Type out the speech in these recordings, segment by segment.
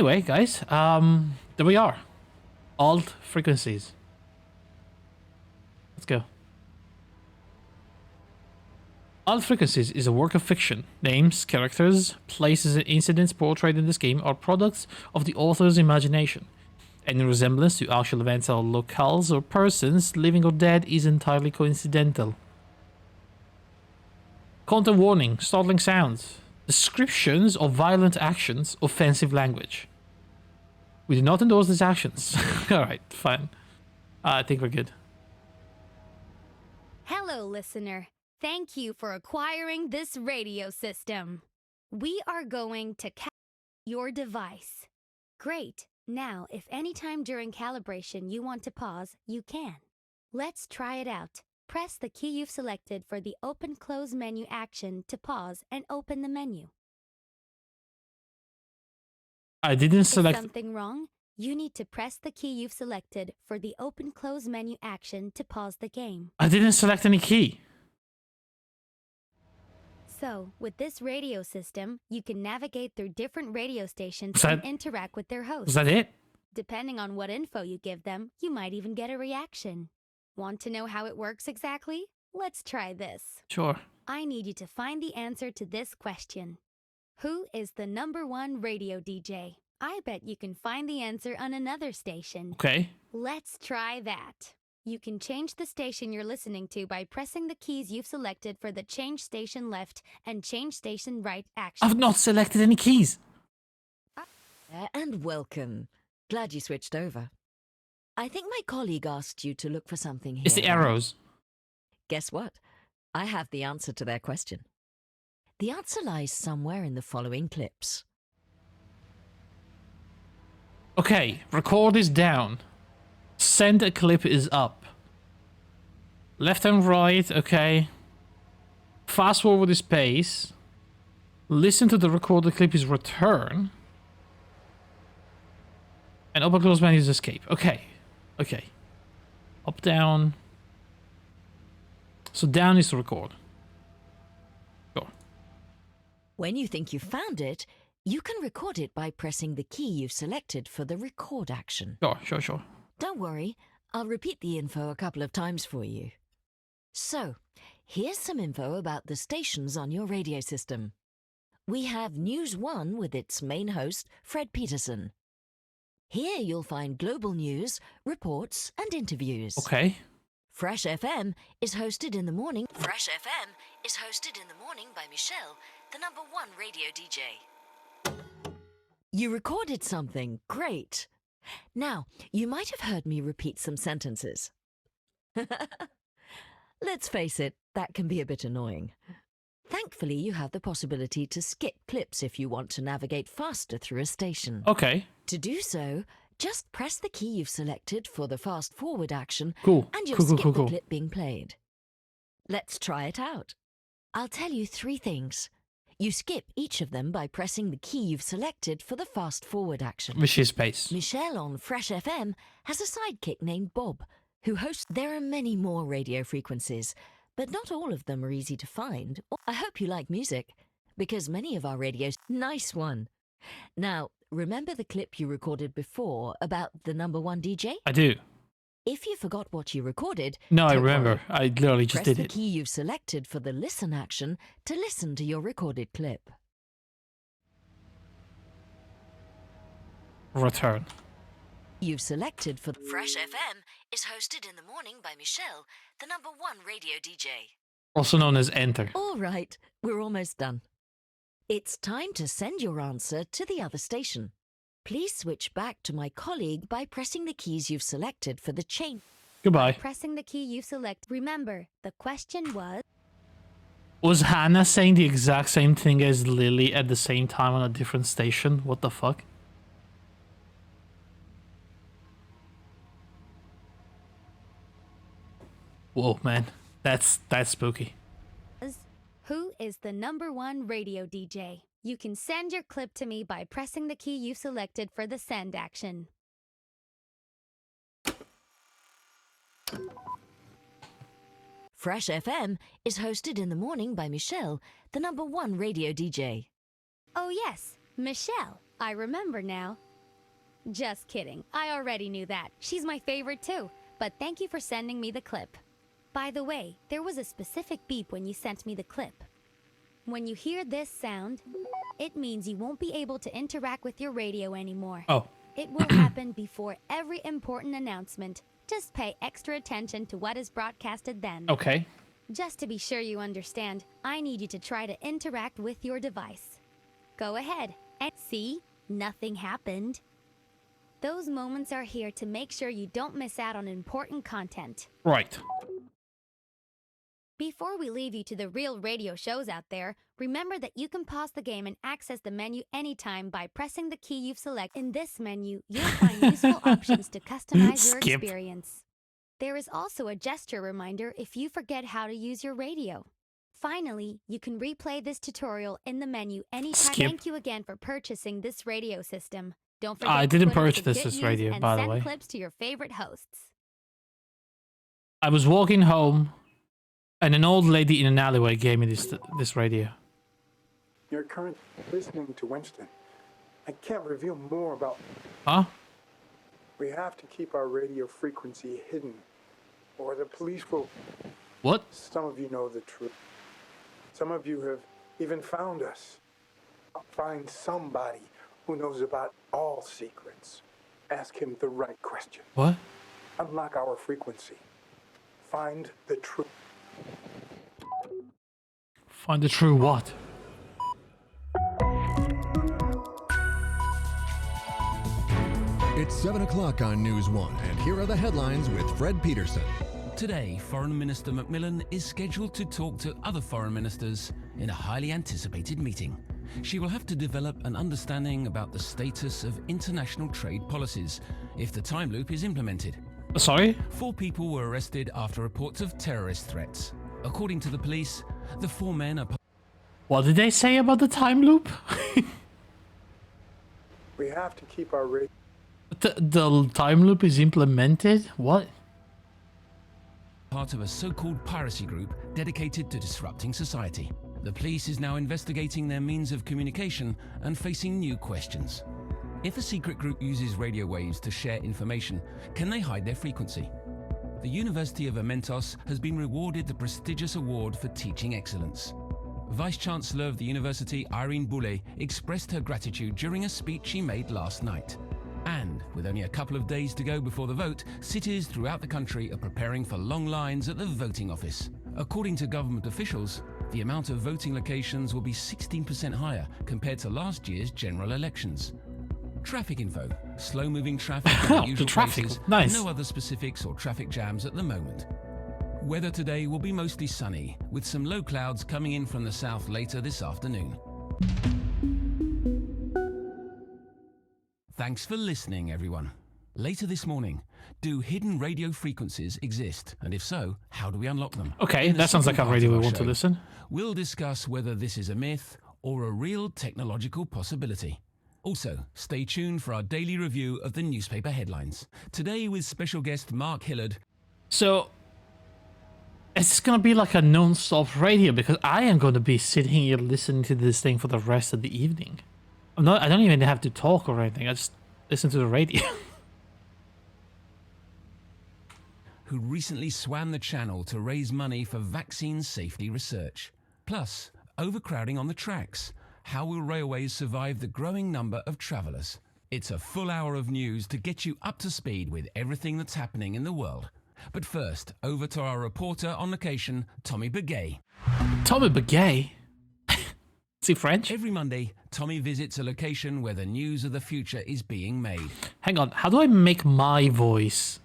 Anyway, guys, there we are. Alt frequencies. Let's go. Alt frequencies is a work of fiction. Names, characters, places, and incidents portrayed in this game are products of the author's imagination. Any resemblance to actual events or locales or persons, living or dead, is entirely coincidental. Content warning, startling sounds, descriptions of violent actions, offensive language. We do not endorse these actions. Alright, fine. I think we're good. Hello, listener. Thank you for acquiring this radio system. We are going to your device. Great. Now, if anytime during calibration you want to pause, you can. Let's try it out. Press the key you've selected for the open-close menu action to pause and open the menu. I didn't select... Is something wrong? You need to press the key you've selected for the open-close menu action to pause the game. I didn't select any key. So, with this radio system, you can navigate through different radio stations and interact with their hosts. Was that it? Depending on what info you give them, you might even get a reaction. Want to know how it works exactly? Let's try this. Sure. I need you to find the answer to this question. Who is the #1 radio DJ? I bet you can find the answer on another station. Okay. Let's try that. You can change the station you're listening to by pressing the keys you've selected for the change station left and change station right action. I've not selected any keys. And welcome. Glad you switched over. I think my colleague asked you to look for something here. It's the arrows. Guess what? I have the answer to their question. The answer lies somewhere in the following clips. Okay, record is down. Send a clip is up. Left and right, okay. Fast forward is pace. Listen to the recorded clip is return. And open close menu is escape. Okay. Okay. Up, down. So down is to record. Go. When you think you've found it, you can record it by pressing the key you've selected for the record action. Sure. Don't worry, I'll repeat the info a couple of times for you. So, here's some info about the stations on your radio system. We have News One with its main host, Fred Peterson. Here you'll find global news, reports, and interviews. Okay. Fresh FM is hosted in the morning. Fresh FM is hosted in the morning by Michelle, the #1 radio DJ. You recorded something. Great. Now, you might have heard me repeat some sentences. Let's face it, that can be a bit annoying. Thankfully, you have the possibility to skip clips if you want to navigate faster through a station. Okay. To do so, just press the key you've selected for the fast forward action, Cool. and you'll skip the clip being played. Let's try it out. I'll tell you 3 things. You skip each of them by pressing the key you've selected for the fast forward action. Which is space. Michelle on Fresh FM has a sidekick named Bob, who hosts. There are many more radio frequencies, but not all of them are easy to find. I hope you like music, because many of our radios... Nice one. Now, remember the clip you recorded before about the #1 DJ? I do. If you forgot what you recorded... No, I don't remember. worry. I literally just did Press it. the key you've selected for the listen action to listen to your recorded clip. Return. You've selected for... Fresh FM is hosted in the morning by Michelle, the #1 radio DJ. Also known as enter. All right, we're almost done. It's time to send your answer to the other station. Please switch back to my colleague by pressing the keys you've selected for the chain. Goodbye. Pressing the key you select. Remember, the question was... Was Hannah saying the exact same thing as Lily at the same time on a different station? What the fuck? Whoa, man. That's spooky. Who is the #1 radio DJ? You can send your clip to me by pressing the key you've selected for the send action. Fresh FM is hosted in the morning by Michelle, the #1 radio DJ. Oh yes, Michelle. I remember now. Just kidding. I already knew that. She's my favorite too. But thank you for sending me the clip. By the way, there was a specific beep when you sent me the clip. When you hear this sound, it means you won't be able to interact with your radio anymore. Oh. It will happen before every important announcement. Just pay extra attention to what is broadcasted then. Okay. Just to be sure you understand, I need you to try to interact with your device. Go ahead and see, nothing happened. Those moments are here to make sure you don't miss out on important content. Right. Before we leave you to the real radio shows out there, remember that you can pause the game and access the menu anytime by pressing the key you've selected. In this menu, you'll find useful options to customize your Skip. experience. There is also a gesture reminder if you forget how to use your radio. Finally, you can replay this tutorial in the menu anytime. Skip. Thank you again for purchasing this radio system. Don't forget I to didn't put it to purchase good this use radio, and by the send way. clips to your favorite hosts. I was walking home, and an old lady in an alleyway gave me this radio. You're currently listening to Winston. I can't reveal more about... Huh? We have to keep our radio frequency hidden, or the police will... What? Some of you know the truth. Some of you have even found us. Find somebody who knows about all secrets. Ask him the right question. What? Unlock our frequency. Find the truth. Find the true what? It's 7 o'clock on News 1, and here are the headlines with Fred Peterson. Today, Foreign Minister Macmillan is scheduled to talk to other foreign ministers in a highly anticipated meeting. She will have to develop an understanding about the status of international trade policies if the time loop is implemented. Sorry? 4 people were arrested after reports of terrorist threats. According to the police, the 4 men are... What did they say about the time loop? We have to keep our radio... The time loop is implemented? What? part of a so-called piracy group dedicated to disrupting society. The police is now investigating their means of communication and facing new questions. If a secret group uses radio waves to share information, can they hide their frequency? The University of Amentos has been rewarded the prestigious award for teaching excellence. Vice-Chancellor of the university, Irene Boulay, expressed her gratitude during a speech she made last night. And with only a couple of days to go before the vote, cities throughout the country are preparing for long lines at the voting office. According to government officials, the amount of voting locations will be 16% higher compared to last year's general elections. Traffic info. Slow-moving traffic in the usual traffic. places. Nice. No other specifics or traffic jams at the moment. Weather today will be mostly sunny, with some low clouds coming in from the south later this afternoon. Thanks for listening, everyone. Later this morning, do hidden radio frequencies exist? And if so, how do we unlock them? Okay, In the that sounds like second a part radio of we our want to show, listen. We'll discuss whether this is a myth or a real technological possibility. Also, stay tuned for our daily review of the newspaper headlines. Today with special guest Mark Hillard. So, it's gonna be like a non-stop radio because I am gonna be sitting here listening to this thing for the rest of the evening. I don't even have to talk or anything. I just listen to the radio. Who recently swam the channel to raise money for vaccine safety research. Plus, overcrowding on the tracks. How will railways survive the growing number of travellers? It's a full hour of news to get you up to speed with everything that's happening in the world. But first, over to our reporter on location, Tommy Begay. Tommy Begay? Is he French? Every Monday, Tommy visits a location where the news of the future is being made. Hang on, how do I make my voice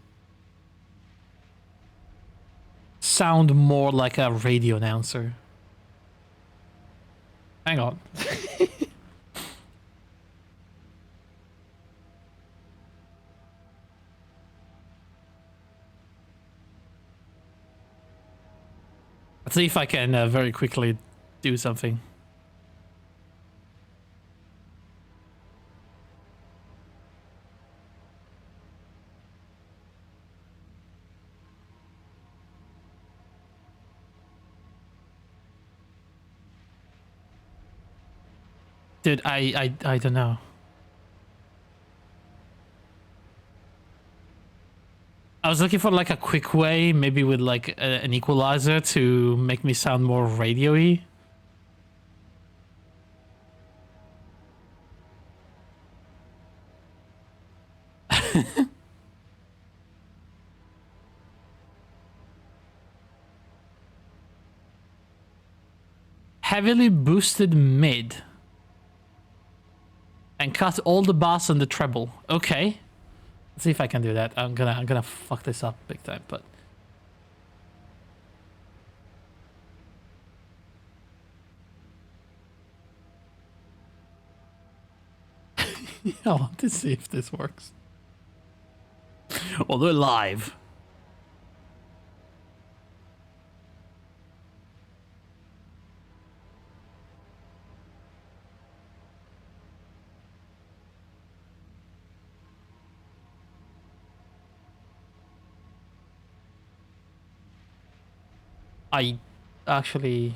sound more like a radio announcer? Hang on. Let's see if I can very quickly do something. Dude, I don't know. I was looking for like a quick way, maybe with like an equalizer to make me sound more radio-y. Heavily boosted mid. And cut all the bass and the treble. Okay. Let's see if I can do that. I'm gonna fuck this up big time, but I want to see if this works. Although live. I actually...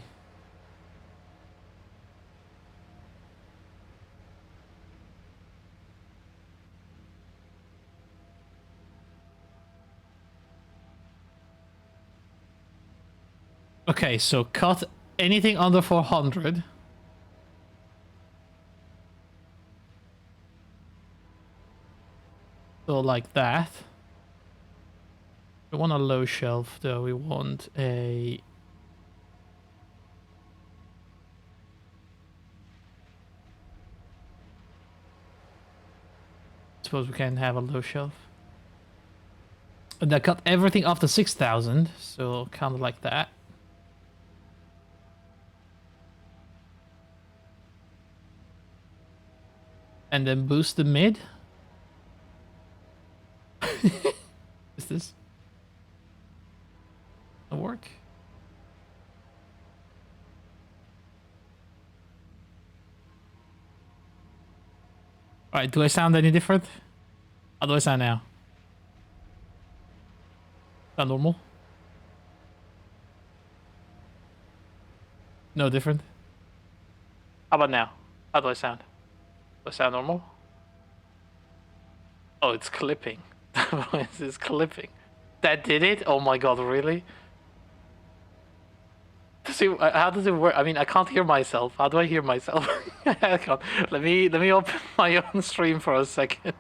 Okay, so cut anything under 400. So like that. We want a low shelf though, we want a... Suppose we can have a low shelf. And I cut everything after 6,000, so kind of like that. And then boost the mid. Is this a work? Alright, do I sound any different? How do I sound now? Sound normal? No different? How about now? How do I sound? Do I sound normal? Oh, it's clipping. Why is this clipping? That did it? Oh my god, really? See, how does it work? I mean, I can't hear myself. How do I hear myself? I can't. Let me open my own stream for a second.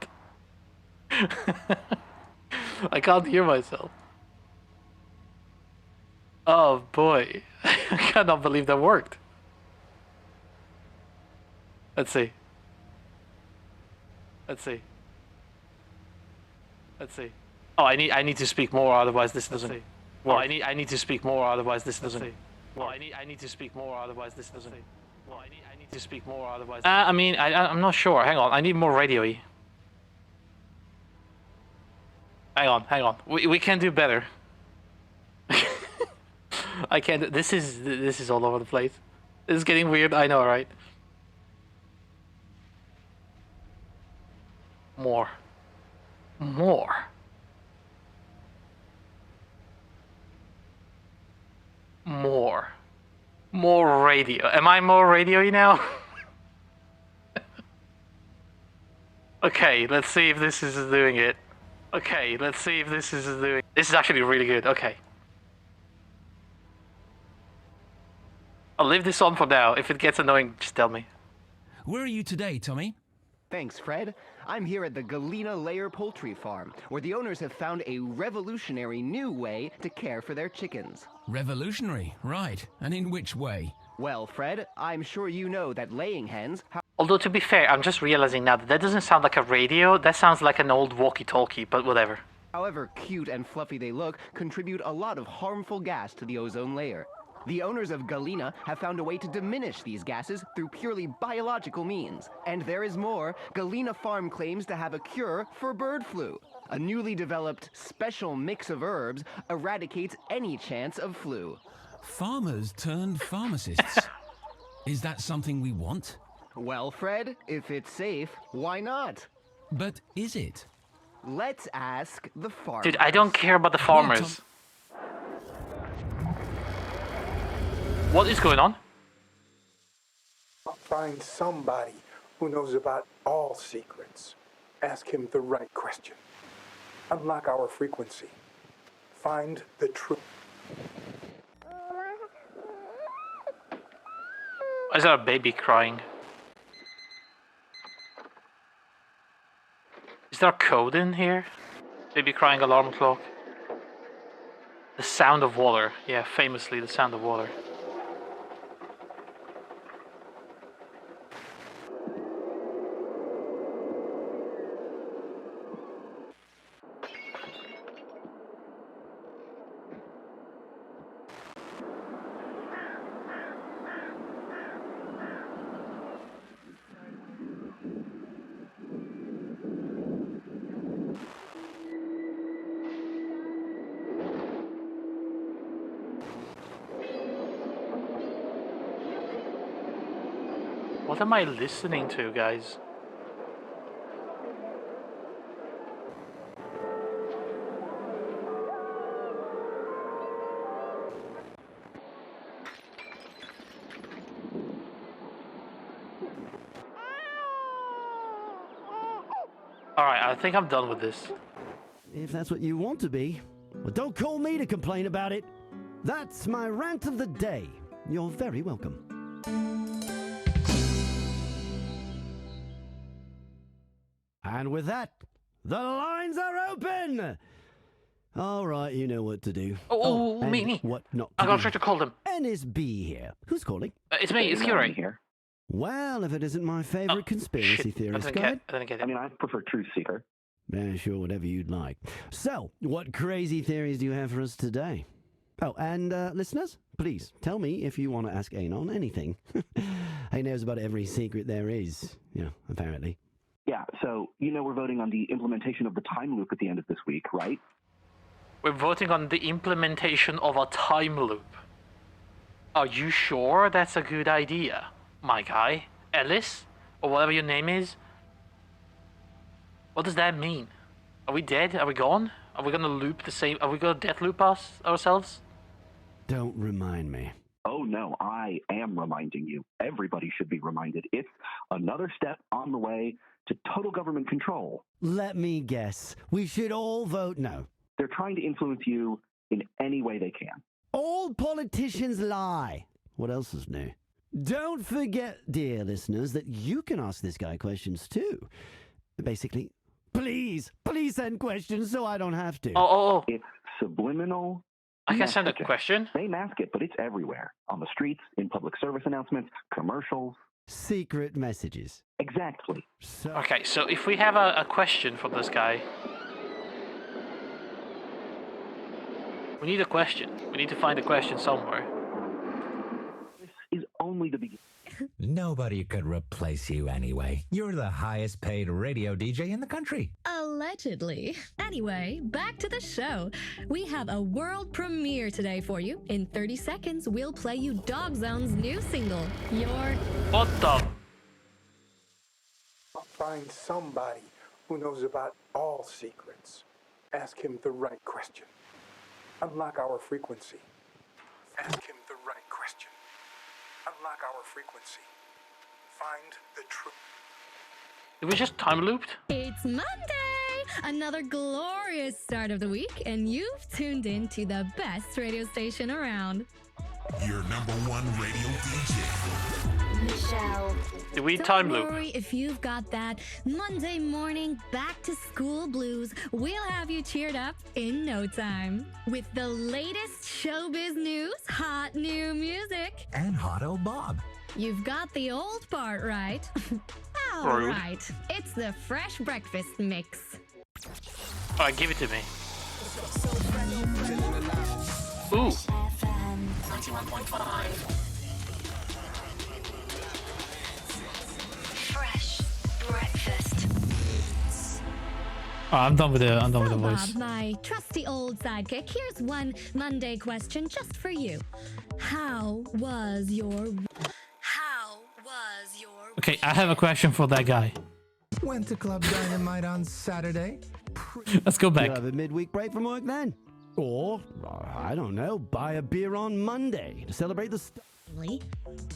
I can't hear myself. Oh boy. I cannot believe that worked. Let's see. Let's see. Let's see. Oh, I need to speak more, otherwise this doesn't work. Oh, I need to speak more, otherwise this doesn't. Well, I need to speak more, otherwise this doesn't. Well, I need to speak more, otherwise. I mean, I'm not sure. Hang on, I need more radio-y. Hang on. We can do better. I can't. This is all over the place. This is getting weird. I know, right? More. More radio. Am I more radio-y now? Okay, let's see if this is doing it. This is actually really good. Okay. I'll leave this on for now. If it gets annoying, just tell me. Where are you today, Tommy? Thanks, Fred. I'm here at the Galena Layer Poultry Farm, where the owners have found a revolutionary new way to care for their chickens. Revolutionary, right. And in which way? Well, Fred, I'm sure you know that laying hens... Although, to be fair, I'm just realizing now that doesn't sound like a radio. That sounds like an old walkie-talkie, but whatever. However cute and fluffy they look, contribute a lot of harmful gas to the ozone layer. The owners of Galena have found a way to diminish these gases through purely biological means. And there is more. Galena Farm claims to have a cure for bird flu. A newly developed special mix of herbs eradicates any chance of flu. Farmers turned pharmacists. Is that something we want? Well, Fred, if it's safe, why not? But is it? Let's ask the farmers. Dude, I don't care about the farmers. What is going on? Find somebody who knows about all secrets. Ask him the right question. Unlock our frequency. Find the truth. Why is there a baby crying? Is there a code in here? Baby crying alarm clock. The sound of water. Yeah, famously the sound of water. What am I listening to, guys? Alright, I think I'm done with this. If that's what you want to be. Well, don't call me to complain about it. That's my rant of the day. You're very welcome. And with that, the lines are open! All right, you know what to do. Oh, and me. What not to I gotta do. try to call them. NSB here. Who's calling? It's me, it's Kira. here. Well, if it isn't my favorite conspiracy Shit, theorist, I go ahead. didn't get I it. mean, I prefer Truth Seeker. Yeah, sure, whatever you'd like. So, what crazy theories do you have for us today? Oh, and listeners, please tell me if you want to ask Anon anything. He knows about every secret there is, apparently. Yeah, so, we're voting on the implementation of the time loop at the end of this week, right? We're voting on the implementation of a time loop. Are you sure that's a good idea, my guy? Ellis? Or whatever your name is? What does that mean? Are we dead? Are we gone? Are we gonna loop the same? Are we gonna death loop ourselves? Don't remind me. Oh, no, I am reminding you. Everybody should be reminded. It's another step on the way to total government control. Let me guess. We should all vote no. They're trying to influence you in any way they can. All politicians lie. What else is new? Don't forget, dear listeners, that you can ask this guy questions too. Basically, please send questions so I don't have to. Oh. It's subliminal. I can send a messaging. question. They mask it, but it's everywhere. On the streets, in public service announcements, commercials. Secret messages. Exactly. So, Okay, so if we have a question for this guy, we need a question. We need to find a question somewhere. This is only the beginning. Nobody could replace you anyway. You're the highest paid radio DJ in the country. Allegedly. Anyway, back to the show. We have a world premiere today for you. In 30 seconds, we'll play you Dog Zone's new single, Your... What the? Find somebody who knows about all secrets. Ask him the right question. Unlock our frequency. Ask him the right question. Unlock our frequency. Find the truth. Did we just time looped? It's Monday! Another glorious start of the week, and you've tuned in to the best radio station around. Your number one radio DJ. Michelle. Did we time Don't loop? worry if you've got that Monday morning back to school blues. We'll have you cheered up in no time. With the latest showbiz news, hot new music. And hot old Bob. You've got the old part right. All Rude. right. It's the Fresh Breakfast Mix. Alright, give it to me. Ooh. Fresh breakfast. Oh, I'm done with the So, voice. Bob, my trusty old sidekick, here's one Monday question just for you. How was your... Okay, I have a question for that guy. Went to Club Dynamite on Saturday. Let's go back. you'll have a midweek break from work then. Or, I don't know, buy a beer on Monday to celebrate the...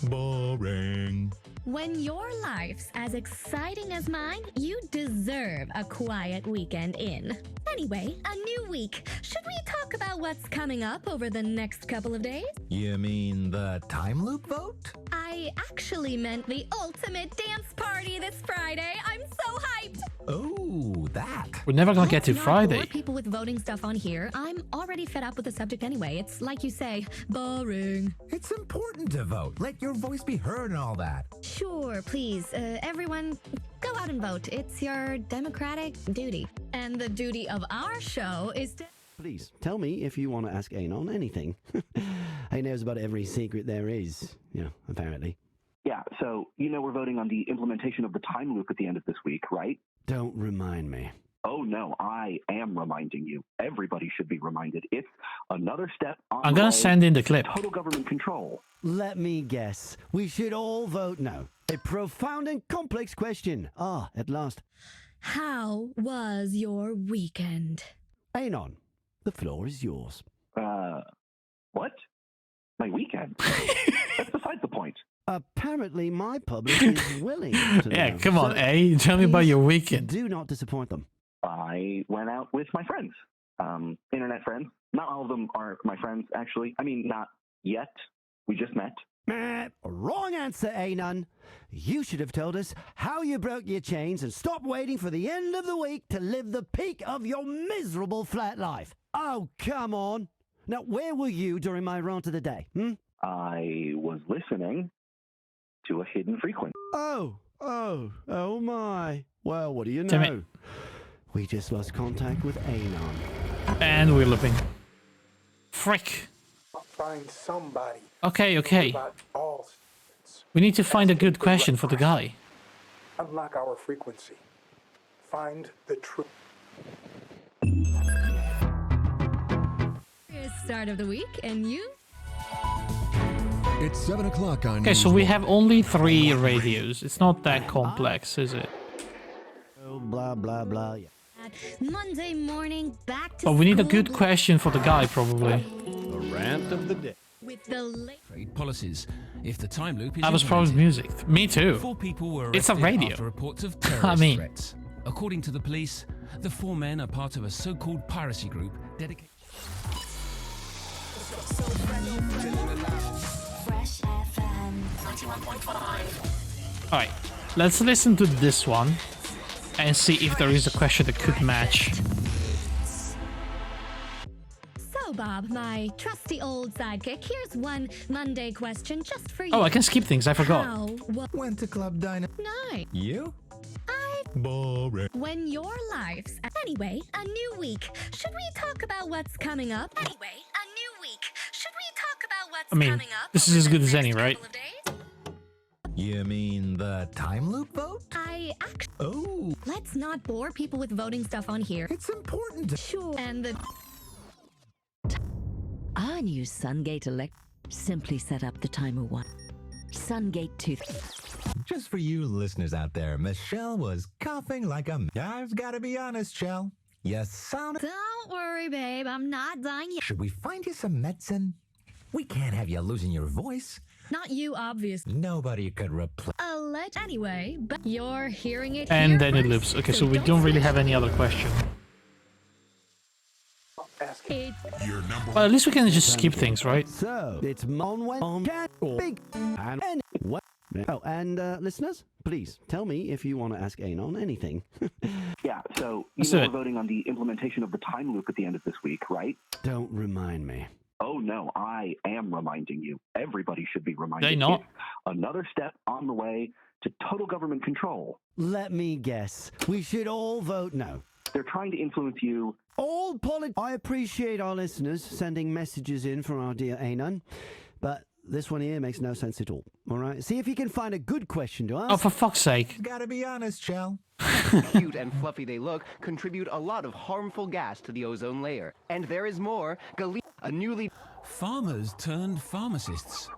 Boring. When your life's as exciting as mine, you deserve a quiet weekend in. Anyway, a new week. Should we talk about what's coming up over the next couple of days? You mean the time loop vote? I actually meant the ultimate dance party this Friday. I'm so hyped! Oh, that. We're never gonna get to Let's not Friday. bore people with voting stuff on here. I'm already fed up with the subject anyway. It's like you say, boring. It's important to vote. Let your voice be heard and all that. Sure, please. Everyone, go out and vote. It's your democratic duty. And the duty of our show is to... Please, tell me if you want to ask Anon anything. He knows about every secret there is, apparently. Yeah, so you know we're voting on the implementation of the time loop at the end of this week, right? Don't remind me. Oh no, I am reminding you. Everybody should be reminded. It's another step on I'm the gonna way send in the to clip. total government control. Let me guess. We should all vote no. A profound and complex question. Ah, at last. How was your weekend? Anon, the floor is yours. What? My weekend? That's beside the point. Apparently, my public is willing to Yeah, know. come on, So, eh? Tell me about please your weekend. Do not disappoint them. I went out with my friends, internet friends. Not all of them are my friends, actually. I mean, not yet. We just met. Meh, wrong answer, Anon. You should have told us how you broke your chains and stopped waiting for the end of the week to live the peak of your miserable flat life. Oh, come on. Now, where were you during my rant of the day? I was listening to a hidden frequency. Oh my. Well, what do you Damn know? it. We just lost contact with Anon. And we're looping. Frick. Find somebody Okay. about all secrets. We need to find a good question for the guy. Unlock our frequency. Find the truth. It's start of the week, and you? It's 7 o'clock on Okay, so we have only 3 radios. It's not that complex, is it? Oh, blah, blah, blah. Yeah. Monday morning, back to But we need a school good question for the guy, probably. The rant of the day. with the late... Trade policies. If the time loop is That was probably implemented, music. Me too. 4 people were It's a arrested radio. after reports of terrorist I mean- threats. According to the police, the 4 men are part of a so-called piracy group dedicated... Fresh FM 91.5. Alright, let's listen to this one and see if there is a question that could match. So, Bob, my trusty old sidekick, here's one Monday question just for you. Oh, I can skip things, I forgot. How Went to Club Dino. night? You? I... Boring. When your life's... Anyway, a new week. Should we talk about what's coming up? Anyway, a new week. Should we talk about what's I mean, coming up? this is over as the good as next any, right? couple of days? You mean the time loop vote? I actually... Oh, Let's not bore people with voting stuff on here. it's important to... Sure. And the... Our new Sungate Elect simply set up the timer 1. Sungate 2. Just for you listeners out there, Michelle was coughing like a... I've got to be honest, Shell. You sound... Don't worry, babe. I'm not dying yet. Should we find you some medicine? We can't have you losing your voice. Not you, obviously. Nobody could replace... Anyway, but you're hearing it And here then it first, loops. Okay, so we don't really have any other question. Ask It, Your number Well, at least we can just skip things, right? So, it's Mon when on cat or big and what? Oh, and listeners, please tell me if you want to ask Anon anything. Yeah, so you Let's know do we're it. voting on the implementation of the time loop at the end of this week, right? Don't remind me. Oh no, I am reminding you. Everybody should be reminded. They not. It's another step on the way to total government control. Let me guess. We should all vote no. They're trying to influence you. All I appreciate our listeners sending messages in from our dear Anon, but this one here makes no sense at all. All right? See if you can find a good question to ask. Oh, for fuck's sake. Gotta be honest, Shell. Cute and fluffy they look contribute a lot of harmful gas to the ozone layer. And there is more. A newly... Farmers turned pharmacists.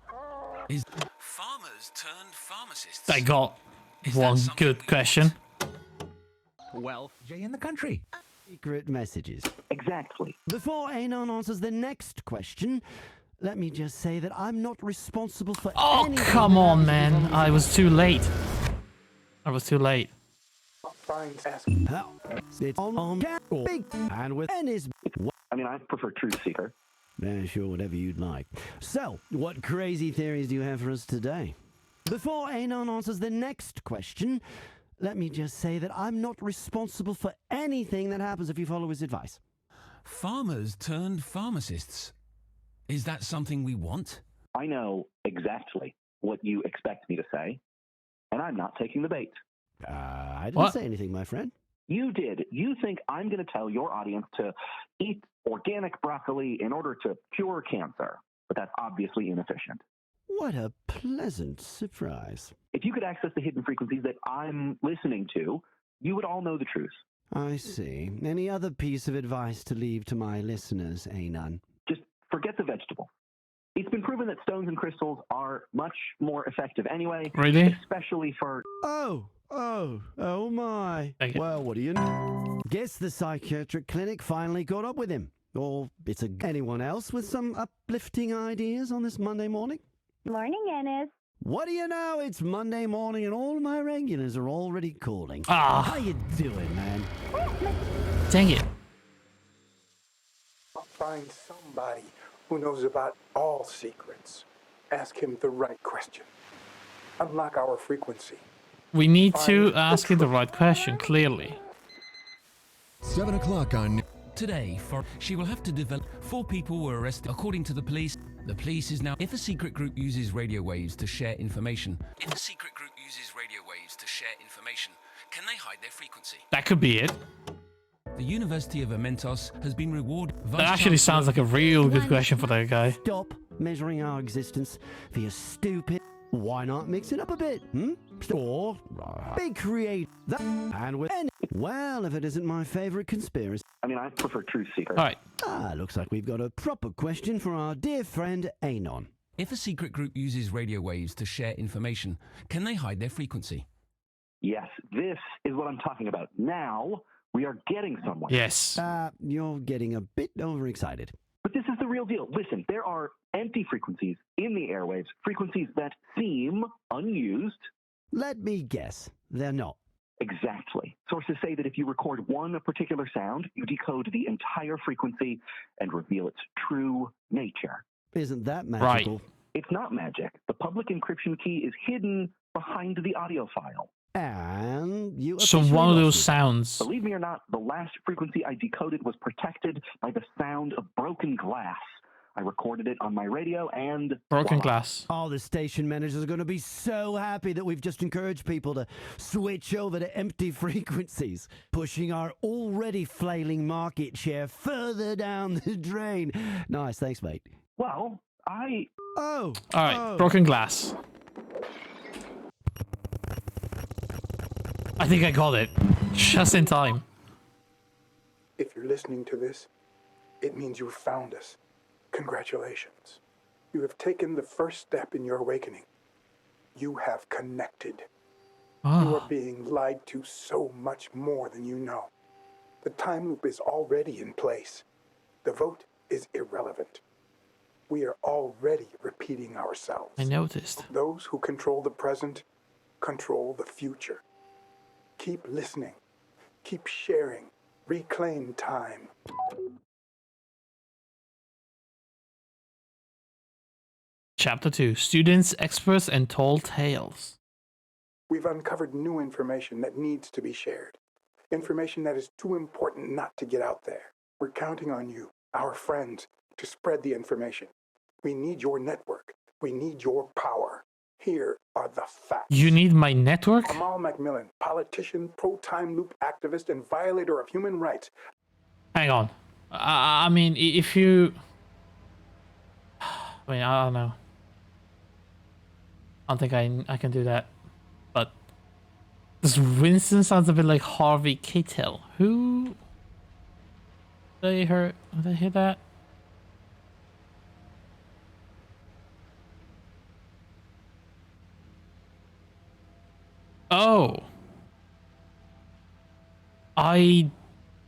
Farmers turned pharmacists. I got Is one that something good you- question. Well, Jay in the country. Secret messages. Exactly. Before Anon answers the next question, let me just say that I'm not responsible for Oh, anything come that on, happens man. if I was too late. I was too late. Finds ask. It's on big and with N is. I mean, I prefer Truth Seeker. Yeah, sure, whatever you'd like. So, what crazy theories do you have for us today? Before Anon answers the next question, let me just say that I'm not responsible for anything that happens if you follow his advice. Farmers turned pharmacists. Is that something we want? I know exactly what you expect me to say, and I'm not taking the bait. I didn't What? say anything, my friend. You did. You think I'm going to tell your audience to eat organic broccoli in order to cure cancer, but that's obviously inefficient. What a pleasant surprise. If you could access the hidden frequencies that I'm listening to, you would all know the truth. I see. Any other piece of advice to leave to my listeners, Anon? Just forget the vegetable. It's been proven that stones and crystals are much more effective anyway. Really? Especially for... Oh my. Thank you. Well, what do you know? Guess the psychiatric clinic finally caught up with him. Or anyone else with some uplifting ideas on this Monday morning? Morning, Ennis. What do you know? It's Monday morning and all my regulars are already calling. Ah. How you doing, man? Dang it. Find somebody who knows about all secrets. Ask him the right question. Unlock our frequency. We need to ask you the right question, clearly. 7 o'clock on... Today, she will have to develop. 4 people were arrested. According to the police is now. If a secret group uses radio waves to share information, can they hide their frequency? That could be it. The University of Amentos has been rewarded. That actually sounds like a real good question for that guy. Stop measuring our existence via stupid. Why not mix it up a bit? Or be creative. And with any. Well, if it isn't my favorite conspiracy. I mean, I prefer Truth Seeker. All right. Looks like we've got a proper question for our dear friend Anon. If a secret group uses radio waves to share information, can they hide their frequency? Yes, this is what I'm talking about. Now, we are getting somewhere. Yes. You're getting a bit overexcited. But this is the real deal. Listen, there are empty frequencies in the airwaves, frequencies that seem unused. Let me guess. They're not. Exactly. Sources say that if you record one particular sound, you decode the entire frequency and reveal its true nature. Isn't that magical? Right. It's not magic. The public encryption key is hidden behind the audio file. And you So one of those sounds. Believe me or not, the last frequency I decoded was protected by the sound of broken glass. I recorded it on my radio and... Broken voila. glass. Oh, the station managers are going to be so happy that we've just encouraged people to switch over to empty frequencies, pushing our already flailing market share further down the drain. Nice, thanks, mate. Well, I... Oh! All right, broken glass. I think I got it. Just in time. If you're listening to this, it means you've found us. Congratulations. You have taken the first step in your awakening. You have connected. You are being lied to so much more than you know. The time loop is already in place. The vote is irrelevant. We are already repeating ourselves. I noticed. Those who control the present control the future. Keep listening. Keep sharing. Reclaim time. Chapter 2. Students, experts, and tall tales. We've uncovered new information that needs to be shared. Information that is too important not to get out there. We're counting on you, our friends, to spread the information. We need your network. We need your power. Here are the facts. You need my network? Amal Macmillan, politician, pro-time loop activist, and violator of human rights. Hang on. I mean, if you... I mean, I don't know. I don't think I can do that. But this Winston sounds a bit like Harvey Keitel. Who? Did I hear that? Oh. I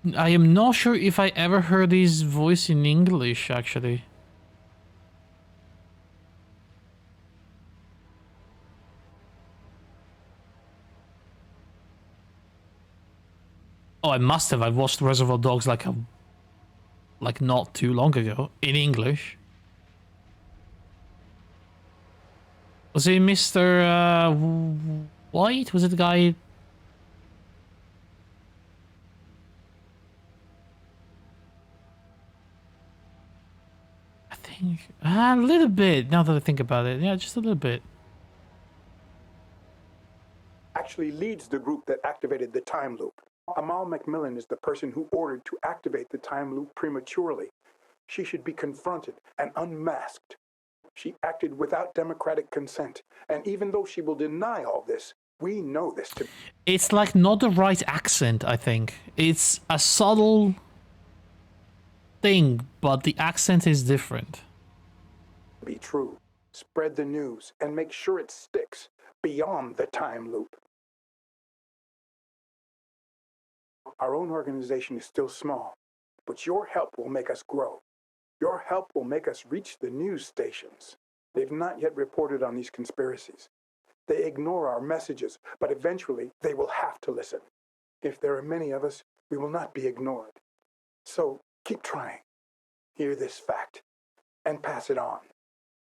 am not sure if I ever heard his voice in English, actually. Oh, I must have. I watched Reservoir Dogs like not too long ago in English. Was it Mr. White? Was it the guy? I think a little bit. Now that I think about it, yeah, just a little bit. Actually leads the group that activated the time loop. Amal Macmillan is the person who ordered to activate the time loop prematurely. She should be confronted and unmasked. She acted without democratic consent, and even though she will deny all this, we know this to It's like not the right accent, I think. It's a subtle thing, but the accent is different. be true. Spread the news and make sure it sticks beyond the time loop. Our own organization is still small, but your help will make us grow. Your help will make us reach the news stations. They've not yet reported on these conspiracies. They ignore our messages, but eventually they will have to listen. If there are many of us, we will not be ignored. So keep trying. Hear this fact and pass it on.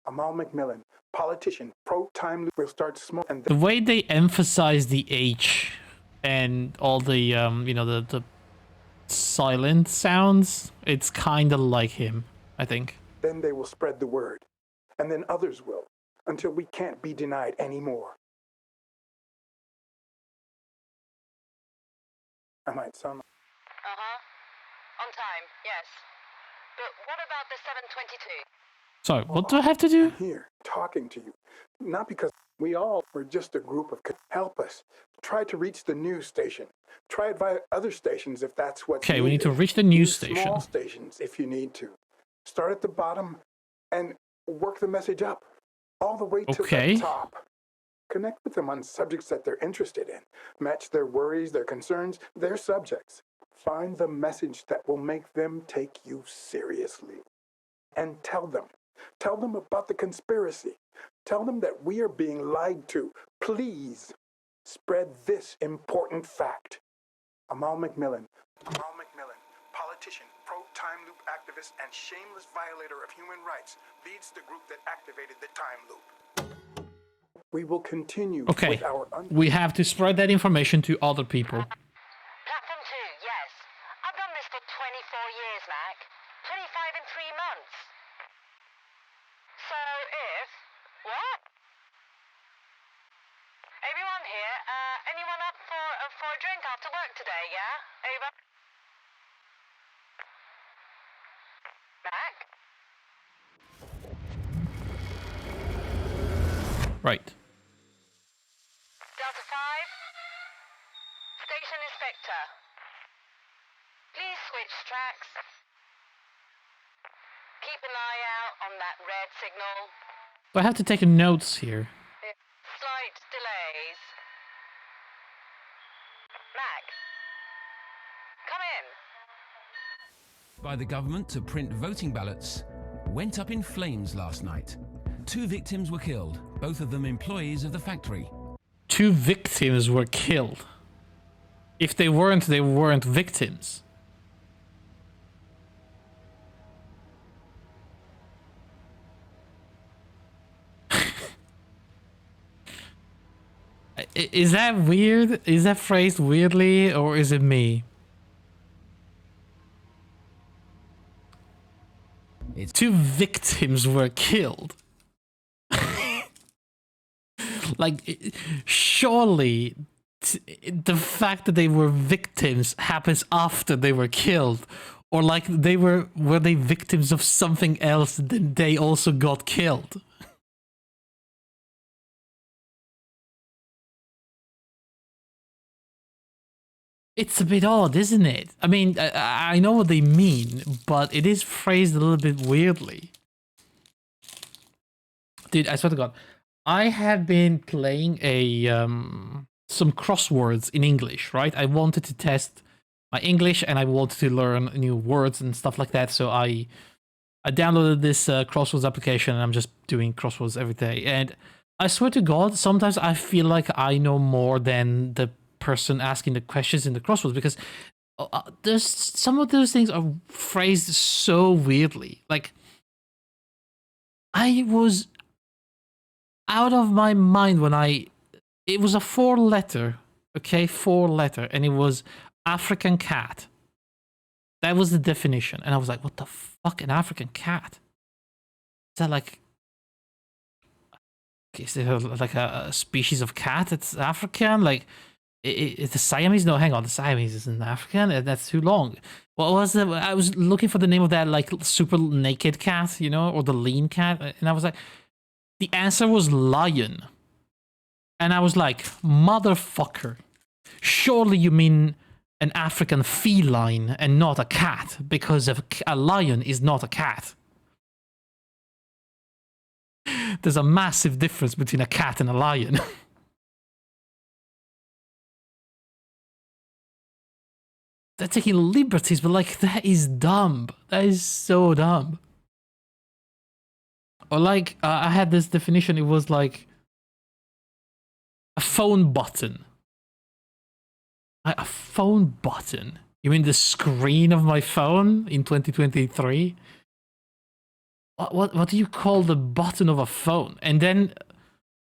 Amal Macmillan, politician, pro-time loop, will start small and The way they emphasize the H and all the the silent sounds, it's kind of like him, I think. then they will spread the word. And then others will, until we can't be denied anymore. I might sound like... On time, yes. But what about the 7:22? Sorry, what do I have to do? I'm here, talking to you. Not because we all were just a group of... Help us. Try to reach the news station. Try it via other stations if that's what's Okay, we need to needed. reach the news Use station. Small stations if you need to. Start at the bottom and work the message up. All the way to Okay. the top. Connect with them on subjects that they're interested in. Match their worries, their concerns, their subjects. Find the message that will make them take you seriously. And tell them. Tell them about the conspiracy. Tell them that we are being lied to. Please spread this important fact. Amal Macmillan, politician, pro-time loop activist, and shameless violator of human rights, leads the group that activated the time loop. We will continue Okay, with our... we have to spread that information to other people. Platform 2, yes. I've done this for 24 years, Mac. 25 in 3 months. So if... What? Everyone here, anyone up for a drink after work today, yeah? Over? Mac? Right. Delta 5? Station Inspector. Please switch tracks. Keep an eye out on that red signal. I have to take notes here. Slight delays. Mac? Come in. By the government to print voting ballots went up in flames last night. 2 victims were killed, both of them employees of the factory. 2 victims were killed. If they weren't victims. Is that weird? Is that phrased weirdly, or is it me? It's 2 victims were killed. Like, surely the fact that they were victims happens after they were killed, or like were they victims of something else, then they also got killed. It's a bit odd, isn't it? I mean, I know what they mean, but it is phrased a little bit weirdly. Dude, I swear to God, I have been playing some crosswords in English, right? I wanted to test my English and I wanted to learn new words and stuff like that. So I downloaded this crosswords application and I'm just doing crosswords every day. And I swear to God, sometimes I feel like I know more than the person asking the questions in the crosswords, because there's some of those things are phrased so weirdly. Like, I was out of my mind when it was a 4-letter, okay, 4-letter, and it was African cat. That was the definition, and I was like, what the fuck, an African cat? Is that like, is there like a species of cat that's African? Like, the Siamese? No, hang on, the Siamese isn't African. That's too long. What was it? I was looking for the name of that like super naked cat, you know, or the lean cat, and I was like, the answer was lion, and I was like, motherfucker, surely you mean an African feline and not a cat, because a lion is not a cat. There's a massive difference between a cat and a lion. They're taking liberties, but like, that is dumb. That is so dumb. Or like, I had this definition, it was like a phone button. A phone button? You mean the screen of my phone in 2023? What do you call the button of a phone? And then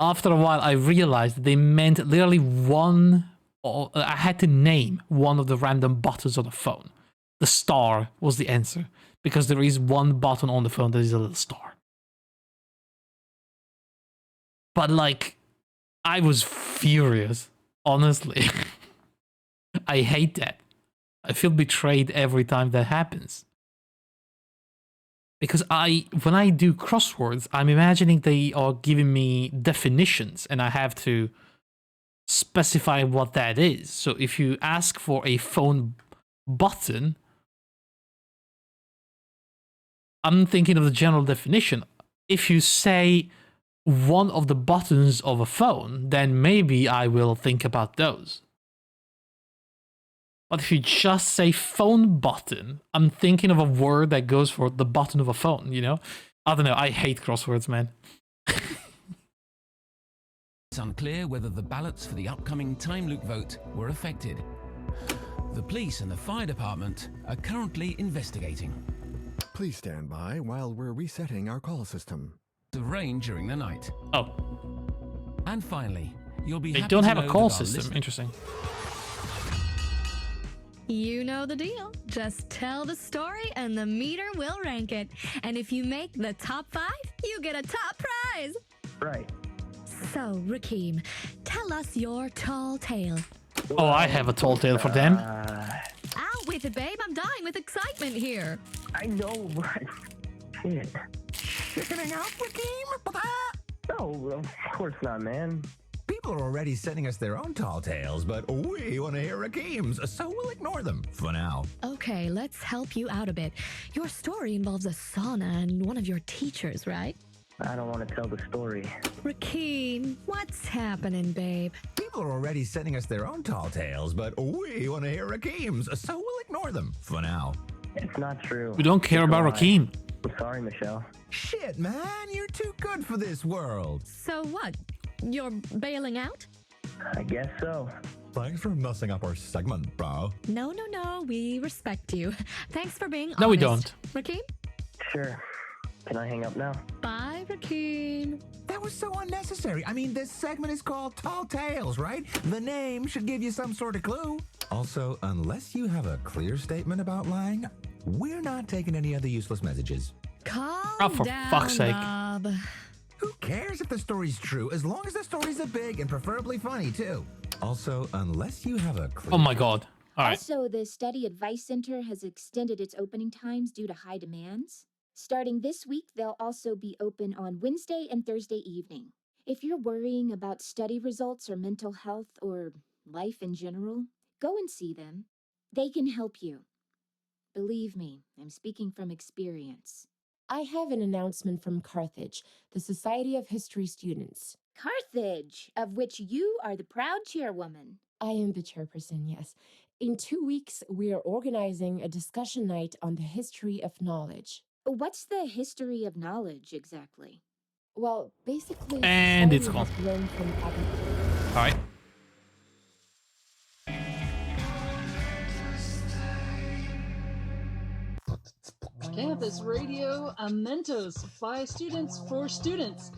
after a while, I realized they meant literally one. I had to name one of the random buttons on the phone. The star was the answer, because there is one button on the phone that is a little star. But like, I was furious, honestly. I hate that. I feel betrayed every time that happens. Because when I do crosswords, I'm imagining they are giving me definitions, and I have to specify what that is. So if you ask for a phone button, I'm thinking of the general definition. If you say one of the buttons of a phone, then maybe I will think about those. But if you just say phone button, I'm thinking of a word that goes for the button of a phone, you know? I don't know, I hate crosswords, man. It's unclear whether the ballots for the upcoming Time Loop vote were affected. The police and the fire department are currently investigating. Please stand by while we're resetting our call system. Of rain during the night. Oh. And finally, you'll be They happy don't to have a know call that our system. listeners- Interesting. You know the deal. Just tell the story and the meter will rank it. And if you make the top 5, you get a top prize. Right. So, Rakeem, tell us your tall tale. Oh, I have a tall tale for them. Out with it, babe. I'm dying with excitement here. I know, right? Shit. Chickening out, Rakeem? No, of course not, man. People are already sending us their own tall tales, but we want to hear Rakeem's, so we'll ignore them for now. Okay, let's help you out a bit. Your story involves a sauna and one of your teachers, right? I don't want to tell the story. Rakeem, what's happening, babe? People are already sending us their own tall tales, but we want to hear Rakeem's, so we'll ignore them for now. It's not true. We don't care about Rakeem. I'm sorry, Michelle. Shit, man, you're too good for this world. So what? You're bailing out? I guess so. Thanks for messing up our segment, bro. No. We respect you. Thanks for being honest. No, we don't. Rakeem? Sure. Can I hang up now? Bye, Rakeem. That was so unnecessary. I mean, this segment is called Tall Tales, right? The name should give you some sort of clue. Also, unless you have a clear statement about lying, we're not taking any other useless messages. Calm for down, fuck's sake. Bob. Who cares if the story's true, as long as the stories are big and preferably funny, too. Also, unless you have a clear... Oh my god. Alright. Also, the Study Advice Center has extended its opening times due to high demands. Starting this week, they'll also be open on Wednesday and Thursday evening. If you're worrying about study results or mental health or life in general, go and see them. They can help you. Believe me, I'm speaking from experience. I have an announcement from Carthage, the Society of History Students. Carthage, of which you are the proud chairwoman. I am the chairperson, yes. In 2 weeks, we are organizing a discussion night on the history of knowledge. What's the history of knowledge exactly? Well, basically, And all it's we gone. have learned from Alright. Campus Radio, a Mentos by students for students.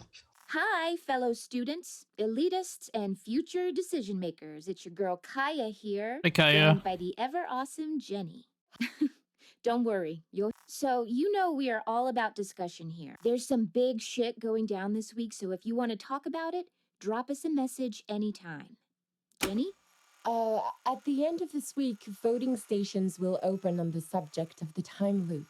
Hi, fellow students, elitists, and future decision makers. It's your girl Kaya here, Hey, Kaya. joined by the ever awesome Jenny. Don't worry, So you know we are all about discussion here. There's some big shit going down this week, so if you want to talk about it, drop us a message anytime. Jenny? At the end of this week, voting stations will open on the subject of the time loop.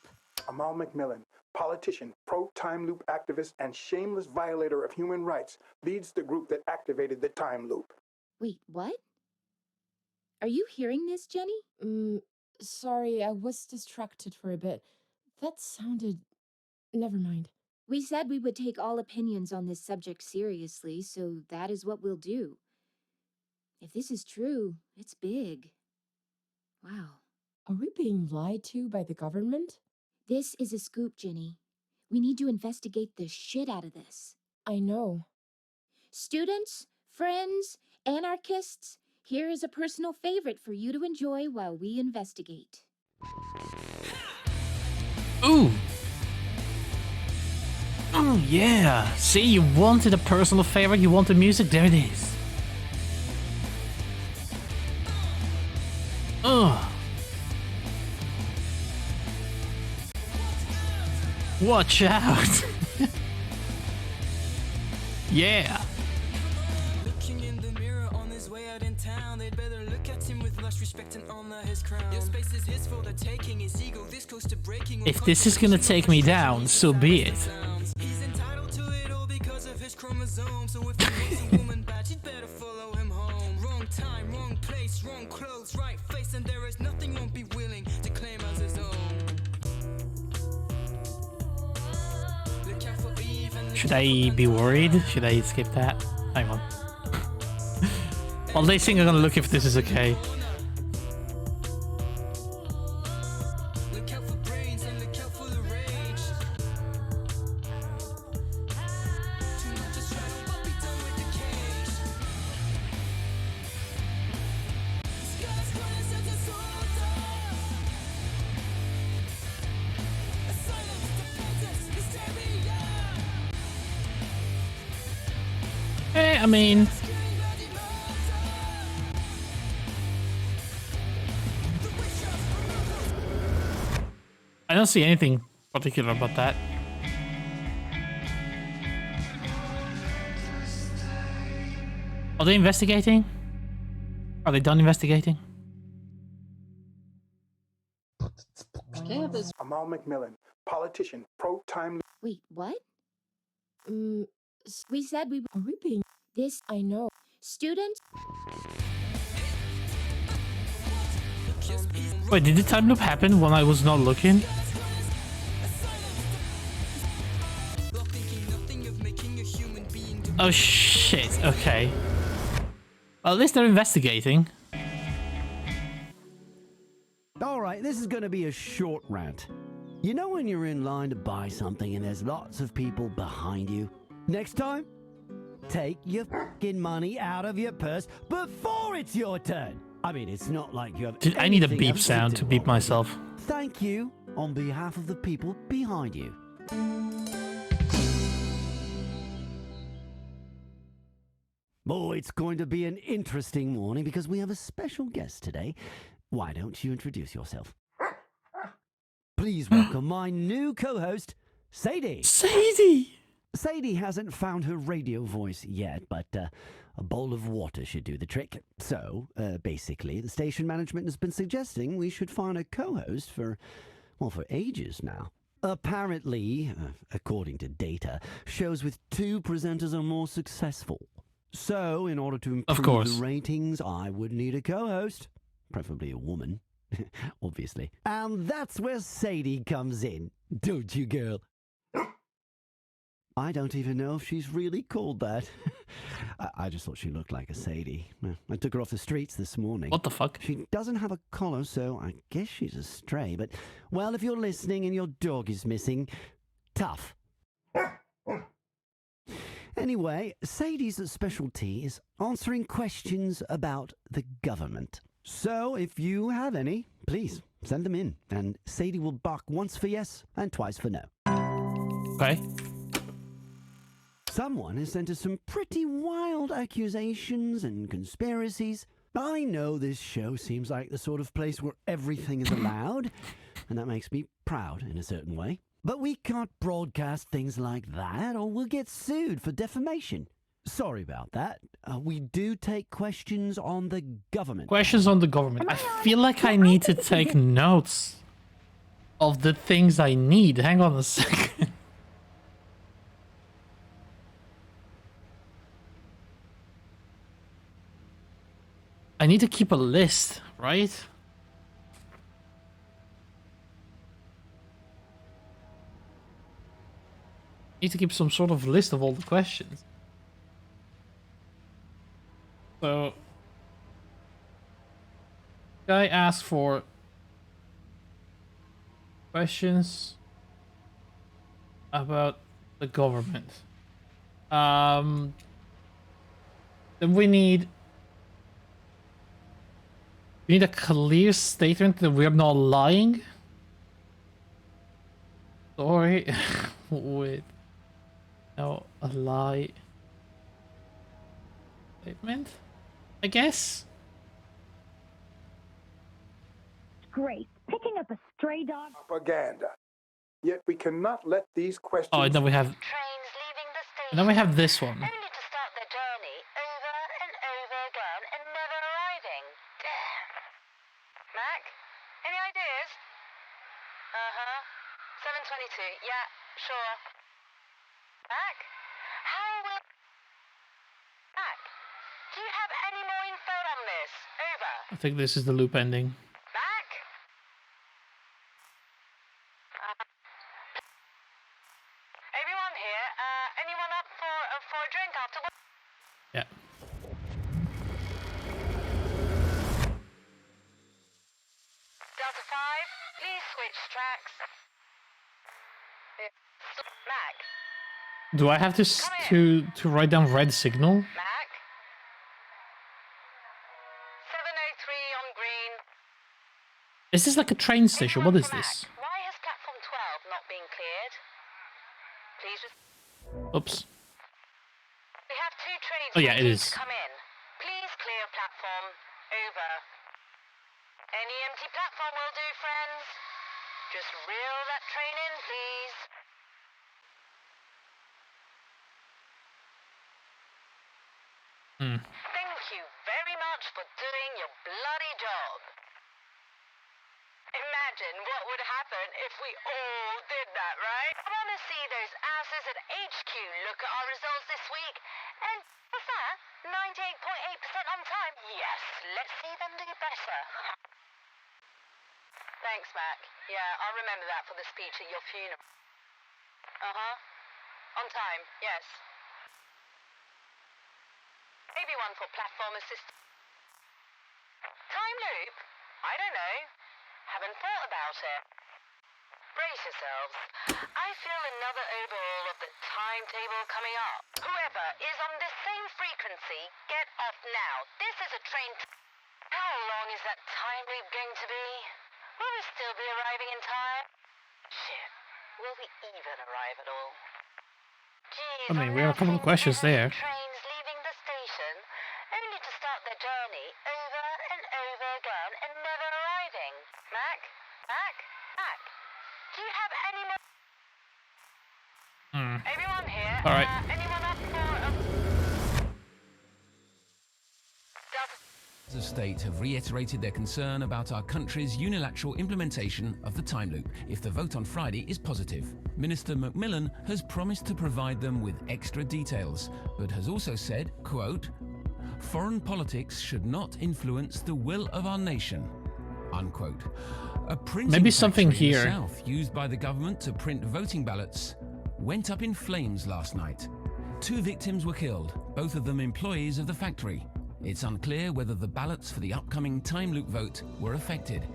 Amal McMillan, politician, pro-time loop activist, and shameless violator of human rights, leads the group that activated the time loop. Wait, what? Are you hearing this, Jenny? Sorry, I was distracted for a bit. That sounded... Never mind. We said we would take all opinions on this subject seriously, so that is what we'll do. If this is true, it's big. Wow. Are we being lied to by the government? This is a scoop, Jenny. We need to investigate the shit out of this. I know. Students, friends, anarchists, here is a personal favorite for you to enjoy while we investigate. Ooh. Oh, yeah. See, you wanted a personal favorite, you wanted music, there it is. Ugh. Watch out. Yeah. Looking in the mirror on his way out in town, they'd better look at him with lush respect and honor his crown. Your space is his for the taking, his ego this close to breaking. If this is gonna take me down, so be it. He's entitled to it all because of his chromosome. So if he wants a woman bad, you'd better follow him home. Wrong time, wrong place, wrong clothes, right face, and there is nothing won't be willing to claim as his own. Should I be worried? Should I skip that? Hang on. While they sing, I'm gonna look if this is okay. I mean... I don't see anything particular about that. Are they investigating? Are they done investigating? Campus. Amal McMillan, politician, pro-time... Wait, what? We said we... Are we being... This, I know. Students? Wait, did the time loop happen when I was not looking? Oh shit, okay. Well, at least they're investigating. Alright, this is going to be a short rant. You know when you're in line to buy something and there's lots of people behind you? Next time, take your fucking money out of your purse before it's your turn. I mean, it's not like you have... Dude, I need a anything beep else sound to beep myself. Thank you on behalf of the people behind you. Oh, it's going to be an interesting morning because we have a special guest today. Why don't you introduce yourself? Please welcome my new co-host, Sadie. Sadie! Sadie hasn't found her radio voice yet, but a bowl of water should do the trick. So, basically, the station management has been suggesting we should find a co-host for ages now. Apparently, according to data, shows with two presenters are more successful. So, in order to improve the ratings, I would need a co-host, preferably a woman, obviously. And that's where Sadie comes in, don't you, girl? I don't even know if she's really called that. I just thought she looked like a Sadie. I took her off the streets this morning. What the fuck? She doesn't have a collar, so I guess she's a stray. But, well, if you're listening and your dog is missing, tough. Anyway, Sadie's specialty is answering questions about the government. So, if you have any, please send them in, and Sadie will bark once for yes and twice for no. Okay. Someone has sent us some pretty wild accusations and conspiracies. I know this show seems like the sort of place where everything is allowed, and that makes me proud in a certain way. But we can't broadcast things like that, or we'll get sued for defamation. Sorry about that. We do take questions on the government. Questions on the government. I feel like I need to take notes of the things I need. Hang on a second. I need to keep a list, right? Need to keep some sort of list of all the questions. So, guy asked for questions about the government. Then we need a clear statement that we're not lying. Sorry, with no a lie statement, I guess. Great. Picking up a stray dog. Propaganda. Yet we cannot let these questions... Oh, and then we have... And then we have this one. Mac, any ideas? 7:22. Yeah, sure. Mac, how will... Mac, do you have any more info on this? Over. I think this is the loop ending. Mac? Everyone here, anyone up for a drink after work? Yeah. Delta 5, please switch tracks. Mac. Do I have to write down red signal? Mac. 703 on green. Is this like a train station? What is this? Why has platform 12 not been cleared? Please just... Oops. We have 2 trains. Oh yeah, it is. Come in. Please clear platform. Over. Any empty platform will do, friends. Just reel that train in, please. Thank you very much for doing your bloody job. Imagine what would happen if we all did that, right? I want to see those asses at HQ look at our results this week. And what's that? 98.8% on time? Yes, let's see them do better. Thanks, Mac. Yeah, I'll remember that for the speech at your funeral. On time, yes. Maybe one for platform assist. Time loop? I don't know. Haven't thought about it. Brace yourselves. I feel another overhaul of the timetable coming up. Whoever is on this same frequency, get off now. This is a train. How long is that time loop going to be? Will we still be arriving in time? Shit. Will we even arrive at all? Jeez, I mean, we have a couple of questions there. Trains leaving the station, only to start their journey over and over again and never arriving. Mac? Mac? Mac? Do you have any more? Everyone here? All right. Anyone up for The state have reiterated their concern about our country's unilateral implementation of the time loop if the vote on Friday is positive. Minister Macmillan has promised to provide them with extra details, but has also said, quote, "Foreign politics should not influence the will of our nation," unquote. A printing Maybe something factory in the here. South used by the government to print voting ballots went up in flames last night. 2 victims were killed, both of them employees of the factory. It's unclear whether the ballots for the upcoming time loop vote were affected.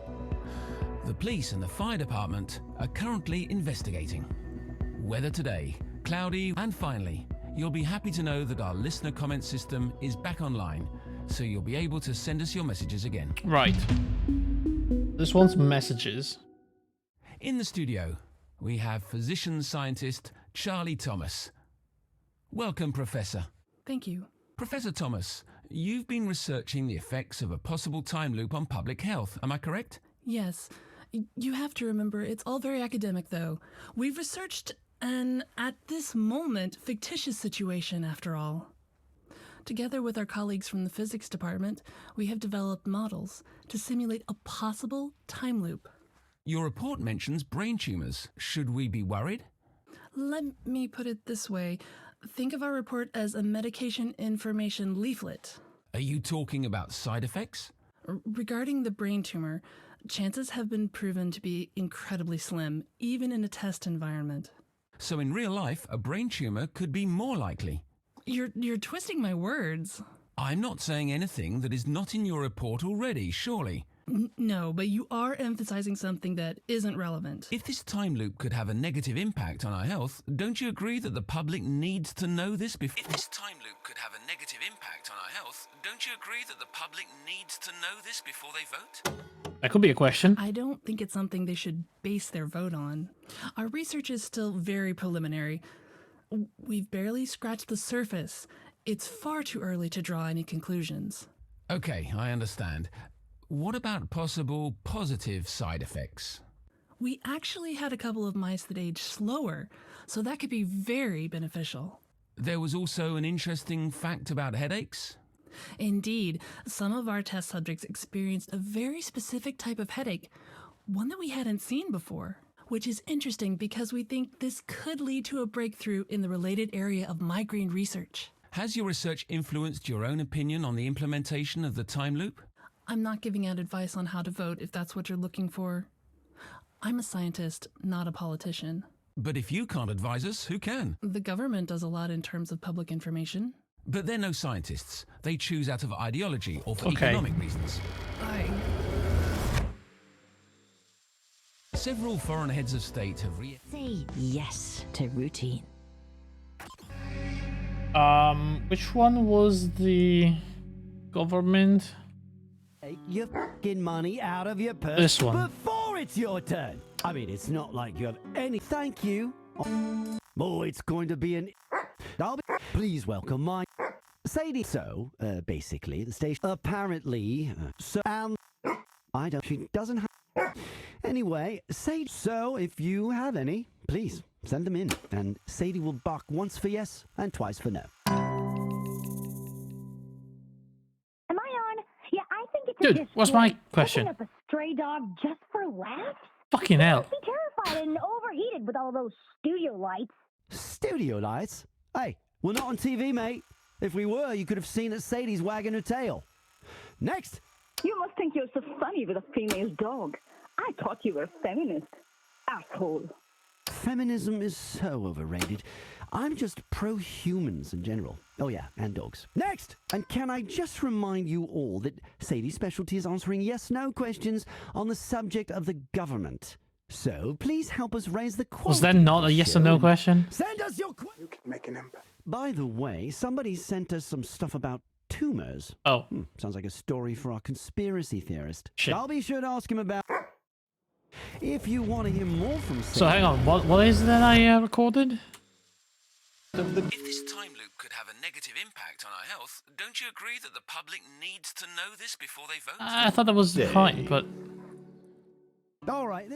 The police and the fire department are currently investigating. Weather today, cloudy, and finally, you'll be happy to know that our listener comment system is back online, so you'll be able to send us your messages again. Right. This one's messages. In the studio, we have physician-scientist Charlie Thomas. Welcome, Professor. Thank you. Professor Thomas, you've been researching the effects of a possible time loop on public health, am I correct? Yes. You have to remember, it's all very academic, though. We've researched an, at this moment, fictitious situation, after all. Together with our colleagues from the physics department, we have developed models to simulate a possible time loop. Your report mentions brain tumors. Should we be worried? Let me put it this way. Think of our report as a medication information leaflet. Are you talking about side effects? Regarding the brain tumor, chances have been proven to be incredibly slim, even in a test environment. So in real life, a brain tumor could be more likely. You're twisting my words. I'm not saying anything that is not in your report already, surely. No, but you are emphasizing something that isn't relevant. If this time loop could have a negative impact on our health, don't you agree that the public needs to know this before... If this time loop could have a negative impact on our health, don't you agree that the public needs to know this before they vote? That could be a question. I don't think it's something they should base their vote on. Our research is still very preliminary. We've barely scratched the surface. It's far too early to draw any conclusions. Okay, I understand. What about possible positive side effects? We actually had a couple of mice that aged slower, so that could be very beneficial. There was also an interesting fact about headaches. Indeed, some of our test subjects experienced a very specific type of headache, one that we hadn't seen before, which is interesting because we think this could lead to a breakthrough in the related area of migraine research. Has your research influenced your own opinion on the implementation of the time loop? I'm not giving out advice on how to vote if that's what you're looking for. I'm a scientist, not a politician. But if you can't advise us, who can? The government does a lot in terms of public information. But they're no scientists. They choose out of ideology or for economic reasons. Several foreign heads of state have Say yes to routine. Which one was the government? Take your fucking money out of your purse This one. before it's your turn. I mean, it's not like you have any. Thank you. Oh, it's going to be an. Please welcome my Sadie. So, basically, the station apparently. So, and I don't. She doesn't have. Anyway, Sadie. So, if you have any, please send them in, and Sadie will bark once for yes and twice for no. Dude, what's my question? Picking up a stray dog just for laughs? Fucking hell. Be terrified and overheated with all those studio lights. Studio lights? Hey, we're not on TV, mate. If we were, you could have seen that Sadie's wagging her tail. Next! You must think you're so funny with a female dog. I thought you were a feminist. Asshole. Feminism is so overrated. I'm just pro-humans in general. Oh yeah, and dogs. Next! And can I just remind you all that Sadie's specialty is answering yes-no questions on the subject of the government. So please help us raise the quality. Was that not a yes or no question? Send us your You can make an impact. By the way, somebody sent us some stuff about tumors. Oh. Sounds like a story for our conspiracy theorist. Shit. I'll be sure to ask him about... If you want to hear more from Sadie... So hang on, what is that I recorded? If this time loop could have a negative impact on our health, don't you agree that the public needs to know this before they vote? I thought that was fine, but... Alright.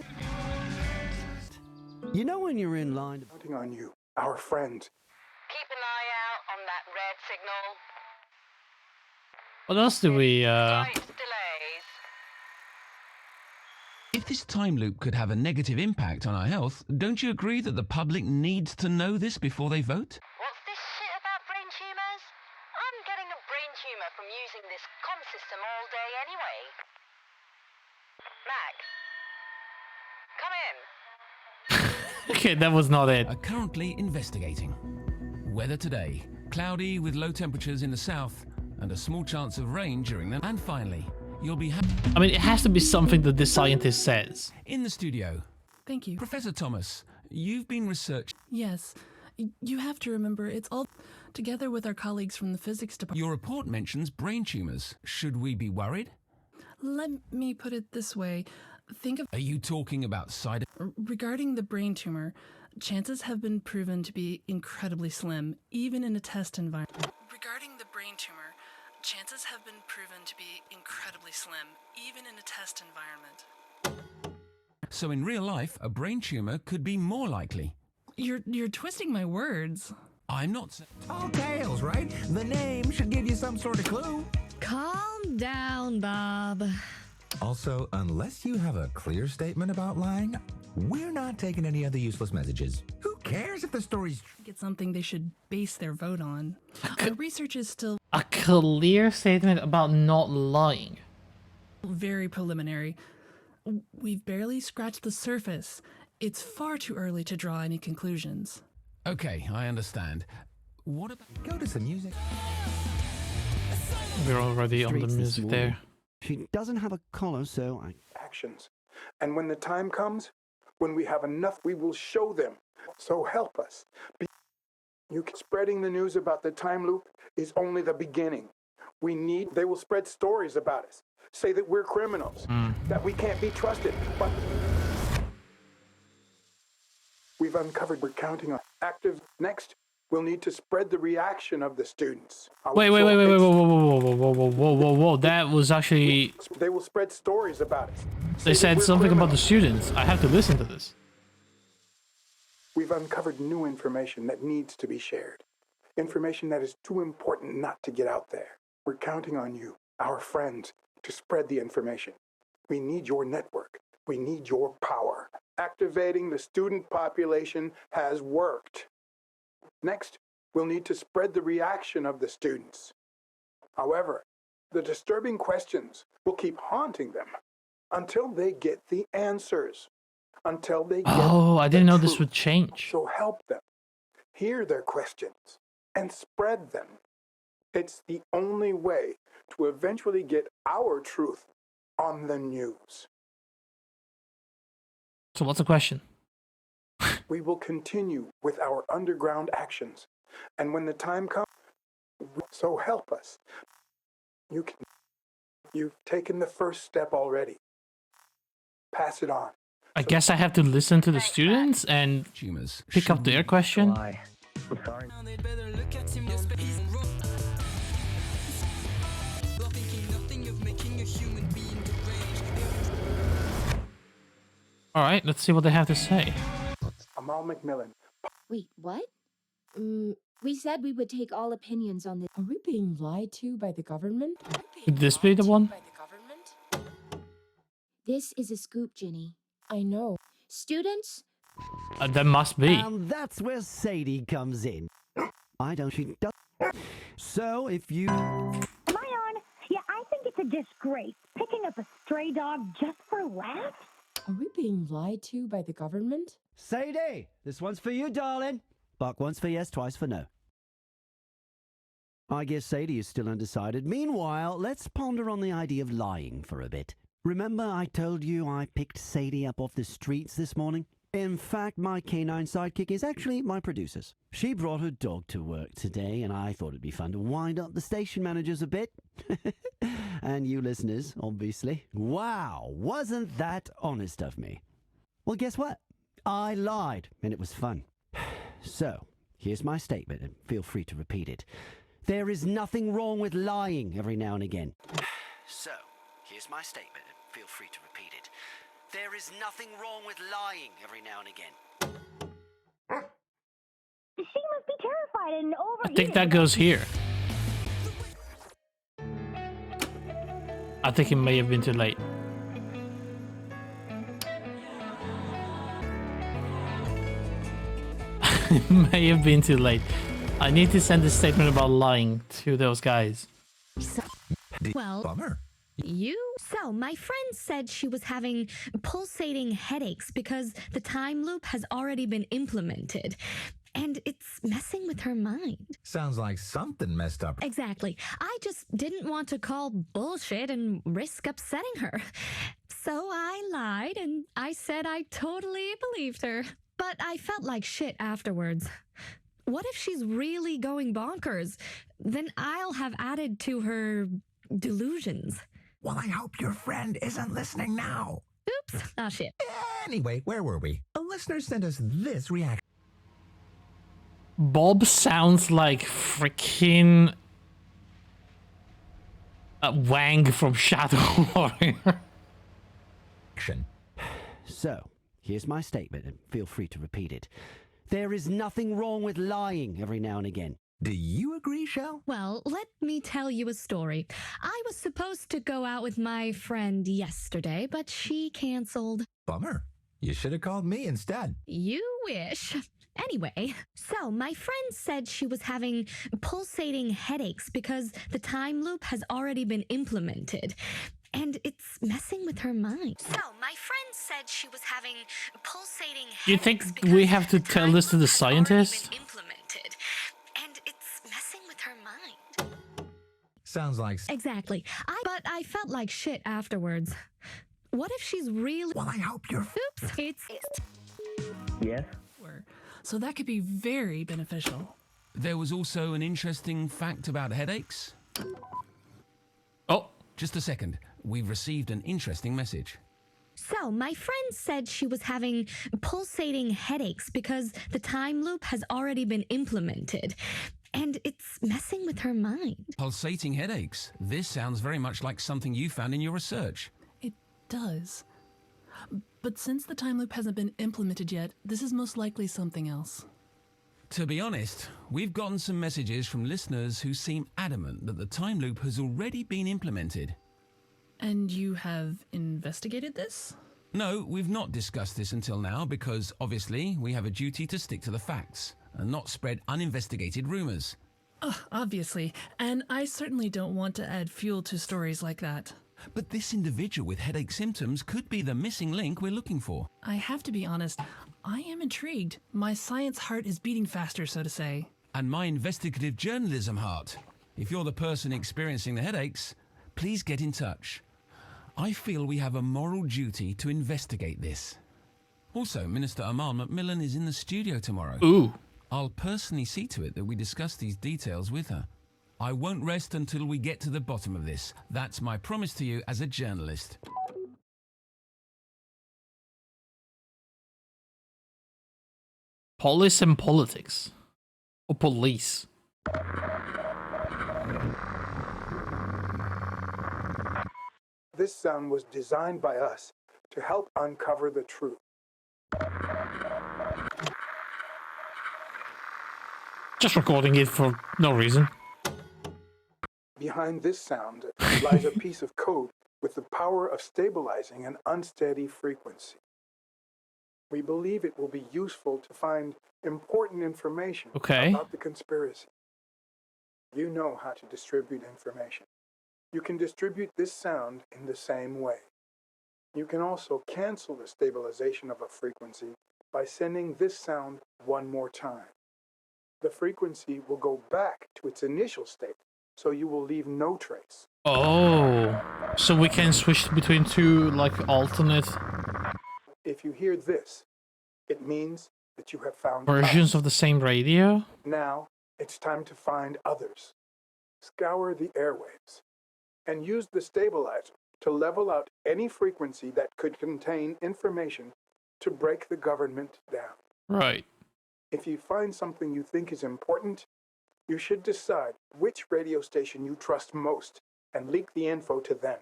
You know when you're in line... Counting on you, our friends. Keep an eye out on that red signal. What else do we, Delays. If this time loop could have a negative impact on our health, don't you agree that the public needs to know this before they vote? What's this shit about brain tumors? I'm getting a brain tumor from using this comm system all day anyway. Mac, come in. Okay, that was not it. Are currently investigating. Weather today. Cloudy with low temperatures in the south and a small chance of rain during them. And finally, you'll be... I mean, it has to be something that this scientist says. In the studio. Thank you. Professor Thomas, you've been researching... Yes. You have to remember, it's all together with our colleagues from the physics department. Your report mentions brain tumors. Should we be worried? Let me put it this way. think of... Are you talking about side... Regarding the brain tumor, chances have been proven to be incredibly slim, even in a test environment. Regarding the brain tumor, chances have been proven to be incredibly slim, even in a test environment. So in real life, a brain tumor could be more likely. You're twisting my words. I'm not saying... Tall Tales, right? The name should give you some sort of clue. Calm down, Bob. Also, unless you have a clear statement about lying, we're not taking any other useless messages. Who cares if the story's... It's something they should base their vote on. Our research is still... A clear statement about not lying. Very preliminary. We've barely scratched the surface. It's far too early to draw any conclusions. Okay, I understand. What about... Go to some music. We're already on the Streets this music morning. there. She doesn't have a collar, so I... Actions. And when the time comes, when we have enough, we will show them. So help us. Spreading the news about the time loop is only the beginning. They will spread stories about us. Say that we're criminals, that we can't be trusted, but we've uncovered, we're counting on active. Next, we'll need to spread the reaction of the students. Wait, whoa. That was actually... They will spread stories about us. They said something about the students. I have to listen to this. We've uncovered new information that needs to be shared. Information that is too important not to get out there. We're counting on you, our friends, to spread the information. We need your network. We need your power. Activating the student population has worked. Next, we'll need to spread the reaction of the students. However, the disturbing questions will keep haunting them until they get the answers. Until they get I didn't know this truth. would change. So help them. Hear their questions and spread them. It's the only way to eventually get our truth on the news. So what's the question? We will continue with our underground actions. And when the time comes, so help us. You've taken the first step already. Pass it on. I guess I have to listen to the students and pick up their question. All right, let's see what they have to say. Amal Macmillan. Wait, what? We said we would take all opinions on this. Are we being lied to by the government? Could this be the one? This is a scoop, Ginny. I know. Students? That must be. That's where Sadie comes in. She does. So if you... Am I on? Yeah, I think it's a disgrace. Picking up a stray dog just for laughs? Are we being lied to by the government? Sadie, this one's for you, darling. Bark once for yes, twice for no. I guess Sadie is still undecided. Meanwhile, let's ponder on the idea of lying for a bit. Remember I told you I picked Sadie up off the streets this morning? In fact, my canine sidekick is actually my producer's. She brought her dog to work today, and I thought it'd be fun to wind up the station managers a bit. And you listeners, obviously. Wow, wasn't that honest of me? Well, guess what? I lied, and it was fun. So, here's my statement, and feel free to repeat it. There is nothing wrong with lying every now and again. So, here's my statement, and feel free to repeat it. There is nothing wrong with lying every now and again. She must be terrified and I think that goes here. I think it may have been too late. It may have been too late. I need to send a statement about lying to those guys. Well, Bummer. So, my friend said she was having pulsating headaches because the time loop has already been implemented. And it's messing with her mind. Sounds like something messed up. Exactly. I just didn't want to call bullshit and risk upsetting her. So I lied and I said I totally believed her. But I felt like shit afterwards. What if she's really going bonkers? Then I'll have added to her delusions. Well, I hope your friend isn't listening now. Oops. Ah, shit. Anyway, where were we? A listener sent us this reaction. Bob sounds like freaking Wang from Shadow Warrior. So, here's my statement, and feel free to repeat it. There is nothing wrong with lying every now and again. Do you agree, Shell? Well, let me tell you a story. I was supposed to go out with my friend yesterday, but she canceled. Bummer. You should have called me instead. You wish. Anyway, so my friend said she was having pulsating headaches because the time loop has already been implemented. And it's messing with her mind. So, my friend said she was having pulsating headaches. Do you think we have to tell this to the scientist? Implemented. And it's messing with her mind. Sounds like... Exactly. But I felt like shit afterwards. What if she's really... Well, I hope you're... Oops. It's... Yes? So that could be very beneficial. There was also an interesting fact about headaches. Oh. Just a second. We've received an interesting message. So, my friend said she was having pulsating headaches because the time loop has already been implemented. And it's messing with her mind. Pulsating headaches. This sounds very much like something you found in your research. It does. But since the time loop hasn't been implemented yet, this is most likely something else. To be honest, we've gotten some messages from listeners who seem adamant that the time loop has already been implemented. And you have investigated this? No, we've not discussed this until now because, obviously, we have a duty to stick to the facts and not spread uninvestigated rumors. Obviously, and I certainly don't want to add fuel to stories like that. But this individual with headache symptoms could be the missing link we're looking for. I have to be honest, I am intrigued. My science heart is beating faster, so to say. And my investigative journalism heart. If you're the person experiencing the headaches, please get in touch. I feel we have a moral duty to investigate this. Also, Minister Amal Macmillan is in the studio tomorrow. Ooh. I'll personally see to it that we discuss these details with her. I won't rest until we get to the bottom of this. That's my promise to you as a journalist. Police and politics. Or police. This sound was designed by us to help uncover the truth. Just recording it for no reason. Behind this sound lies a piece of code with the power of stabilizing an unsteady frequency. We believe it will be useful to find important information about the conspiracy. You know how to distribute information. You can distribute this sound in the same way. You can also cancel the stabilization of a frequency by sending this sound one more time. The frequency will go back to its initial state, so you will leave no trace. Oh, so we can switch between two, like, alternate If you hear this, it means that you have found versions us. of the same radio? Now, it's time to find others. Scour the airwaves and use the stabilizer to level out any frequency that could contain information to break the government down. Right. If you find something you think is important, you should decide which radio station you trust most and leak the info to them.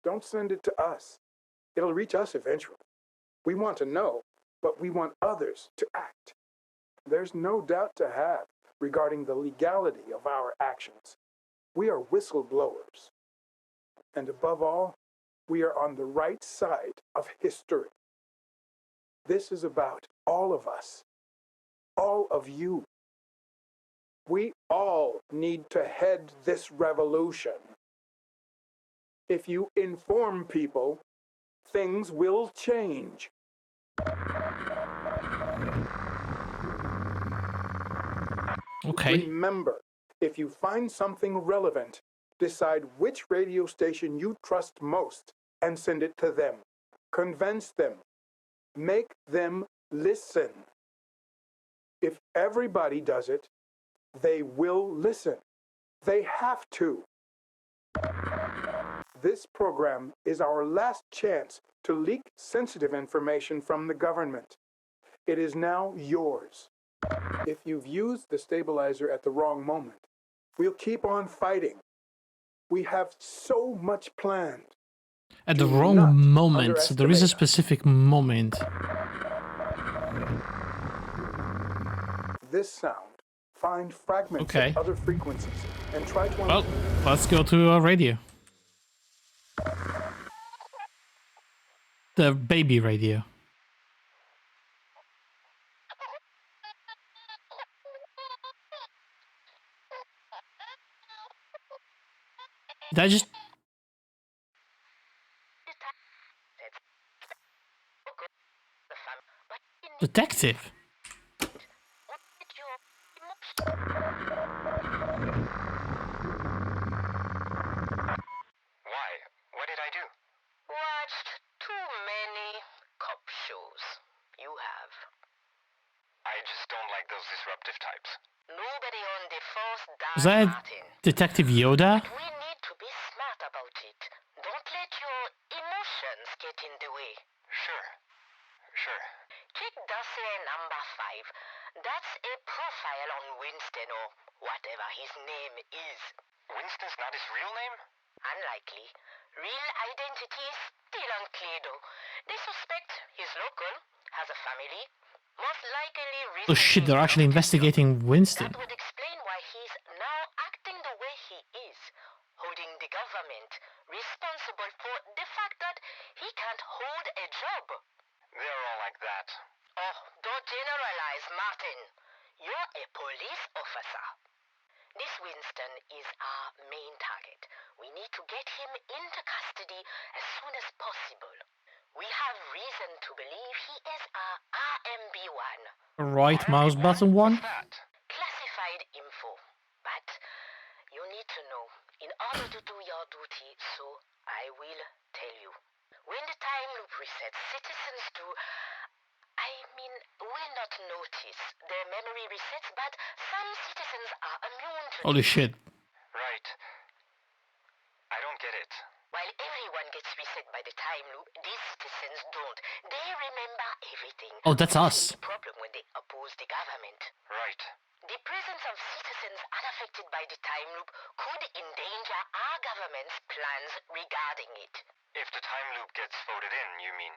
Don't send it to us. It'll reach us eventually. We want to know, but we want others to act. There's no doubt to have regarding the legality of our actions. We are whistleblowers. And above all, we are on the right side of history. This is about all of us, all of you. We all need to head this revolution. If you inform people, things will change. Okay. Remember, if you find something relevant, decide which radio station you trust most and send it to them. Convince them. Make them listen. If everybody does it, they will listen. They have to. This program is our last chance to leak sensitive information from the government. It is now yours. If you've used the stabilizer at the wrong moment, we'll keep on fighting. We have so much planned. At the wrong moment. So there is a specific moment. This sound. Find fragments Okay. of other frequencies and try to... Well, let's go to our radio. The baby radio. Did I just... Detective? Why? What did I do? Watched too many cop shows. You have. I just don't like those disruptive types. Nobody on the force Was died, that Martin. Detective Yoda? We need to be smart about it. Don't let your emotions get in the way. Sure. Check dossier number 5. That's a profile on Winston or whatever his name is. Winston's not his real name? Unlikely. Real identity is still unclear though. They suspect he's local, has a family, most likely Oh shit, they're actually investigating Winston. That would explain why he's now acting the way he is, holding the government responsible for the fact that he can't hold a job. They're all like that. Oh, don't generalize, Martin. You're a police officer. This Winston is our main target. We need to get him into custody as soon as possible. We have reason to believe he is our RMB-1. Right mouse button one? Classified info. But you need to know, in order to do your duty, so I will tell you. When the time loop resets, citizens will not notice their memory resets, but some citizens are immune to Holy it. shit. Right. I don't get it. While everyone gets reset by the time loop, these citizens don't. They remember everything. Oh, that's us. The problem when they oppose the government. Right. The presence of citizens unaffected by the time loop could endanger our government's plans regarding it. If the time loop gets voted in, you mean?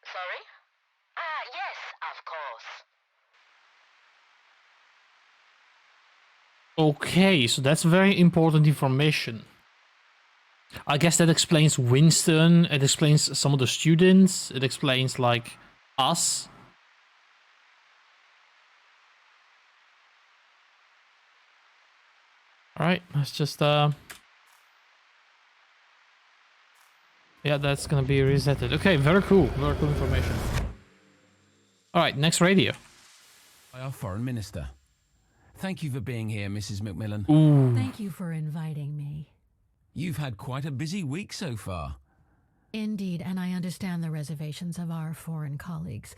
Sorry? Yes, of course. Okay, so that's very important information. I guess that explains Winston, it explains some of the students, it explains, like, us. Alright, let's just, yeah, that's gonna be resetted. Okay, very cool information. Alright, next radio. By our foreign minister. Thank you for being here, Mrs. Macmillan. Ooh. Thank you for inviting me. You've had quite a busy week so far. Indeed, and I understand the reservations of our foreign colleagues.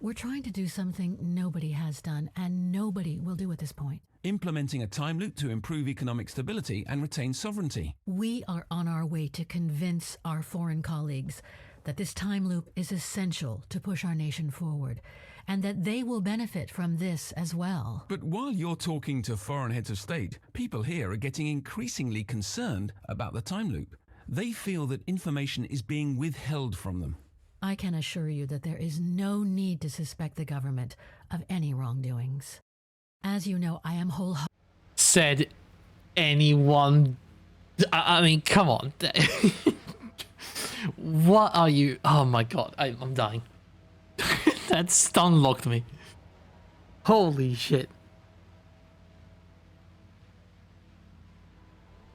We're trying to do something nobody has done, and nobody will do at this point. Implementing a time loop to improve economic stability and retain sovereignty. We are on our way to convince our foreign colleagues that this time loop is essential to push our nation forward, and that they will benefit from this as well. But while you're talking to foreign heads of state, people here are getting increasingly concerned about the time loop. They feel that information is being withheld from them. I can assure you that there is no need to suspect the government of any wrongdoings. As you know, I am wholehearted. Said anyone... I mean, come on. What are you... Oh my god, I'm dying. That stun locked me. Holy shit.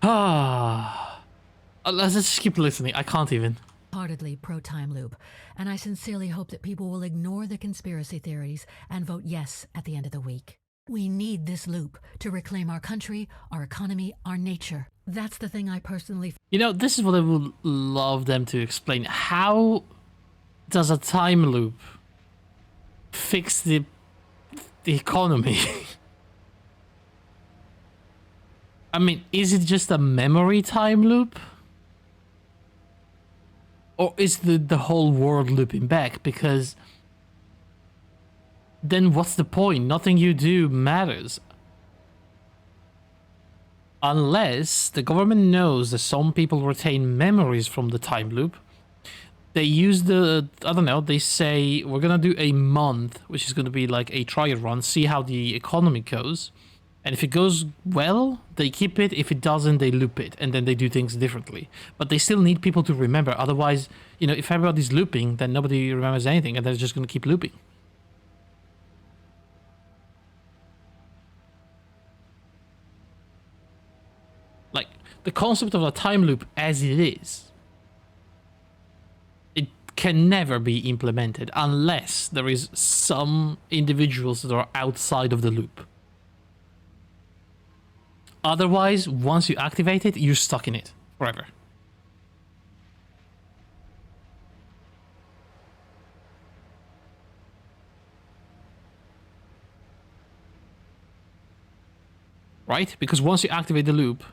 Let's just keep listening. I can't even. Heartedly pro-time loop, and I sincerely hope that people will ignore the conspiracy theories and vote yes at the end of the week. We need this loop to reclaim our country, our economy, our nature. That's the thing I personally... You know, this is what I would love them to explain. How does a time loop fix the economy? I mean, is it just a memory time loop? Or is the whole world looping back? Because then what's the point? Nothing you do matters. Unless the government knows that some people retain memories from the time loop. They use the, I don't know, they say, we're gonna do a month, which is gonna be like a trial run, see how the economy goes. And if it goes well, they keep it. If it doesn't, they loop it. And then they do things differently. But they still need people to remember. Otherwise, you know, if everybody's looping, then nobody remembers anything. And they're just going to keep looping. Like, the concept of a time loop as it is, it can never be implemented unless there is some individuals that are outside of the loop. Otherwise, once you activate it, you're stuck in it forever. Right? Because once you activate the loop,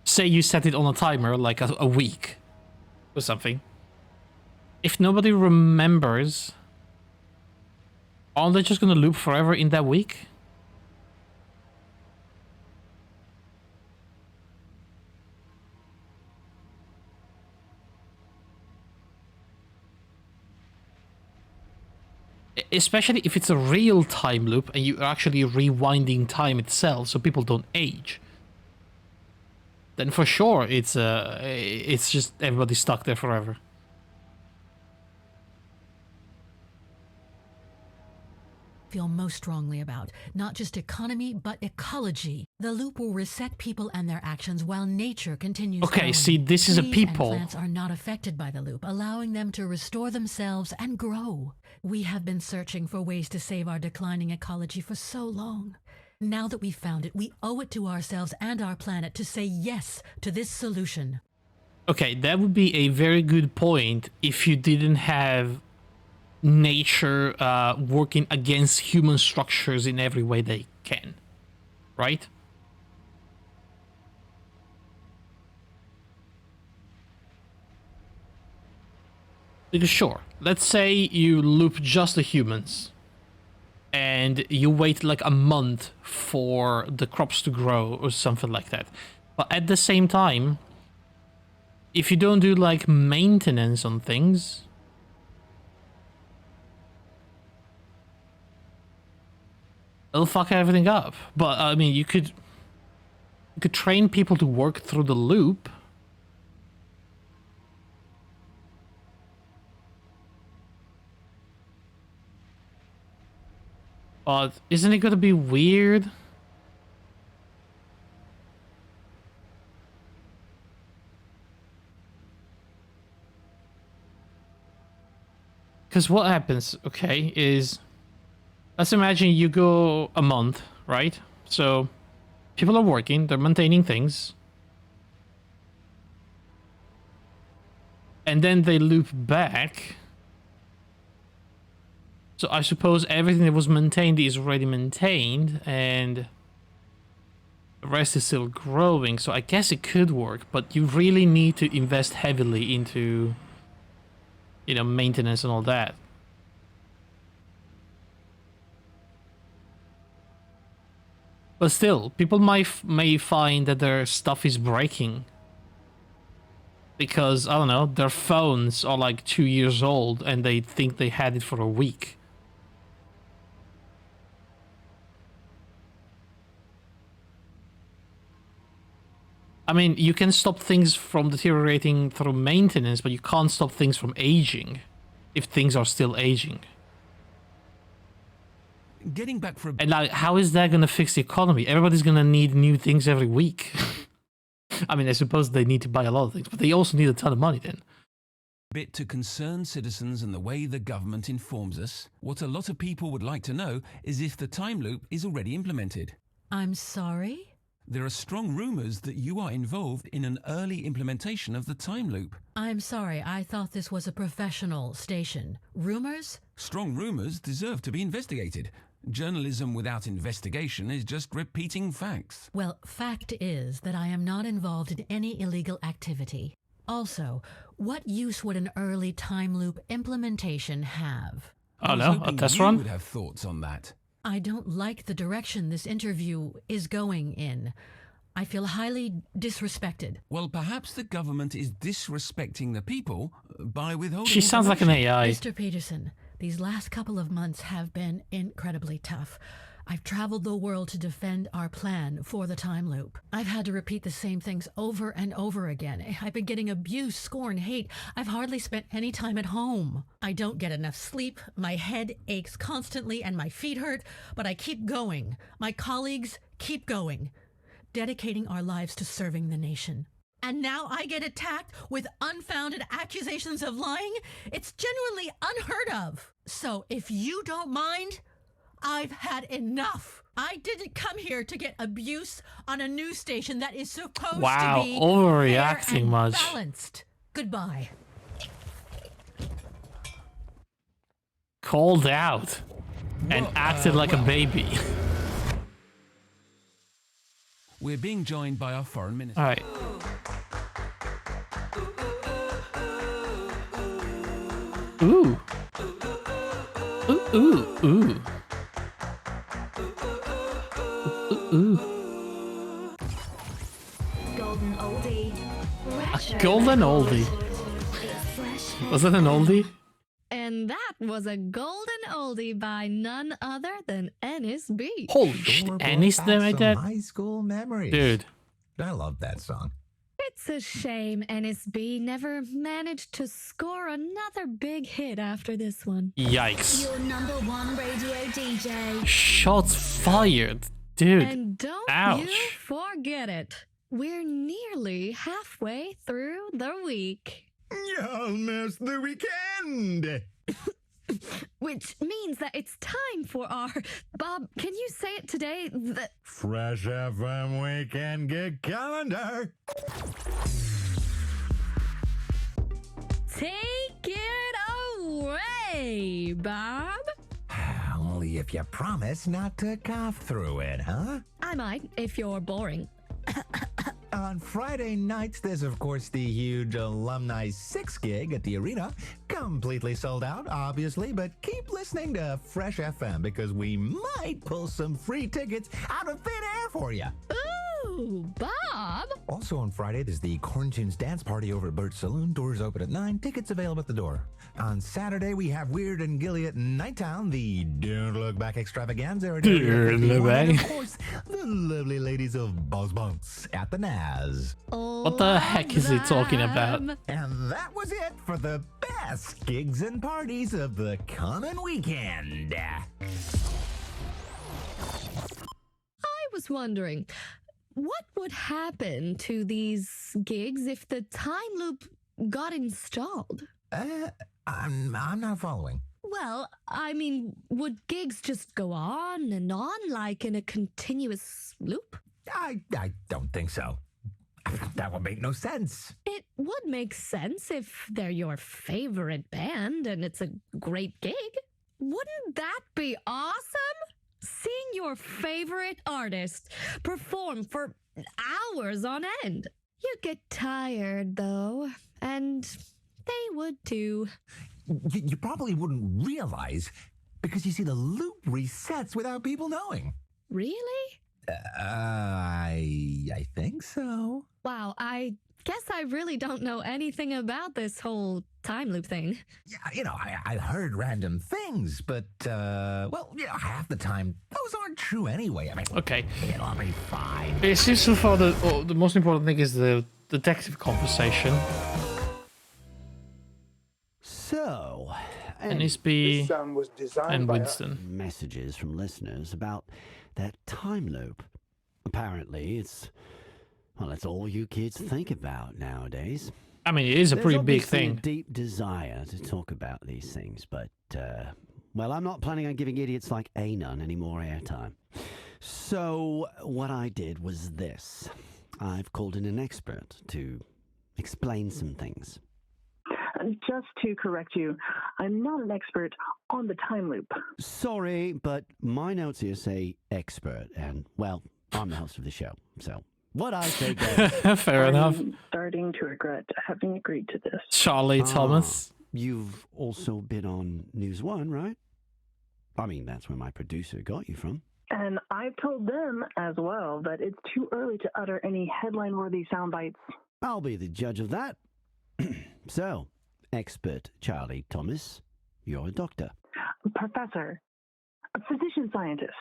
say you set it on a timer, like a week or something. If nobody remembers, aren't they just gonna loop forever in that week? Especially if it's a real time loop and you're actually rewinding time itself so people don't age. Then for sure it's just everybody's stuck there forever. Feel most strongly about not just economy but ecology. The loop will reset people and their actions while nature continues. Okay, growing. see, this is a Trees people. And plants are not affected by the loop, allowing them to restore themselves and grow. We have been searching for ways to save our declining ecology for so long. Now that we've found it, we owe it to ourselves and our planet to say yes to this solution. Okay, that would be a very good point if you didn't have nature working against human structures in every way they can, right? Because sure, let's say you loop just the humans and you wait like a month for the crops to grow or something like that. But at the same time, if you don't do like maintenance on things, it'll fuck everything up. But I mean, you could train people to work through the loop. But isn't it gonna be weird? Because what happens, okay, is... Let's imagine you go a month, right? So people are working, they're maintaining things. And then they loop back. So I suppose everything that was maintained is already maintained and the rest is still growing. So I guess it could work, but you really need to invest heavily into, you know, maintenance and all that. But still, people may find that their stuff is breaking. Because, I don't know, their phones are like 2 years old and they think they had it for a week. I mean, you can stop things from deteriorating through maintenance, but you can't stop things from aging if things are still aging. Getting back for a... And like, how is that going to fix the economy? Everybody's going to need new things every week. I mean, I suppose they need to buy a lot of things, but they also need a ton of money then. Bit to concern citizens and the way the government informs us. What a lot of people would like to know is if the time loop is already implemented. I'm sorry? There are strong rumors that you are involved in an early implementation of the time loop. I'm sorry, I thought this was a professional station. Rumors? Strong rumors deserve to be investigated. Journalism without investigation is just repeating facts. Well, fact is that I am not involved in any illegal activity. Also, what use would an early time loop implementation have? Oh no, a test run? You would have thoughts on that. I don't like the direction this interview is going in. I feel highly disrespected. Well, perhaps the government is disrespecting the people by withholding. She sounds like an AI. Mr. Peterson, these last couple of months have been incredibly tough. I've traveled the world to defend our plan for the time loop. I've had to repeat the same things over and over again. I've been getting abuse, scorn, hate. I've hardly spent any time at home. I don't get enough sleep. My head aches constantly and my feet hurt, but I keep going. My colleagues keep going, dedicating our lives to serving the nation. And now I get attacked with unfounded accusations of lying? It's genuinely unheard of. So if you don't mind, I've had enough. I didn't come here to get abuse on a news station that is supposed to be overreacting fair and much. balanced. Goodbye. Called out and acted like a baby. We're being joined by our foreign minister. All right. Ooh. Ooh, ooh, ooh. Ooh. Golden oldie. A golden oldie. Was that an oldie? And that was a golden oldie by none other than NSB. Holy shit, Annie's there like that? High school memories. Dude. I love that song. It's a shame NSB never managed to score another big hit after this one. Yikes. Your number one radio DJ. Shots fired. Dude. And don't Ouch. you forget it. We're nearly halfway through the week. You'll miss the weekend. Which means that it's time for our... Bob, can you say it today? Fresh FM Weekend Gig Calendar. Take it away, Bob. Only if you promise not to cough through it, huh? I might, if you're boring. On Friday nights, there's of course the huge Alumni 6 gig at the arena. Completely sold out, obviously, but keep listening to Fresh FM because we might pull some free tickets out of thin air for you. Ooh, Bob. Also on Friday, there's the Corn Tunes Dance Party over at Birch Saloon. Doors open at 9. Tickets available at the door. On Saturday, we have Weird and Gilly at Nighttown, the Don't Look Back extravaganza. At Area 51, and of course, the lovely ladies of Buzz Bounce at the Naz. What the heck is he talking about? And that was it for the best gigs and parties of the coming weekend. I was wondering, what would happen to these gigs if the time loop got installed? I'm not following. Well, I mean, would gigs just go on and on like in a continuous loop? I don't think so. That would make no sense. It would make sense if they're your favorite band and it's a great gig. Wouldn't that be awesome? Seeing your favorite artist perform for hours on end. You'd get tired, though, and they would too. You probably wouldn't realize because you see the loop resets without people knowing. Really? I think so. Wow, I guess I really don't know anything about this whole time loop thing. Yeah, you know, I heard random things, but, well, you know, half the time, those aren't true anyway. I mean, okay. It'll be fine. It seems so far the most important thing is the detective conversation. So, NSB and Winston. Messages from listeners about that time loop. Apparently, it's all you kids think about nowadays. I mean, it is a pretty big There's obviously thing. a deep desire to talk about these things, but, well, I'm not planning on giving idiots like Anon any more airtime. So, what I did was this. I've called in an expert to explain some things. Just to correct you, I'm not an expert on the time loop. Sorry, but my notes here say expert, and, well, I'm the host of the show, so what I say goes. Fair enough. I'm starting to regret having agreed to this. Charlie Thomas. You've also been on News One, right? I mean, that's where my producer got you from. And I've told them as well that it's too early to utter any headline-worthy sound bites. I'll be the judge of that. So, expert Charlie Thomas, you're a doctor. Professor. A physician-scientist.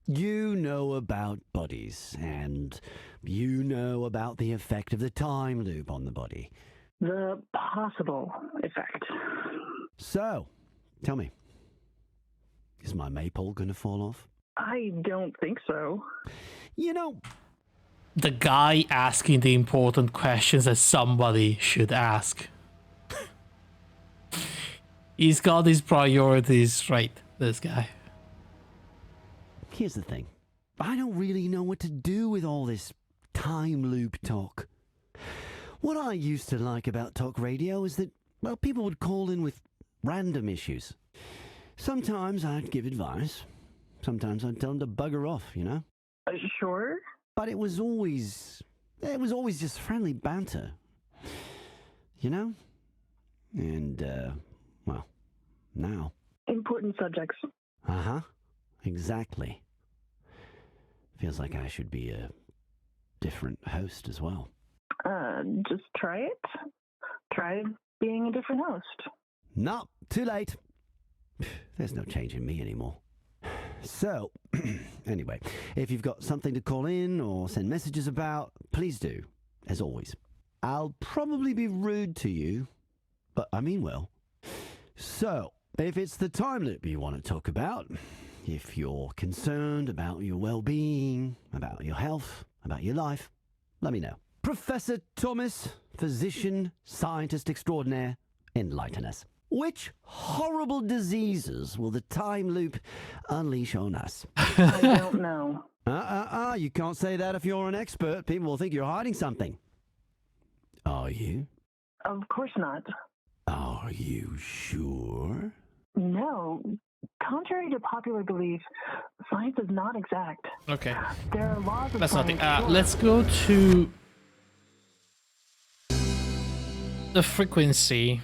You know about bodies, and you know about the effect of the time loop on the body. The possible effect. So, tell me, is my maypole going to fall off? I don't think so. You know, the guy asking the important questions that somebody should ask. He's got his priorities right, this guy. Here's the thing. I don't really know what to do with all this time loop talk. What I used to like about talk radio is that, well, people would call in with random issues. Sometimes I'd give advice. Sometimes I'd tell them to bugger off, you know? Sure. But it was always just friendly banter. You know? And, well, now. Important subjects. Uh-huh. Exactly. Feels like I should be a different host as well. Just try it. Try being a different host. No, too late. There's no change in me anymore. So, anyway, if you've got something to call in or send messages about, please do, as always. I'll probably be rude to you, but I mean well. So, if it's the time loop you want to talk about, if you're concerned about your well-being, about your health, about your life, let me know. Professor Thomas, physician, scientist extraordinaire, enlighten us. Which horrible diseases will the time loop unleash on us? I don't know. You can't say that if you're an expert. People will think you're hiding something. Are you? Of course not. Are you sure? No. Contrary to popular belief, science is not exact. Okay. There are laws of That's science. nothing. Let's go to the frequency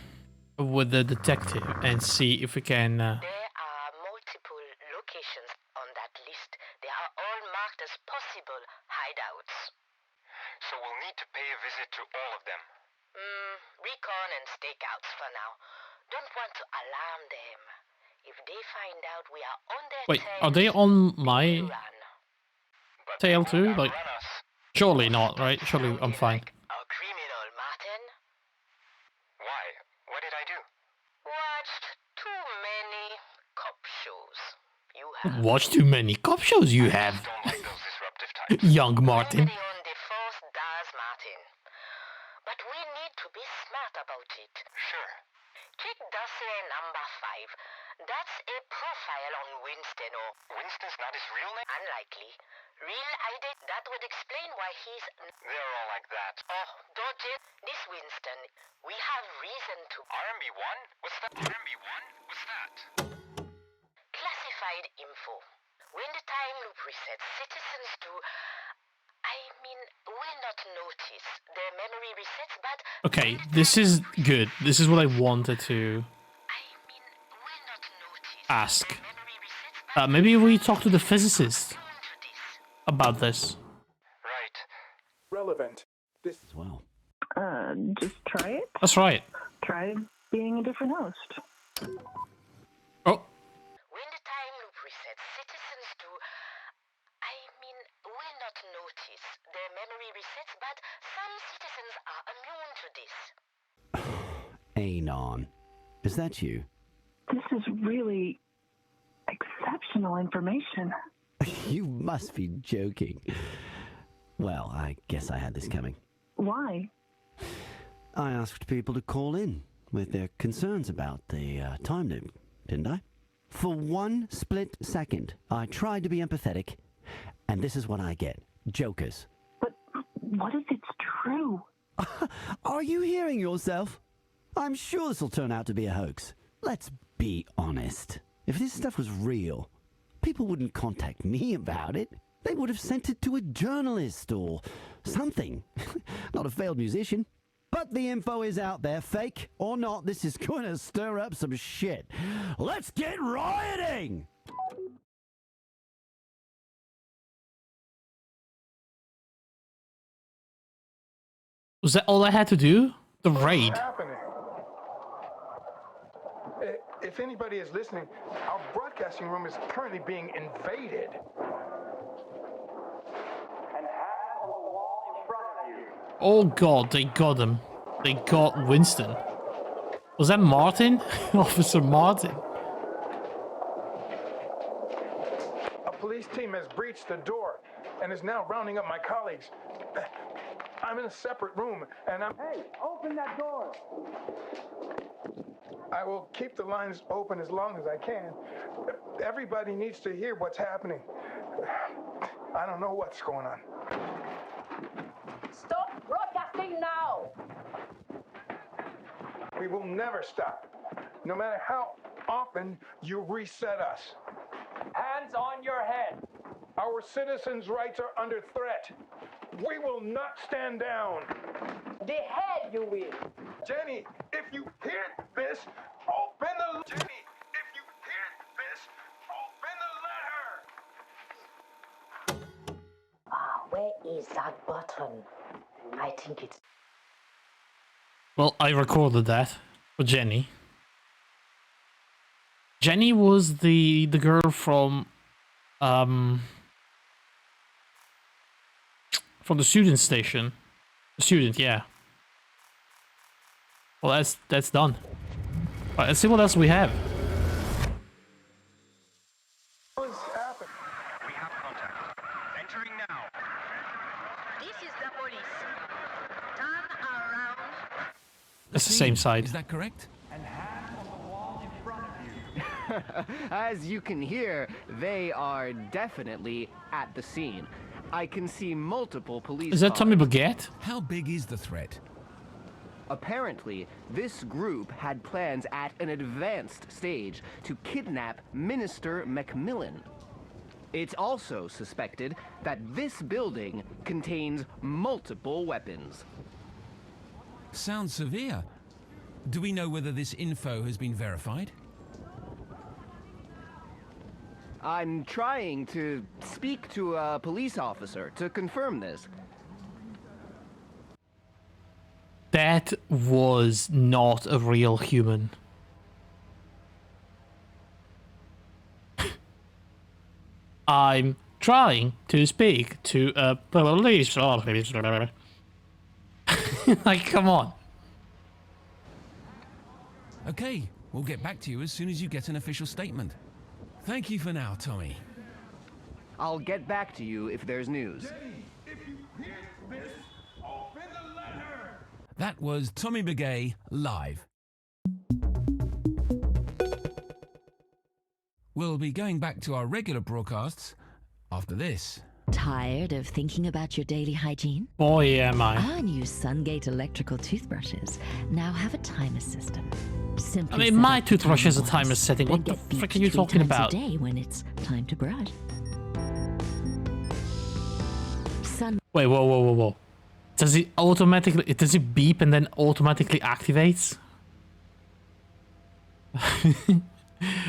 with the detective and see if we can. There are multiple locations on that list. They are all marked as possible hideouts. So we'll need to pay a visit to all of them. Recon and stakeouts for now. Don't want to alarm them. If they find out we are on their Wait, tail, are they on my But tail they too? won't Like, outrun us. surely not, right? Surely I'm fine. a criminal, Martin? Why? What did I do? Watched too many cop shows. You have. Watch too many cop shows you have, Don't like those disruptive types. young Martin. Nobody on the force does, Martin. But we need to be smart about it. Sure. Check dossier number 5. That's a profile on Winston or... Winston's not his real name? Unlikely. Real ID, that would explain why he's... They're all like that. Oh, don't you? This Winston, we have reason to... RMB1? What's that? RMB1? What's that? Classified info. When the time loop resets, citizens do... will not notice their memory resets, but... Okay, this is good. This is what I wanted to will not notice ask. their memory resets, but... Maybe we talk to the physicist about this. Right. Relevant. This As well. Just try it. That's right. Try being a different host. Oh, When the time loop resets, citizens do... will not notice their memory resets, but some citizens are immune to this. Anon. Is that you? This is really exceptional information. You must be joking. Well, I guess I had this coming. Why? I asked people to call in with their concerns about the time loop, didn't I? For one split second, I tried to be empathetic, and this is what I get. Jokers. But what if it's true? Are you hearing yourself? I'm sure this will turn out to be a hoax. Let's be honest. If this stuff was real, people wouldn't contact me about it. They would have sent it to a journalist or something. Not a failed musician. But the info is out there, fake or not. This is going to stir up some shit. Let's get rioting! Was that all I had to do? The raid. What's happening? If anybody is listening, our broadcasting room is currently being invaded. Oh god, they got him. They got Winston. Was that Martin? Officer Martin. A police team has breached the door and is now rounding up my colleagues. I'm in a separate room and I'm... Hey, open that door! I will keep the lines open as long as I can. Everybody needs to hear what's happening. I don't know what's going on. Stop broadcasting now! We will never stop, no matter how often you reset us. Hands on your head. Our citizens' rights are under threat. We will not stand down. The head you will. Jenny, if you hear this, open the... Jenny, if you hear this, open the letter. Where is that button? I think it's... Well, I recorded that for Jenny. Jenny was the girl from the student station. The student, yeah. Well, that's done. All right, let's see what else we have. What's happened? We have contact. Entering now. This is the police. Turn around. That's the same side. Is that correct? As you can hear, they are definitely at the scene. I can see multiple police Is that Tommy cars. Baguette? How big is the threat? Apparently, this group had plans at an advanced stage to kidnap Minister Macmillan. It's also suspected that this building contains multiple weapons. Sounds severe. Do we know whether this info has been verified? I'm trying to speak to a police officer to confirm this. That was not a real human. I'm trying to speak to a police officer. Like, come on. Okay, we'll get back to you as soon as you get an official statement. Thank you for now, Tommy. I'll get back to you if there's news. That was Tommy Begay live. We'll be going back to our regular broadcasts after this. Tired of thinking about your daily hygiene? Boy, am I. Our new Sungate electrical toothbrushes now have a timer system. Simply I mean, set my up the toothbrush has a once, timer setting. then What the get frick beeped are you 3 talking times about? a day when it's time to brush. Wait, whoa. Does it beep and then automatically activates?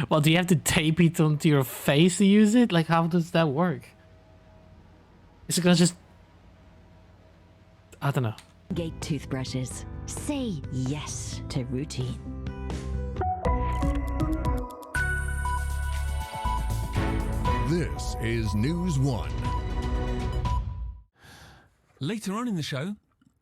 Well, do you have to tape it onto your face to use it? Like, how does that work? Is it gonna just... I don't know. Gate toothbrushes. Say yes to routine. This is News One. Later on in the show,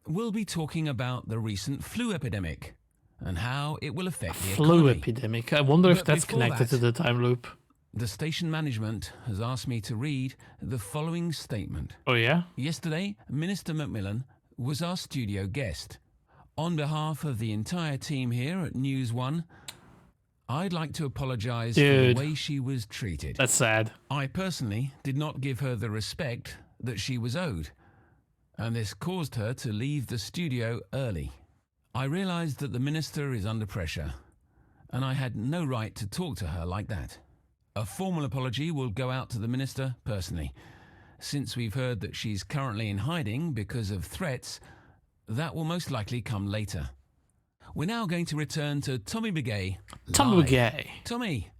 we'll be talking about the recent flu epidemic and how it will affect the Flu economy. epidemic. I wonder if But that's before connected to that, the time loop. The station management has asked me to read the following statement. Oh, yeah? Yesterday, Minister Macmillan was our studio guest. On behalf of the entire team here at News One, I'd like to apologise for the Dude. way she was treated. That's sad. I personally did not give her the respect that she was owed, and this caused her to leave the studio early. I realised that the minister is under pressure, and I had no right to talk to her like that. A formal apology will go out to the minister personally. Since we've heard that she's currently in hiding because of threats, that will most likely come later. We're now going to return to Tommy Begay. Tommy Begay. Tommy,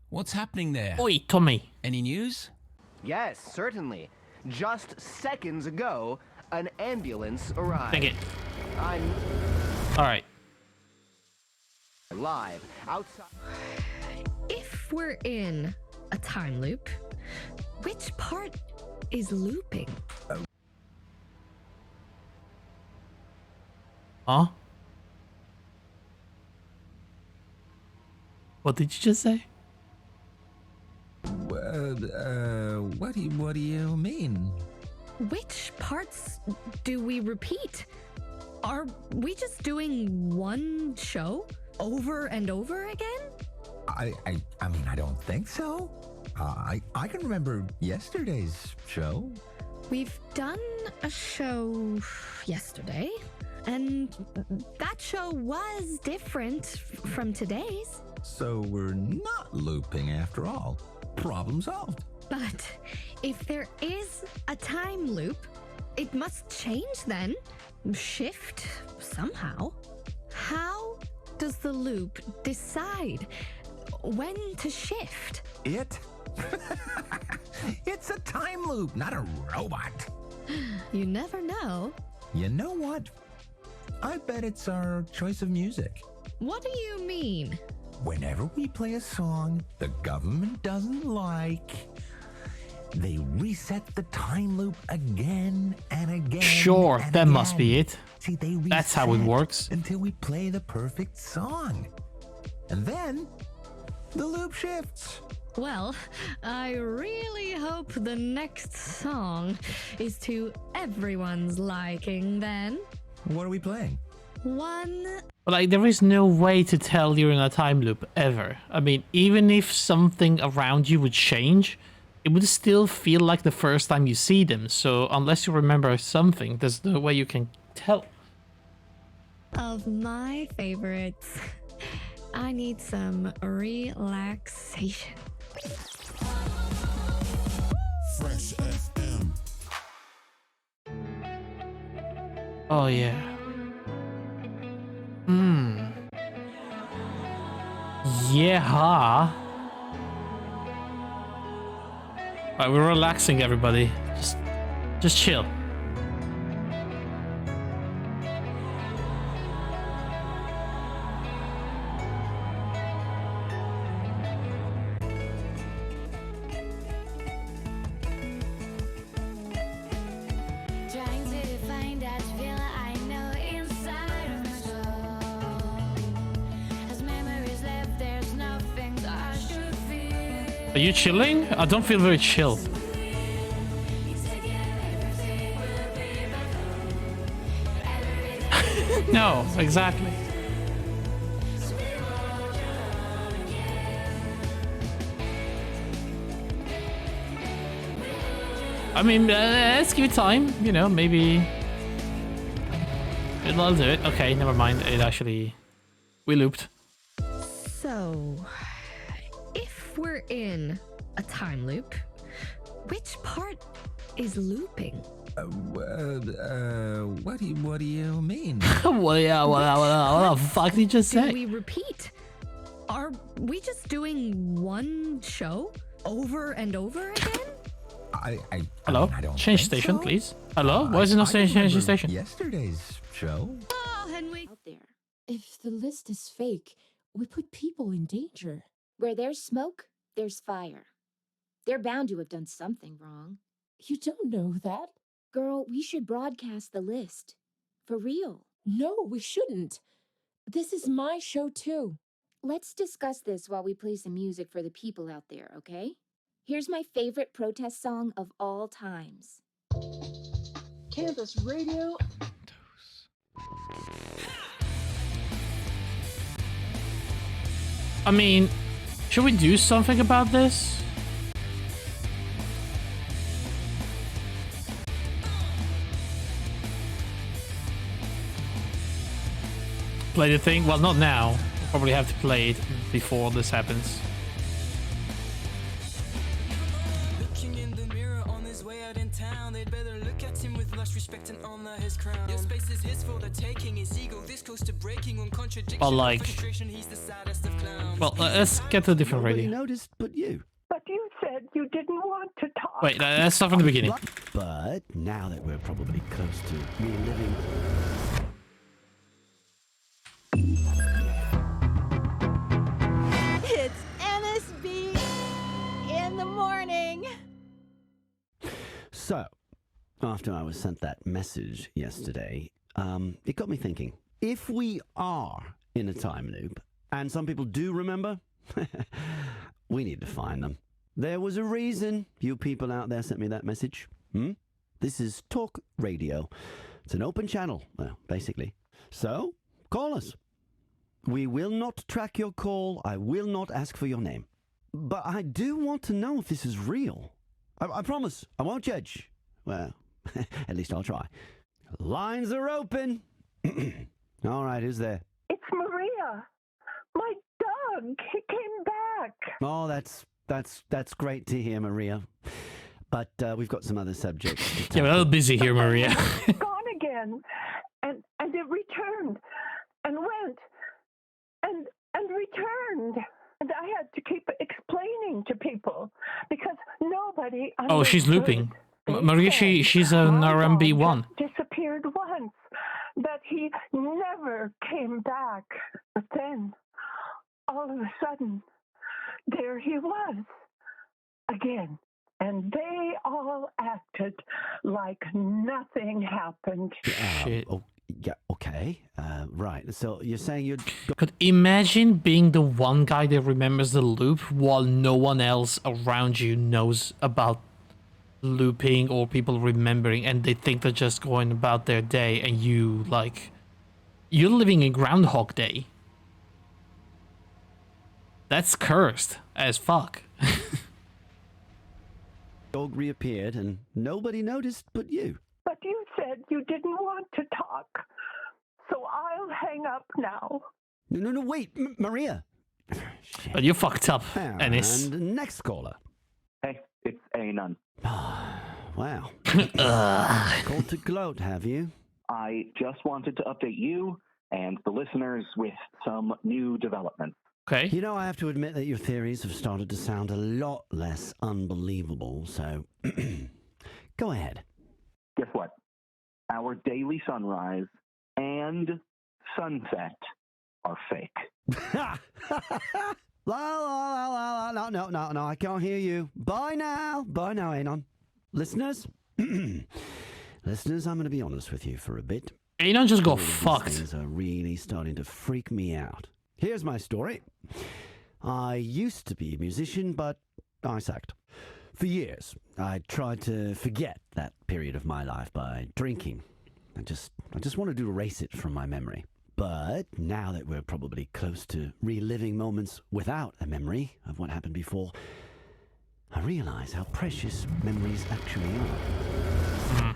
what's happening there? Oi, Tommy. Any news? Yes, certainly. Just seconds ago, an ambulance arrived. Thank it. I'm Alright. live outside. If we're in a time loop, which part is looping? Huh? What did you just say? What do you mean? Which parts do we repeat? Are we just doing one show over and over again? I mean, I don't think so. I can remember yesterday's show. We've done a show yesterday, and that show was different from today's. So we're not looping after all. Problem solved. But if there is a time loop, it must change then. Shift somehow. How does the loop decide when to shift? It's a time loop, not a robot. You never know. You know what? I bet it's our choice of music. What do you mean? Whenever we play a song the government doesn't like, they reset the time loop again and again. Sure, and that again. must be it. See, they reset That's how it works. until we play the perfect song. And then the loop shifts. Well, I really hope the next song is to everyone's liking then. What are we playing? One. But like, there is no way to tell you're in a time loop ever. I mean, even if something around you would change, it would still feel like the first time you see them. So unless you remember something, there's no way you can tell. Of my favorites, I need some relaxation. Fresh FM. Oh yeah. Yeah. Alright, we're relaxing, everybody. Just chill. Trying to define that feel I know inside of my soul. As memories left, there's nothing I should feel. Are you chilling? I don't feel very chill. No, exactly. I mean, let's give it time. You know, maybe I'll do it. Okay, never mind. It actually, we looped. So, if we're in a time loop, which part is looping? What do you mean? What the fuck did you just Do say? we repeat? Are we just doing one show over and over again? Hello? I don't Change think station, so. please. Hello? Why is it not saying change remember station? Yesterday's show. Oh, Henry. Out there. If the list is fake, we put people in danger. Where there's smoke, there's fire. They're bound to have done something wrong. You don't know that. Girl, we should broadcast the list. For real. No, we shouldn't. This is my show too. Let's discuss this while we play some music for the people out there, okay? Here's my favorite protest song of all times. Campus Radio. I mean, should we do something about this? play the thing? Well, not now. Probably have to play it before this happens. Looking in the mirror on his way out in town, they'd better look at him with lush respect and honor his crown. Your space is his for the taking, his ego this close to breaking. One contradiction, But like, frustration, he's the saddest of clowns. well, let's get to a different Nobody radio. noticed but you. But you said you didn't want to talk. Wait, let's start from the beginning. But now that we're probably close to reliving. It's NSB in the morning. So, after I was sent that message yesterday, it got me thinking. If we are in a time loop, and some people do remember, we need to find them. There was a reason you people out there sent me that message. This is Talk Radio. It's an open channel, well, basically. So, call us. We will not track your call. I will not ask for your name. But I do want to know if this is real. I promise, I won't judge. Well, at least I'll try. Lines are open. All right, who's there? It's Maria. My dog. He came back. Oh, that's great to hear, Maria. But we've got some other subjects. Yeah, we're a little busy here, Maria. Gone again. And it returned. And went. And returned. And I had to keep explaining to people because nobody Oh, she's looping. Maria, she's an RMB1. disappeared once, but he never came back. But then, all of a sudden, there he was again. And they all acted like nothing happened. Shit. Oh, yeah, okay. Right. So you're saying you'd... Could imagine being the one guy that remembers the loop while no one else around you knows about looping or people remembering, and they think they're just going about their day, and you, like, you're living in Groundhog Day. That's cursed as fuck. Dog reappeared and nobody noticed but you. But you said you didn't want to talk, so I'll hang up now. No, wait, Maria. But you fucked up, Ennis. And next caller. Hey, it's Anon. Wow. Called to gloat, have you? I just wanted to update you and the listeners with some new developments. Okay. You know, I have to admit that your theories have started to sound a lot less unbelievable, so go ahead. Guess what? Our daily sunrise and sunset are fake. No, I can't hear you. Bye now, Anon. Listeners, listeners, I'm going to be honest with you for a bit. Anon just got All of these fucked. Things are really starting to freak me out. Here's my story. I used to be a musician, but I sucked. For years, I tried to forget that period of my life by drinking. I just wanted to erase it from my memory. But now that we're probably close to reliving moments without a memory of what happened before, I realize how precious memories actually are.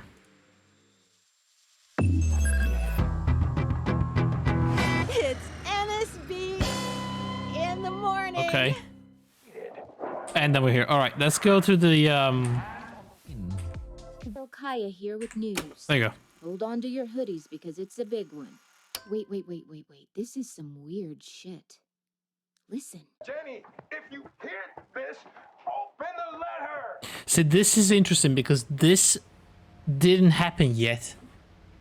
It's NSB in the morning. Okay. And then we're here. All right, let's go to the Bill Kaya here with news. There you go. Hold on to your hoodies because it's a big one. Wait. This is some weird shit. Listen. Jenny, if you hear this, open the letter. See, this is interesting because this didn't happen yet,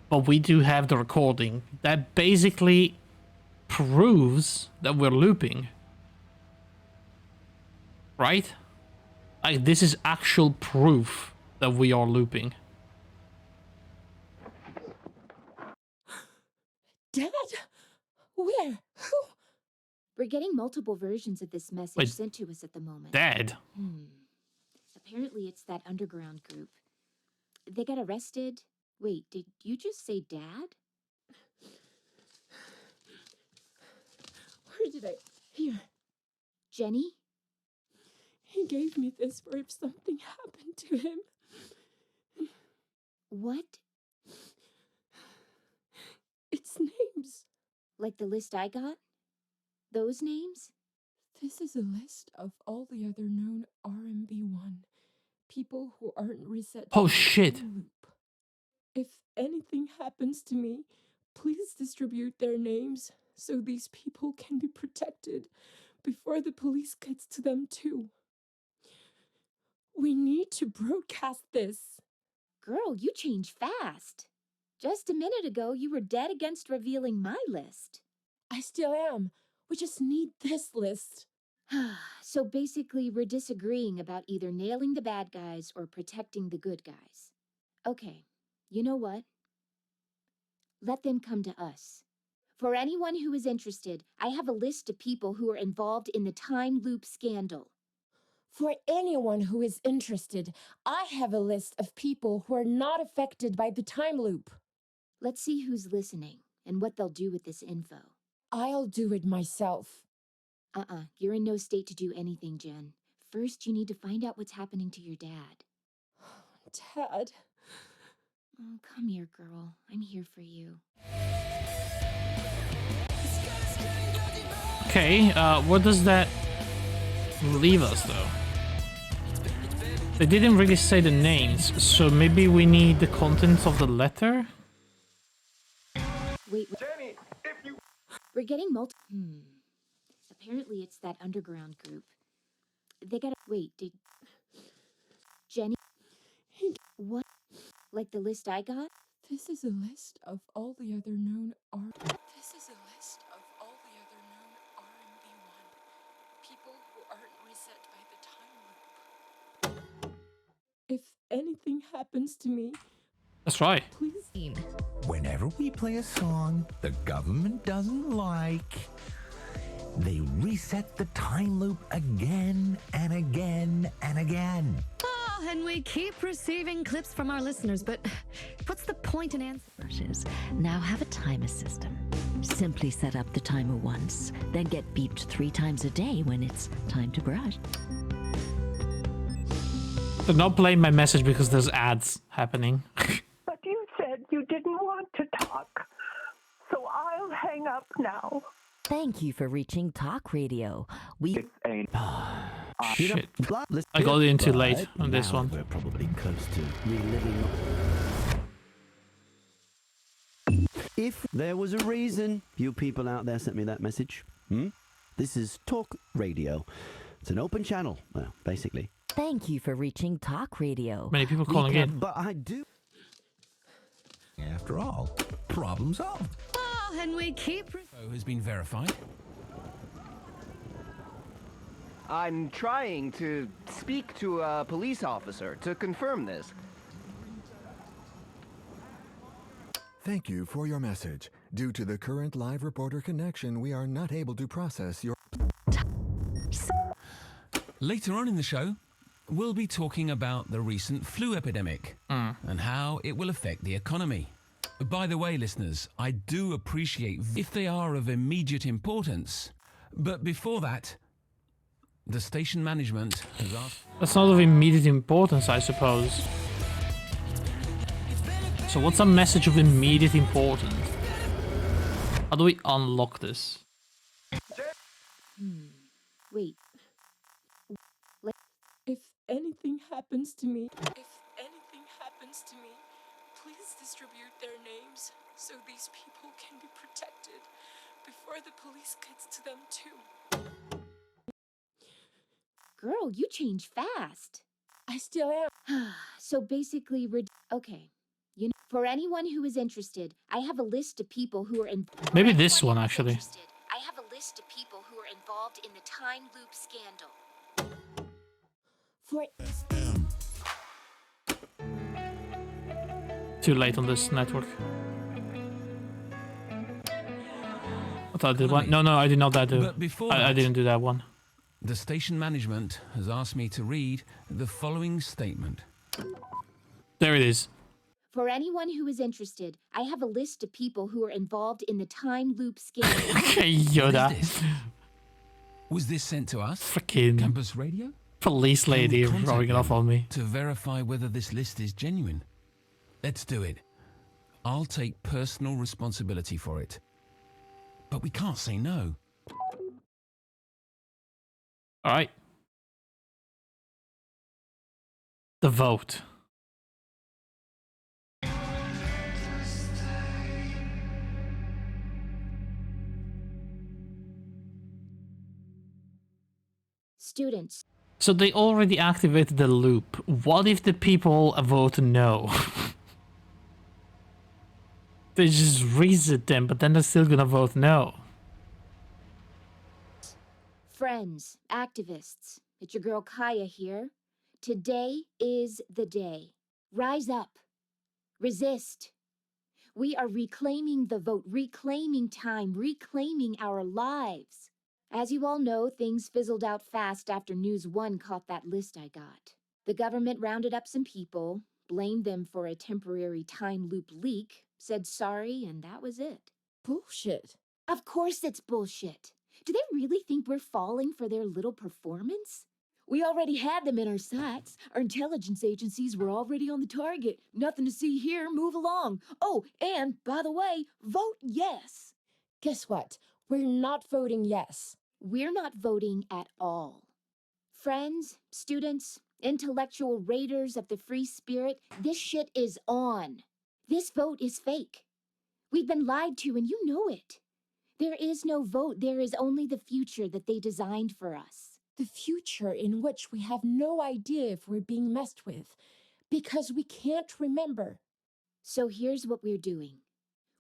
but we do have the recording that basically proves that we're looping. Right? Like, this is actual proof that we are looping. Dad? Where? Who? We're getting multiple versions of this message Wait. sent to us at the moment. Dad? Apparently it's that underground group. They got arrested. Wait, did you just say Dad? Where did I... Here. Jenny? He gave me this for if something happened to him. What? It's names. Like the list I got? Those names? This is a list of all the other known RMB1 people who aren't reset. Oh, shit. Loop. If anything happens to me, please distribute their names so these people can be protected before the police gets to them too. We need to broadcast this. Girl, you change fast. Just a minute ago, you were dead against revealing my list. I still am. We just need this list. So basically, we're disagreeing about either nailing the bad guys or protecting the good guys. Okay, you know what? Let them come to us. For anyone who is interested, I have a list of people who are involved in the time loop scandal. For anyone who is interested, I have a list of people who are not affected by the time loop. Let's see who's listening and what they'll do with this info. I'll do it myself. You're in no state to do anything, Jen. First, you need to find out what's happening to your dad. Dad. Oh, come here, girl. I'm here for you. Okay, what does that leave us, though? They didn't really say the names, so maybe we need the contents of the letter? Wait, Jenny, if you... We're getting Apparently it's that underground group. They gotta... Wait, did... Jenny? What? Like the list I got? This is a list of all the other known This is a list of all the other known RMB1 people who aren't reset by the time loop. If anything happens to me, that's right. Please. Whenever we play a song the government doesn't like, they reset the time loop again and again and again. Oh, and we keep receiving clips from our listeners, but what's the point in answering? Brushes now have a timer system. Simply set up the timer once, then get beeped 3 times a day when it's time to brush. They're not playing my message because there's ads happening. But you said you didn't want to talk, so I'll hang up now. Thank you for reaching Talk Radio. Shit. I got in too late on this one. We're probably close to reliving. If there was a reason you people out there sent me that message, this is Talk Radio. It's an open channel, well, basically. Thank you for reaching Talk Radio. Many people calling in. But I do. After all, problem solved. Oh, and we keep... Has been verified. I'm trying to speak to a police officer to confirm this. Thank you for your message. Due to the current live reporter connection, we are not able to process your... Later on in the show, we'll be talking about the recent flu epidemic and how it will affect the economy. By the way, listeners, I do appreciate if they are of immediate importance. But before that, the station management has asked... That's not of immediate importance, I suppose. So what's a message of immediate importance? How do we unlock this? Wait. If anything happens to me, please distribute their names so these people can be protected before the police gets to them too. Girl, you change fast. I still am. So basically, okay. You know, for anyone who is interested, I have a list of people who are involved. Maybe this one, actually. I have a list of people who are involved in the time loop scandal. For Too late on this network. I thought I did one. No, I did not that do. But before I didn't do that one. The station management has asked me to read the following statement. There it is. For anyone who is interested, I have a list of people who are involved in the time loop scandal. Okay, Yoda. Was this sent to us? Freaking Campus Radio? Police lady Can we rubbing it off on me. To verify whether this list is genuine. Let's do it. I'll take personal responsibility for it. but we can't say no. All right. The vote. Students. So they already activated the loop. What if the people vote no? They just reset them, but then they're still gonna vote no. Friends, activists, it's your girl Kaya here. Today is the day. Rise up. Resist. We are reclaiming the vote, reclaiming time, reclaiming our lives. As you all know, things fizzled out fast after News 1 caught that list I got. The government rounded up some people, blamed them for a temporary time loop leak, said sorry, and that was it. Bullshit. Of course it's bullshit. Do they really think we're falling for their little performance? We already had them in our sights. Our intelligence agencies were already on the target. Nothing to see here. Move along. Oh, and by the way, vote yes. Guess what? We're not voting yes. We're not voting at all. Friends, students, intellectual raiders of the free spirit, this shit is on. This vote is fake. We've been lied to and you know it. There is no vote. There is only the future that they designed for us. The future in which we have no idea if we're being messed with, because we can't remember. So here's what we're doing.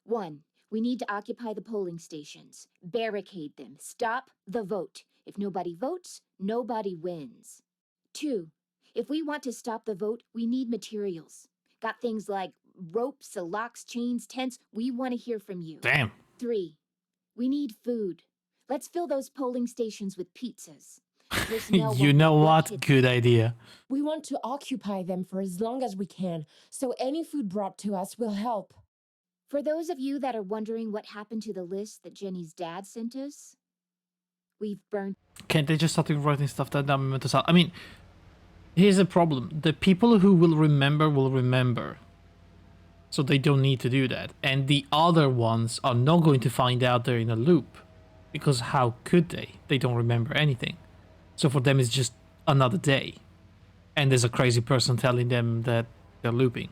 1, we need to occupy the polling stations, barricade them, stop the vote. If nobody votes, nobody wins. 2, if we want to stop the vote, we need materials. Got things like ropes, locks, chains, tents. We want to hear from you. Damn. 3, we need food. Let's fill those polling stations with pizzas. You know what? Good idea. We want to occupy them for as long as we can, so any food brought to us will help. For those of you that are wondering what happened to the list that Jenny's dad sent us, we've burned. Can't they just start writing stuff down? I mean, here's the problem. The people who will remember. So they don't need to do that. And the other ones are not going to find out they're in a loop. Because how could they? They don't remember anything. So for them, it's just another day. And there's a crazy person telling them that they're looping.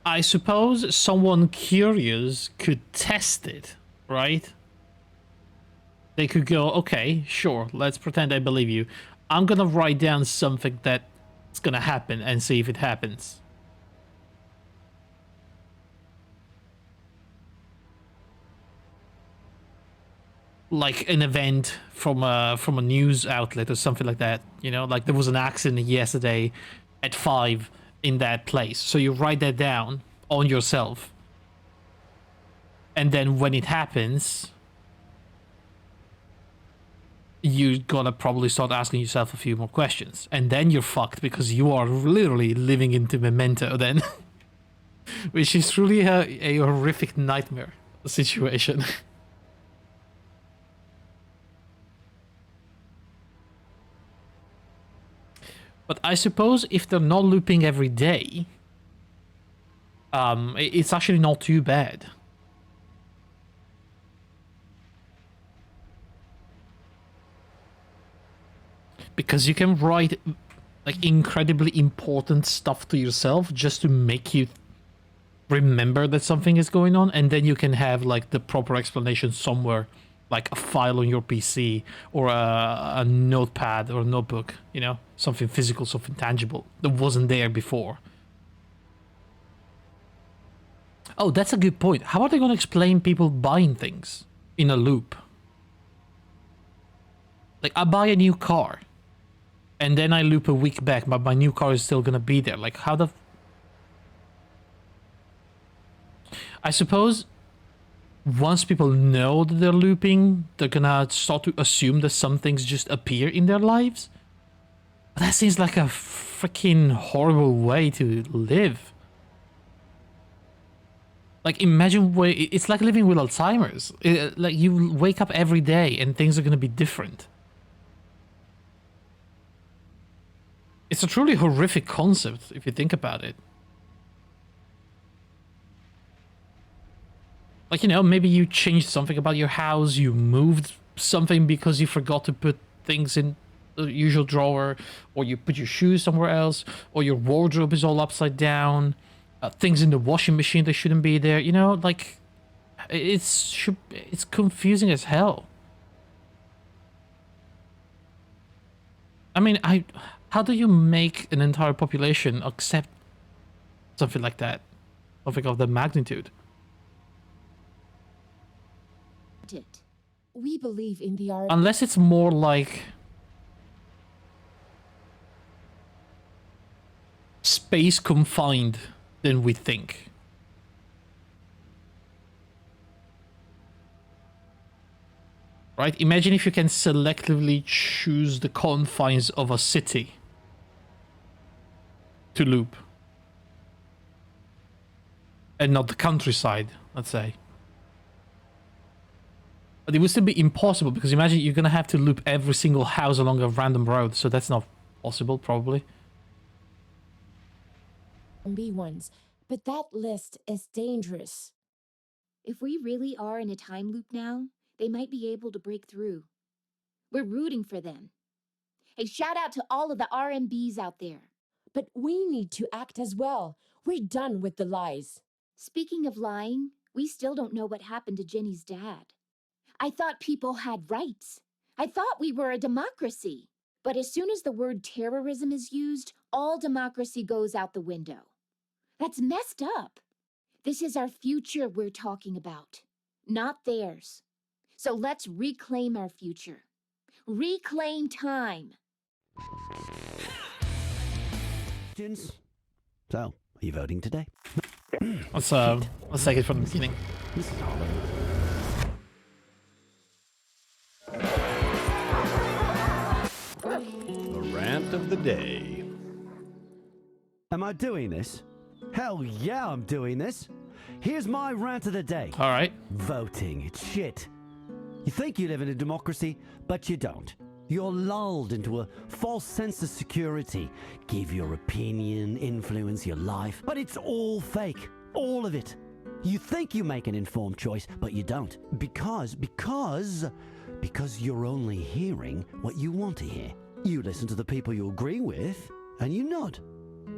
I suppose someone curious could test it, right? They could go, okay, sure, let's pretend I believe you. I'm gonna write down something that's gonna happen and see if it happens. Like an event from a news outlet or something like that, you know? Like there was an accident yesterday at 5 in that place. So you write that down on yourself. And then when it happens, you're gonna probably start asking yourself a few more questions. And then you're fucked because you are literally living into Memento then. Which is truly a horrific nightmare situation. But I suppose if they're not looping every day, it's actually not too bad. Because you can write like incredibly important stuff to yourself just to make you remember that something is going on, and then you can have like the proper explanation somewhere, like a file on your PC or a notepad or a notebook, you know, something physical, something tangible that wasn't there before. Oh, that's a good point. How are they going to explain people buying things in a loop? Like, I buy a new car, and then I loop a week back, but my new car is still going to be there. Like, how the... I suppose once people know that they're looping, they're going to start to assume that some things just appear in their lives. But that seems like a freaking horrible way to live. Like, imagine it's like living with Alzheimer's. Like, you wake up every day and things are going to be different. It's a truly horrific concept if you think about it. Like, you know, maybe you changed something about your house, you moved something because you forgot to put things in the usual drawer, or you put your shoes somewhere else, or your wardrobe is all upside down, things in the washing machine that shouldn't be there, you know, like, it's confusing as hell. I mean, how do you make an entire population accept something like that? Something of that magnitude? We believe in the art. Unless it's more like space confined than we think. Right? Imagine if you can selectively choose the confines of a city to loop. And not the countryside, let's say. But it would still be impossible, because imagine you're gonna have to loop every single house along a random road, so that's not possible, probably. B ones, but that list is dangerous. If we really are in a time loop now, they might be able to break through. We're rooting for them. Hey, shout out to all of the RMBs out there. But we need to act as well. We're done with the lies. Speaking of lying, we still don't know what happened to Jenny's dad. I thought people had rights. I thought we were a democracy. But as soon as the word terrorism is used, all democracy goes out the window. That's messed up. This is our future we're talking about, not theirs. So let's reclaim our future. Reclaim time. So, are you voting today? Let's take it from the beginning. This is Hollow. The rant of the day. Am I doing this? Hell yeah, I'm doing this. Here's my rant of the day. All right. Voting. It's shit. You think you live in a democracy, but you don't. You're lulled into a false sense of security. Give your opinion, influence your life, but it's all fake. All of it. You think you make an informed choice, but you don't. Because you're only hearing what you want to hear. You listen to the people you agree with, and you nod.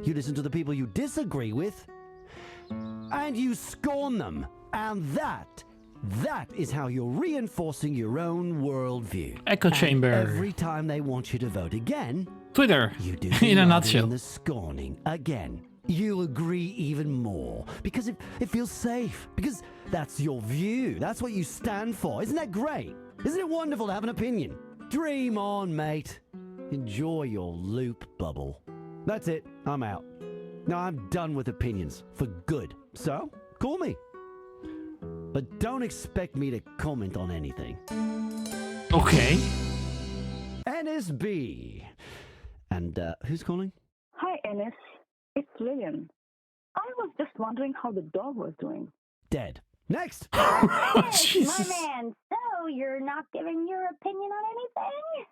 You listen to the people you disagree with, and you scorn them. And that is how you're reinforcing your own worldview. Echo chamber. And every time they want you to vote again, Twitter. You do in a the nutshell. and the scorning again. You agree even more because it feels safe. Because that's your view. That's what you stand for. Isn't that great? Isn't it wonderful to have an opinion? Dream on, mate. Enjoy your loop bubble. That's it. I'm out. No, I'm done with opinions. For good. So, call me. But don't expect me to comment on anything. Okay. NSB. And, who's calling? Hi, Ennis. It's Lillian. I was just wondering how the dog was doing. Dead. Next! Jesus. My man, so you're not giving your opinion on anything?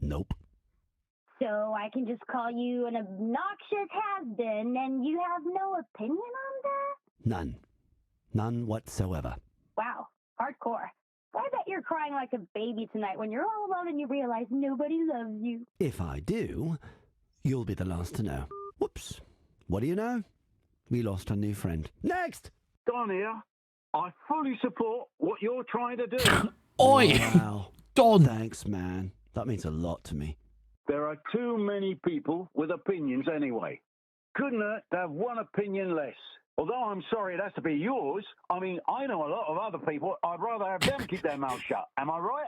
Nope. So I can just call you an obnoxious has-been and you have no opinion on that? None. None whatsoever. Wow, hardcore. I bet you're crying like a baby tonight when you're all alone and you realize nobody loves you. If I do, you'll be the last to know. Whoops. What do you know? We lost a new friend. Next! Don here. I fully support what you're trying to do. Oi! Wow. Don! Thanks, man. That means a lot to me. There are too many people with opinions anyway. Couldn't hurt to have one opinion less. Although I'm sorry it has to be yours, I mean, I know a lot of other people. I'd rather have them keep their mouth shut. Am I right?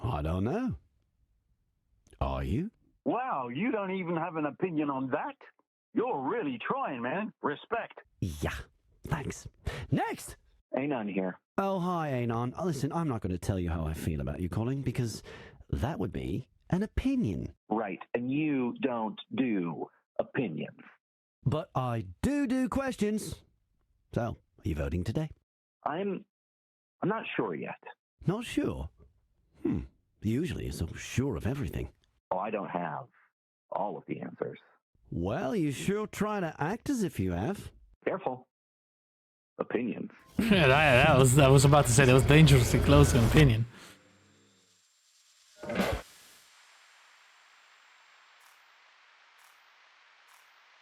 I don't know. Are you? Wow, you don't even have an opinion on that? You're really trying, man. Respect. Yeah. Thanks. Next! Anon here. Oh, hi, Anon. Listen, I'm not going to tell you how I feel about you, Colin, because that would be an opinion. Right, and you don't do opinions. But I do questions. So, Are you voting today? I'm not sure yet. Not sure? Usually you're so sure of everything. Oh, I don't have all of the answers. Well, you sure try to act as if you have. Careful. Opinions. Yeah, I was about to say that was dangerously close to an opinion.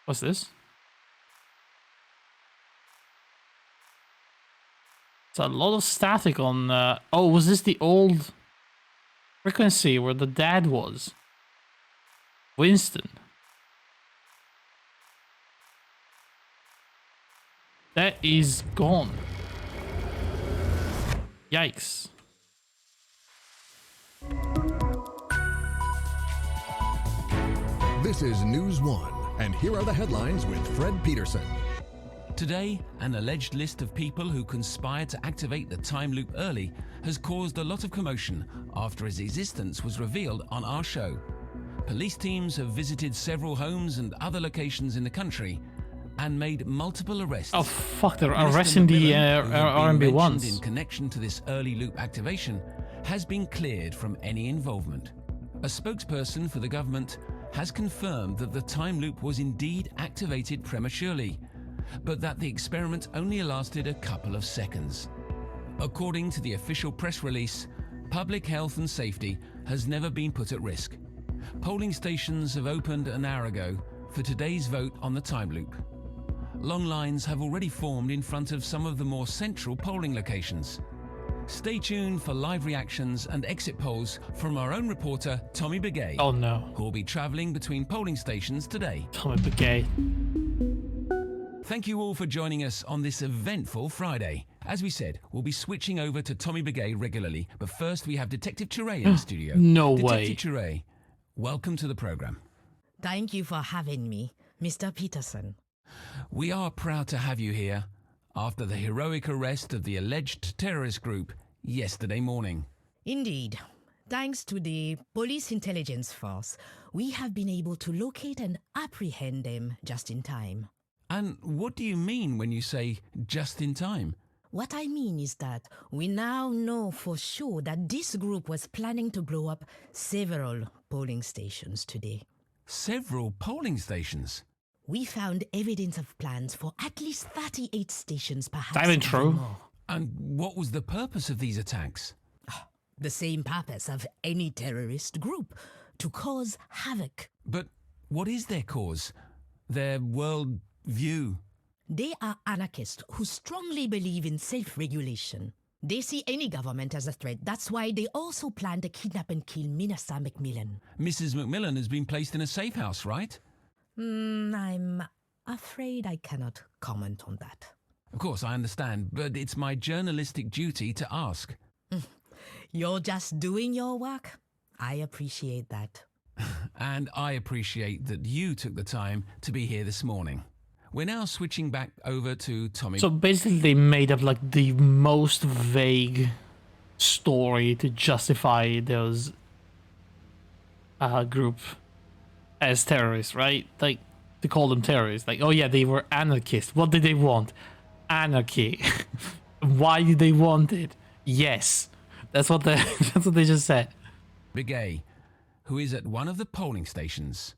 What's this? It's a lot of static on... Oh, was this the old frequency where the dad was? Winston. That is gone. Yikes. This is News One, and here are the headlines with Fred Peterson. Today, an alleged list of people who conspired to activate the time loop early has caused a lot of commotion after its existence was revealed on our show. Police teams have visited several homes and other locations in the country and made multiple arrests. Oh fuck, they're arresting the RMB ones. In connection to this early loop activation has been cleared from any involvement. A spokesperson for the government has confirmed that the time loop was indeed activated prematurely, but that the experiment only lasted a couple of seconds. According to the official press release, public health and safety has never been put at risk. Polling stations have opened an hour ago for today's vote on the time loop. Long lines have already formed in front of some of the more central polling locations. Stay tuned for live reactions and exit polls from our own reporter, Tommy Begay. Oh no. Who will be travelling between polling stations today. Tommy Begay. Thank you all for joining us on this eventful Friday. As we said, we'll be switching over to Tommy Begay regularly, but first we have Detective Chiray in the studio. No way. Detective Chiray, welcome to the program. Thank you for having me, Mr. Peterson. We are proud to have you here after the heroic arrest of the alleged terrorist group yesterday morning. Indeed. Thanks to the police intelligence force, we have been able to locate and apprehend them just in time. And what do you mean when you say just in time? What I mean is that we now know for sure that this group was planning to blow up several polling stations today. Several polling stations? We found evidence of plans for at least 38 stations, perhaps. That ain't true. More. And what was the purpose of these attacks? The same purpose of any terrorist group, to cause havoc. But what is their cause? Their world view? They are anarchists who strongly believe in self-regulation. They see any government as a threat. That's why they also plan to kidnap and kill Minister Macmillan. Mrs. Macmillan has been placed in a safe house, right? I'm afraid I cannot comment on that. Of course, I understand, but it's my journalistic duty to ask. You're just doing your work. I appreciate that. And I appreciate that you took the time to be here this morning. We're now switching back over to Tommy. So basically they made up like the most vague story to justify those group as terrorists, right? Like, to call them terrorists. Like, oh yeah, they were anarchists. What did they want? Anarchy. Why did they want it? Yes. That's what they just said. Begay, who is at one of the polling stations.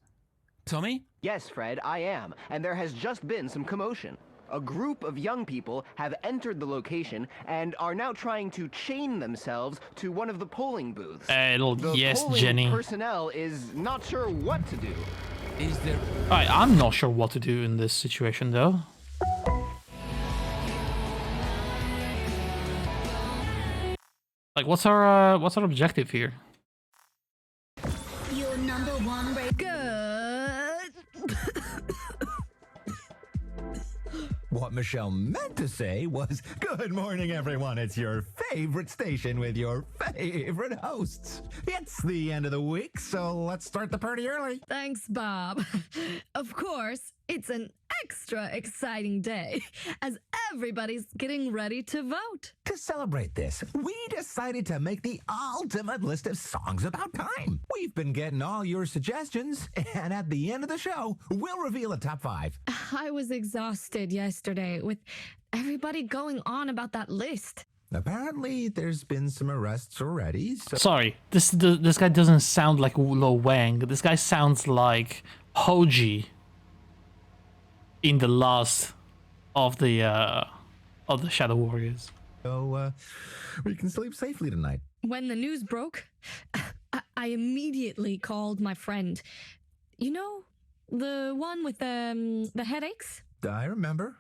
Tommy? Yes, Fred, I am, and there has just been some commotion. A group of young people have entered the location and are now trying to chain themselves to one of the polling booths. Yes, polling Jenny. personnel is not sure what to do. Is there... Alright, I'm not sure what to do in this situation, though. Like, what's our objective here? Your number one What Michelle meant to say was, good morning, everyone. It's your favorite station with your favorite hosts. It's the end of the week, so let's start the party early. Thanks, Bob. Of course, It's an extra exciting day as everybody's getting ready to vote. To celebrate this, we decided to make the ultimate list of songs about time. We've been getting all your suggestions, and at the end of the show, we'll reveal a top 5. I was exhausted yesterday with everybody going on about that list. Apparently, there's been some arrests already, so... Sorry, this guy doesn't sound like Lo Wang. This guy sounds like Hoji in the last of the Shadow Warriors. So, we can sleep safely tonight. When the news broke, I immediately called my friend. You know, the one with the headaches? I remember.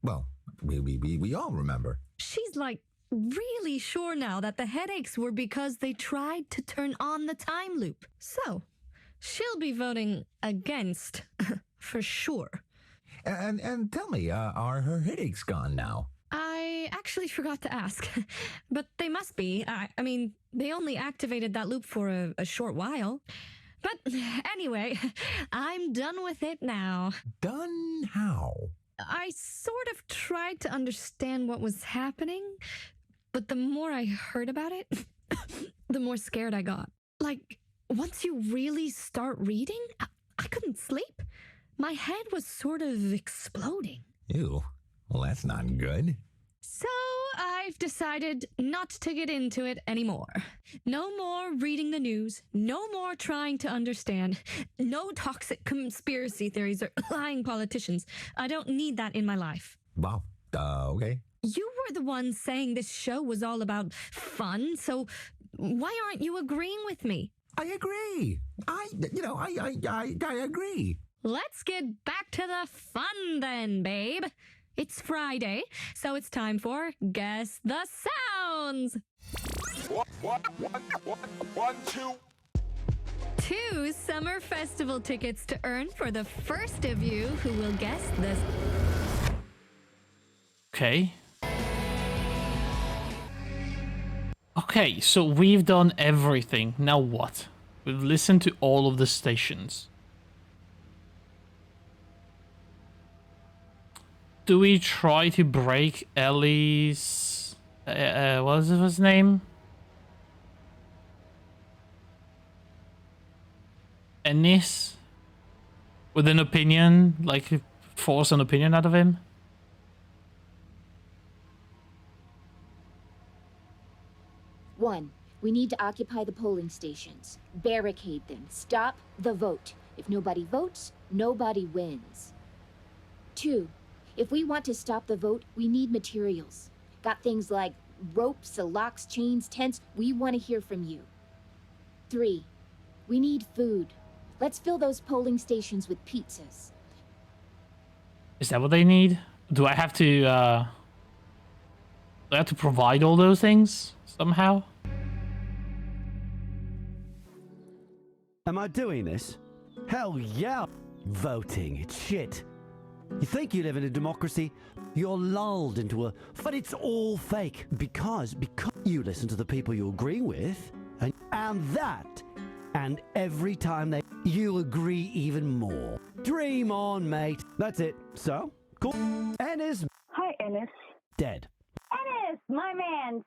Well, we all remember. She's like really sure now that the headaches were because they tried to turn on the time loop. So, she'll be voting against for sure. And tell me, are her headaches gone now? I actually forgot to ask, but they must be. I mean, they only activated that loop for a short while. But anyway, I'm done with it now. Done how? I sort of tried to understand what was happening, but the more I heard about it, the more scared I got. Like, once you really start reading, I couldn't sleep. My head was sort of exploding. Ew. Well, that's not good. So I've decided not to get into it anymore. No more reading the news. No more trying to understand. No toxic conspiracy theories or lying politicians. I don't need that in my life. Wow. Okay. You were the one saying this show was all about fun, so why aren't you agreeing with me? I agree. I agree. Let's get back to the fun then, babe. It's Friday, so it's time for Guess the Sounds. One, two. 2 summer festival tickets to earn for the first of you who will guess this. Okay. Okay, so we've done everything. Now what? We've listened to all of the stations. Do we try to break Ellie's... what was his name? Ennis? With an opinion? Like, force an opinion out of him? One, we need to occupy the polling stations. Barricade them. Stop the vote. If nobody votes, nobody wins. 2, if we want to stop the vote, we need materials. Got things like ropes, locks, chains, tents. We want to hear from you. 3, we need food. Let's fill those polling stations with pizzas. Is that what they need? Do I have to provide all those things somehow? Am I doing this? Hell yeah! Voting, it's shit. You think you live in a democracy? You're lulled into a... But it's all fake. Because you listen to the people you agree with, and that, and every time you agree even more. Dream on, mate. That's it. So, cool. Ennis... Hi, Ennis. Dead. Ennis, my man.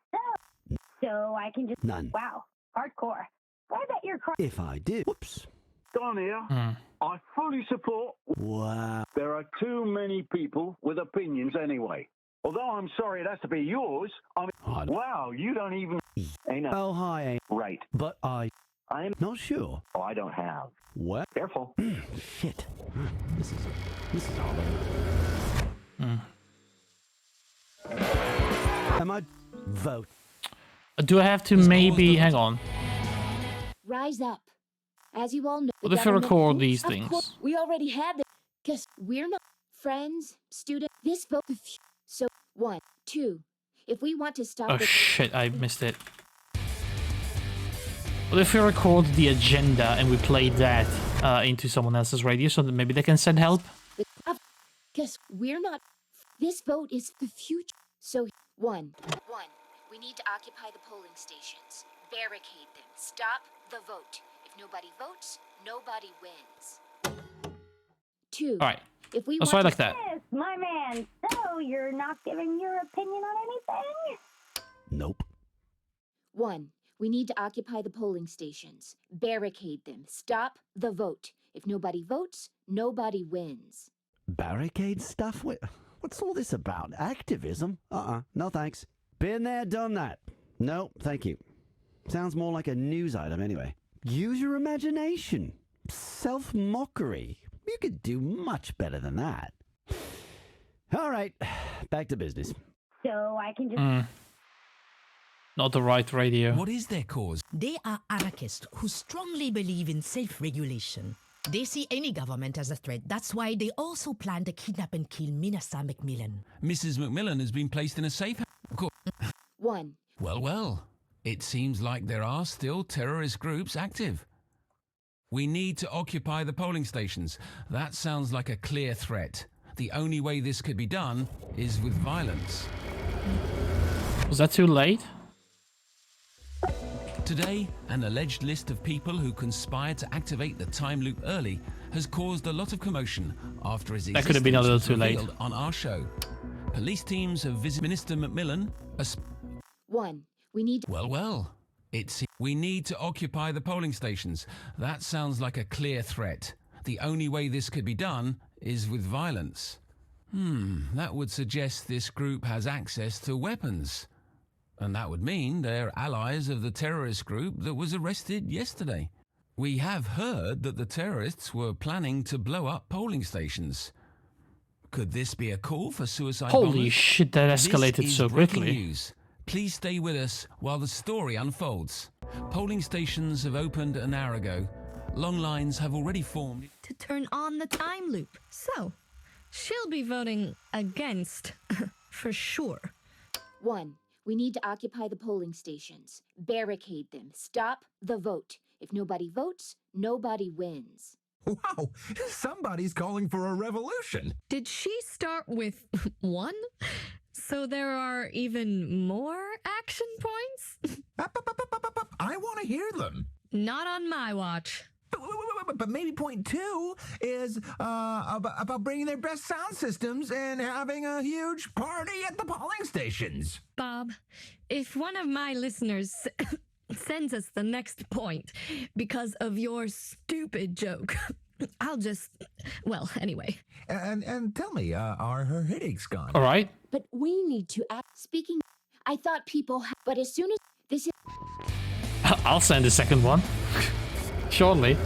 So I can just... None. Wow, hardcore. I bet you're crying. If I did... Whoops. Don here. I fully support. Wow. There are too many people with opinions anyway. Although I'm sorry it has to be yours. I mean, wow, you don't even. Ain't no. Oh, hi, ain't. Right. But I'm not sure. Oh, I don't have. What? Careful. Shit. This is all over. Am I vote? Do I have to maybe hang on? Rise up. As you all know, What if I record these things? We already had the... Guess we're not friends, students. This vote... So, 1, 2. If we want to stop... Oh shit, I missed it. What if we record the agenda and we play that into someone else's radio so that maybe they can send help? Guess we're not... This vote is the future. So, 1. We need to occupy the polling stations. Barricade them. Stop the vote. If nobody votes, nobody wins. 2. All right. If we Let's want try to like that. Yes, my man. So you're not giving your opinion on anything? Nope. 1. We need to occupy the polling stations. Barricade them. Stop the vote. If nobody votes, nobody wins. Barricade stuff? What's all this about? Activism? No thanks. Been there, done that. No, thank you. Sounds more like a news item anyway. Use your imagination. Self-mockery. You could do much better than that. All right, back to business. So I can just... Not the right radio. What is their cause? They are anarchists who strongly believe in self-regulation. They see any government as a threat. That's why they also plan to kidnap and kill Minasa Macmillan. Mrs. Macmillan has been placed in a safe house. Of course. 1. Well. It seems like there are still terrorist groups active. We need to occupy the polling stations. That sounds like a clear threat. The only way this could be done is with violence. Was that too late? Today, an alleged list of people who conspired to activate the time loop early has caused a lot of commotion after its That could have been a little existence was too late. revealed on our show. Police teams have visited Minister Macmillan. 1. We need... Well. We need to occupy the polling stations. That sounds like a clear threat. The only way this could be done is with violence. That would suggest this group has access to weapons. And that would mean they're allies of the terrorist group that was arrested yesterday. We have heard that the terrorists were planning to blow up polling stations. Could this be a call for suicide Holy bombers? shit, that escalated This is so breaking quickly. news. Please stay with us while the story unfolds. Polling stations have opened an hour ago. Long lines have already formed. To turn on the time loop. So, she'll be voting against, for sure. 1. We need to occupy the polling stations. Barricade them. Stop the vote. If nobody votes, nobody wins. Wow, somebody's calling for a revolution. Did she start with 1? So there are even more action points? I want to hear them. Not on my watch. But maybe point 2 is about bringing their best sound systems and having a huge party at the polling stations. Bob, if one of my listeners sends us the next point because of your stupid joke, I'll just... Well, anyway. And tell me, are her headaches gone? All right. But we need to act. Speaking, I thought people... But as soon as this is... I'll send a second one. Shortly.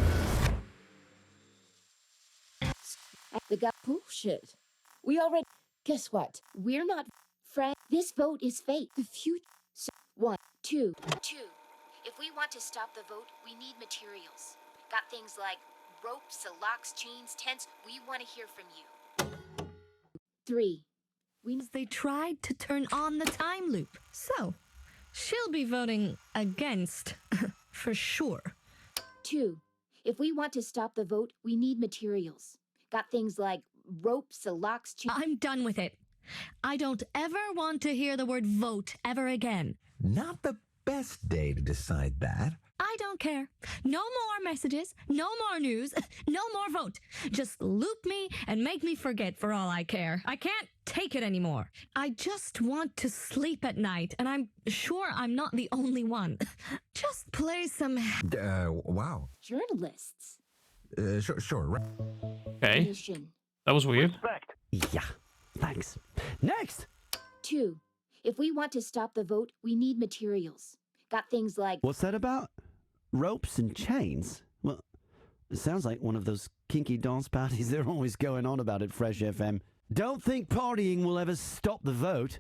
The guy... Bullshit. We already... Guess what? We're not... Friend, this vote is fake. The future... So, 1, 2. If we want to stop the vote, we need materials. Got things like ropes, locks, chains, tents. We want to hear from you. 3. They tried to turn on the time loop. So, she'll be voting against, for sure. 2. If we want to stop the vote, we need materials. Got things like ropes, locks, chains. I'm done with it. I don't ever want to hear the word vote ever again. Not the best day to decide that. I don't care. No more messages, no more news, no more vote. Just loop me and make me forget for all I care. I can't take it anymore. I just want to sleep at night, and I'm sure I'm not the only one. Just play some... Wow. Journalists. Sure. Right. Okay. That was weird. Yeah, thanks. Next! 2. If we want to stop the vote, we need materials. Got things like... What's that about? Ropes and chains? Well, it sounds like one of those kinky dance parties they're always going on about at Fresh FM. Don't think partying will ever stop the vote.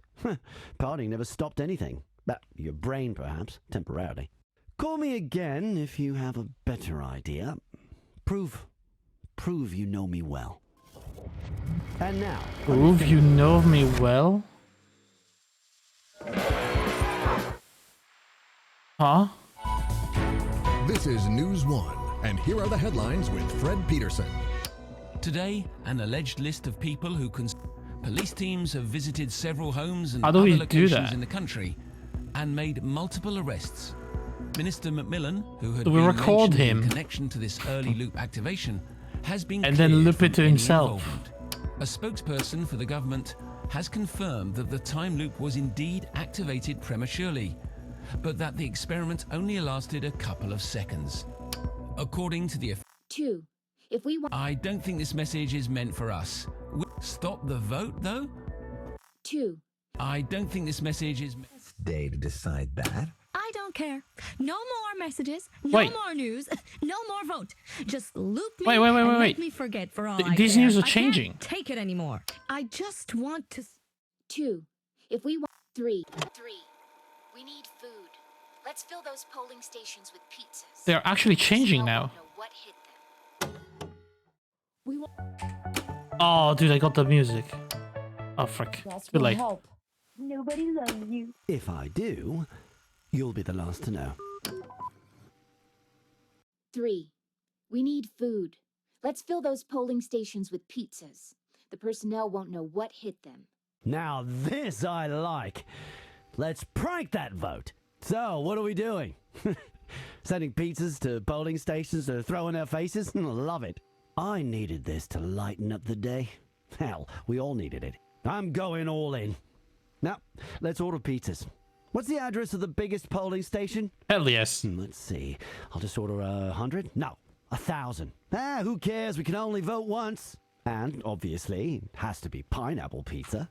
Partying never stopped anything. But your brain, perhaps, temporarily. Call me again if you have a better idea. Prove you know me well. And now... Prove you know me well? Huh? This is News 1, and here are the headlines with Fred Peterson. Today, an alleged list of people who police teams have visited several homes and How do other we do locations that? in the country and made multiple arrests. Minister Macmillan, who had Do we been record mentioned him? in connection to this early loop activation, has been and then cleared loop it from to any himself. involvement. A spokesperson for the government has confirmed that the time loop was indeed activated prematurely, but that the experiment only lasted a couple of seconds. According to the 2. If we want... I don't think this message is meant for us. Stop the vote, though? 2. I don't think this message is... Day to decide that. I don't care. No more messages, no Wait. more news, no more vote. Just loop me Wait, and wait. make me forget for all I These care. news are I can't changing. take it anymore. I just want to... 2. If we want... 3. We need food. Let's fill those polling stations with pizzas. They're actually changing now. Know what hit them. We want Oh, dude, I got the music. Oh, frick. that's Too will late. help. Nobody loves you. If I do, you'll be the last to know. 3. We need food. Let's fill those polling stations with pizzas. The personnel won't know what hit them. Now this I like. Let's prank that vote. So, what are we doing? Sending pizzas to polling stations to throw in their faces? Love it. I needed this to lighten up the day. Hell, we all needed it. I'm going all in. Now, let's order pizzas. What's the address of the biggest polling station? Hell yes. Let's see. I'll just order 100? No, 1,000. Who cares? We can only vote once. And, obviously, it has to be pineapple pizza.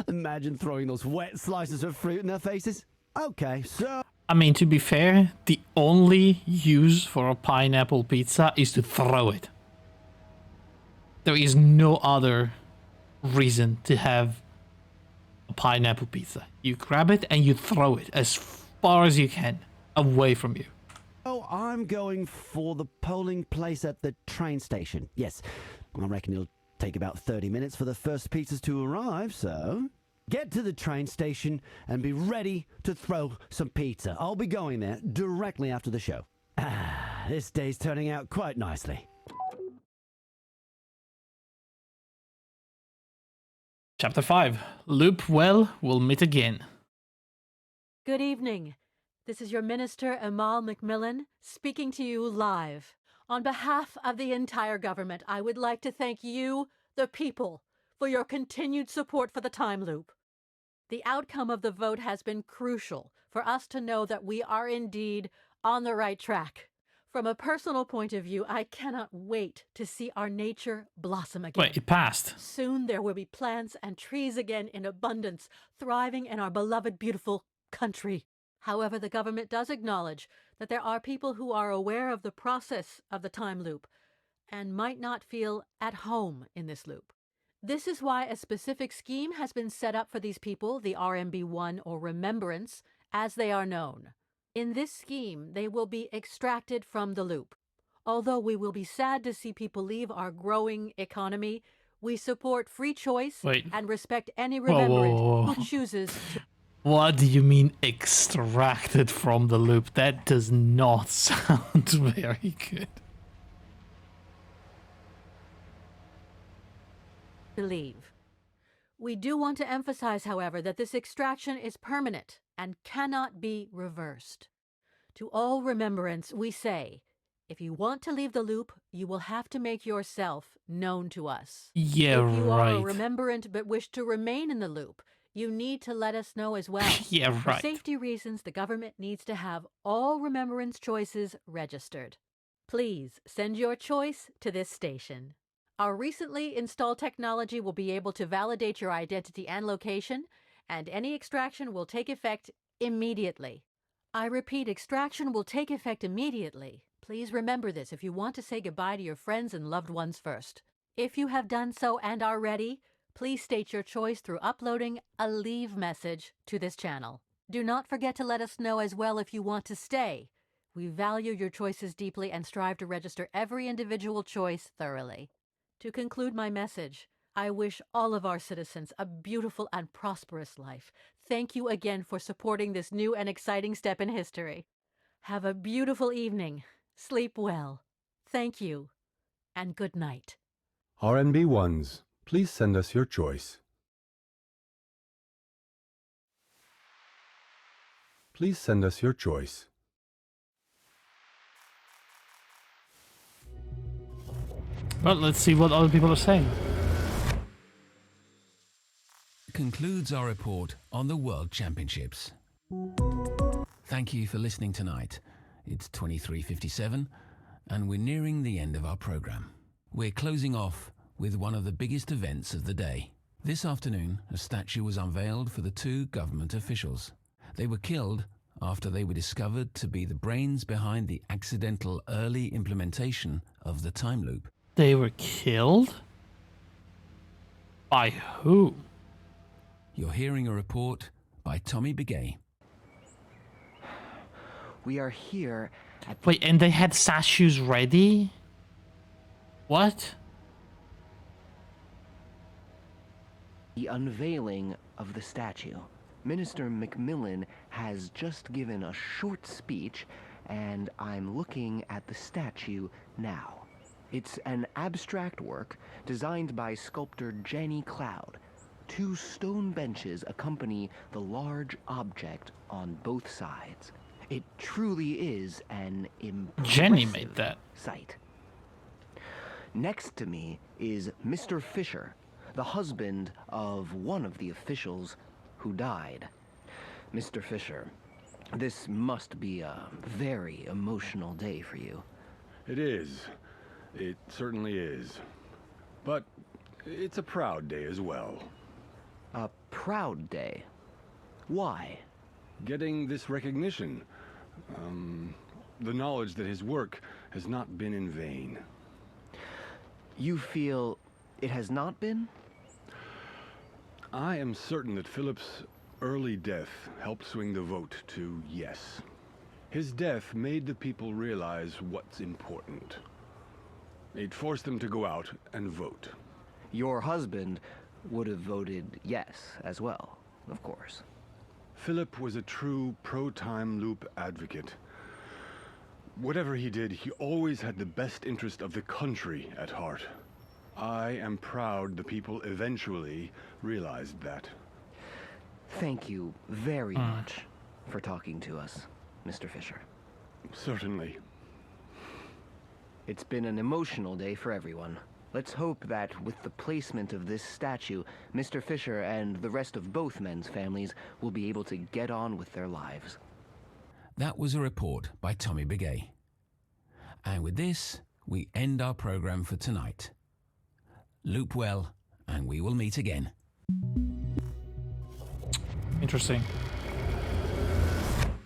Imagine throwing those wet slices of fruit in their faces. Okay, so... I mean, to be fair, the only use for a pineapple pizza is to throw it. There is no other reason to have a pineapple pizza. You grab it and you throw it as far as you can away from you. Oh, I'm going for the polling place at the train station. Yes, I reckon it'll take about 30 minutes for the first pizzas to arrive, so... Get to the train station and be ready to throw some pizza. I'll be going there directly after the show. This day's turning out quite nicely. Chapter 5. Loop well, we'll meet again. Good evening. This is your Minister Amal McMillan speaking to you live. On behalf of the entire government, I would like to thank you, the people, for your continued support for the time loop. The outcome of the vote has been crucial for us to know that we are indeed on the right track. From a personal point of view, I cannot wait to see our nature blossom again. Wait, it passed. Soon there will be plants and trees again in abundance, thriving in our beloved, beautiful country. However, the government does acknowledge that there are people who are aware of the process of the time loop and might not feel at home in this loop. This is why a specific scheme has been set up for these people, the RMB1 or Remembrance, as they are known. In this scheme, they will be extracted from the loop. Although we will be sad to see people leave our growing economy, we support free choice and respect any remembrant who chooses to... What do you mean extracted from the loop? That does not sound very good. Believe. We do want to emphasize, however, that this extraction is permanent and cannot be reversed. To all remembrance, we say, if you want to leave the loop, you will have to make yourself known to us. Yeah, if you are a right. remembrant but wish to remain in the loop, you need to let us know as well. Yeah, For right. safety reasons, the government needs to have all remembrance choices registered. Please send your choice to this station. Our recently installed technology will be able to validate your identity and location, and any extraction will take effect immediately. I repeat, extraction will take effect immediately. Please remember this if you want to say goodbye to your friends and loved ones first. If you have done so and are ready, please state your choice through uploading a leave message to this channel. Do not forget to let us know as well if you want to stay. We value your choices deeply and strive to register every individual choice thoroughly. To conclude my message, I wish all of our citizens a beautiful and prosperous life. Thank you again for supporting this new and exciting step in history. Have a beautiful evening. Sleep well. Thank you. and good night. RNB ones, please send us your choice. Please send us your choice. Well, let's see what other people are saying. Concludes our report on the World Championships. Thank you for listening tonight. It's 23:57 and we're nearing the end of our program. We're closing off with one of the biggest events of the day. This afternoon, a statue was unveiled for the two government officials. They were killed after they were discovered to be the brains behind the accidental early implementation of the time loop. They were killed? By who? You're hearing a report by Tommy Begay. We are here at the... Wait, and they had statues ready? What? The unveiling of the statue. Minister Macmillan has just given a short speech, and I'm looking at the statue now. It's an abstract work designed by sculptor Jenny Cloud. Two stone benches accompany the large object on both sides. It truly is an impressive Jenny made that sight. Next to me is Mr. Fisher, the husband of one of the officials who died. Mr. Fisher, this must be a very emotional day for you. It is. It certainly is. But it's a proud day as well. A proud day? Why? Getting this recognition. The knowledge that his work has not been in vain. You feel it has not been? I am certain that Philip's early death helped swing the vote to yes. His death made the people realize what's important. It forced them to go out and vote. Your husband would have voted yes as well, of course. Philip was a true pro-time loop advocate. Whatever he did, he always had the best interest of the country at heart. I am proud the people eventually realized that. Thank you very much for talking to us, Mr. Fisher. Certainly. It's been an emotional day for everyone. Let's hope that with the placement of this statue, Mr. Fisher and the rest of both men's families will be able to get on with their lives. That was a report by Tommy Begay. And with this, we end our program for tonight. Loop well, and we will meet again. Interesting.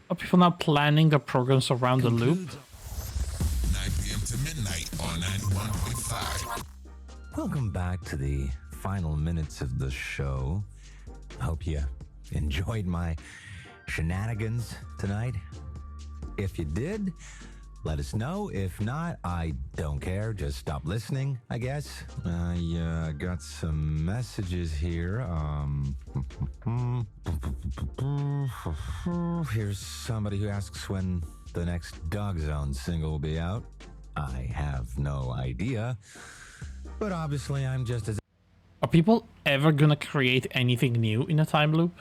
Are people now planning their programs around the loop? 9 p.m. to midnight on 91.5. Welcome back to the final minutes of the show. I hope you enjoyed my shenanigans tonight. If you did, let us know. If not, I don't care. Just stop listening, I guess. I got some messages here. Here's somebody who asks when the next Dog Zone single will be out. I have no idea. But obviously, I'm just as... Are people ever gonna create anything new in a time loop?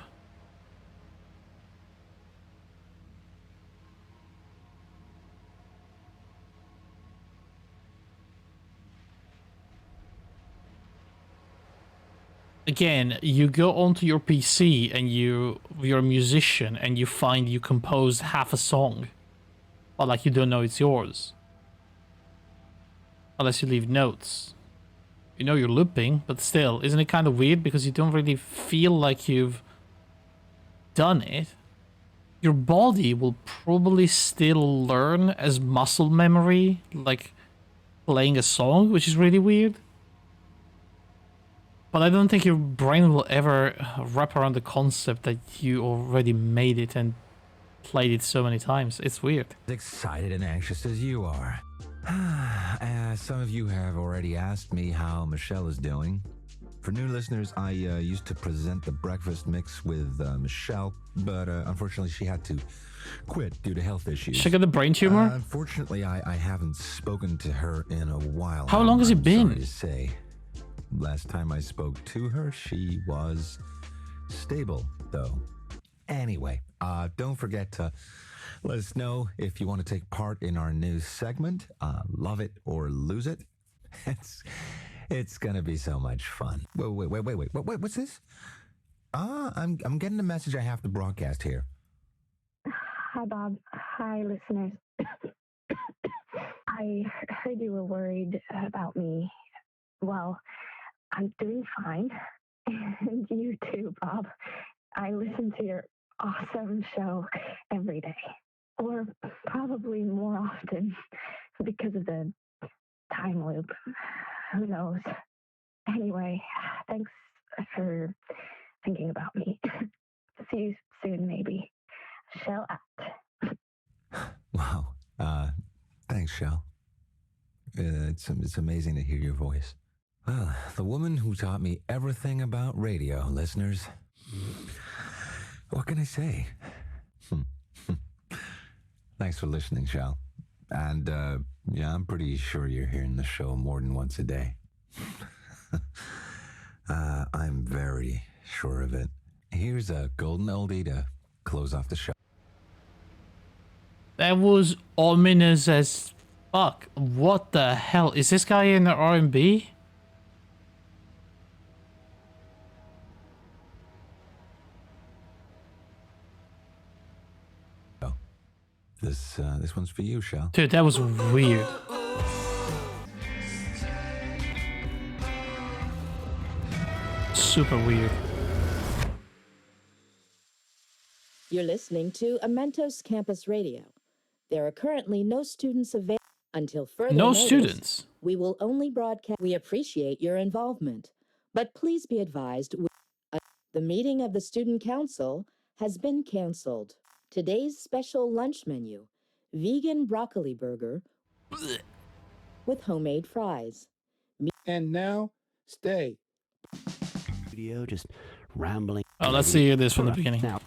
Again, you go onto your PC and you're a musician and you find you composed half a song. But like you don't know it's yours. Unless you leave notes. You know you're looping, but still, isn't it kind of weird because you don't really feel like you've done it? Your body will probably still learn as muscle memory, like playing a song, which is really weird. But I don't think your brain will ever wrap around the concept that you already made it and played it so many times. It's weird. As excited and anxious as you are. Some of you have already asked me how Michelle is doing. For new listeners, I used to present the breakfast mix with Michelle, but unfortunately she had to quit due to health issues. She got a brain tumor? Unfortunately, I haven't spoken to her in a while. How long has it been? Sorry to say. Last time I spoke to her, she was stable, though. Anyway, don't forget to let us know if you want to take part in our new segment, Love It or Lose It. It's gonna be so much fun. Wait, what's this? I'm getting a message I have to broadcast here. Hi, Bob. Hi, listeners. I heard you were worried about me. Well, I'm doing fine. And you too, Bob. I listen to your awesome show every day. Or probably more often because of the time loop. Who knows? Anyway, thanks for thinking about me. See you soon, maybe. Shell out. Wow. Thanks, Shell. It's amazing to hear your voice. Well, the woman who taught me everything about radio, listeners. What can I say? Thanks for listening, Shell. And, yeah, I'm pretty sure you're hearing the show more than once a day. I'm very sure of it. Here's a golden oldie to close off the show. That was ominous as fuck. What the hell? Is this guy in the R&B? This one's for you, Shell. Dude, that was weird. Super weird. You're listening to Amentos Campus Radio. There are currently no students available until further notice. Students. We will only broadcast. We appreciate your involvement, but please be advised the meeting of the student council has been canceled. Today's special lunch menu: vegan broccoli burger with homemade fries. And now, stay. Studio just rambling. Oh, let's see this from the beginning. Now.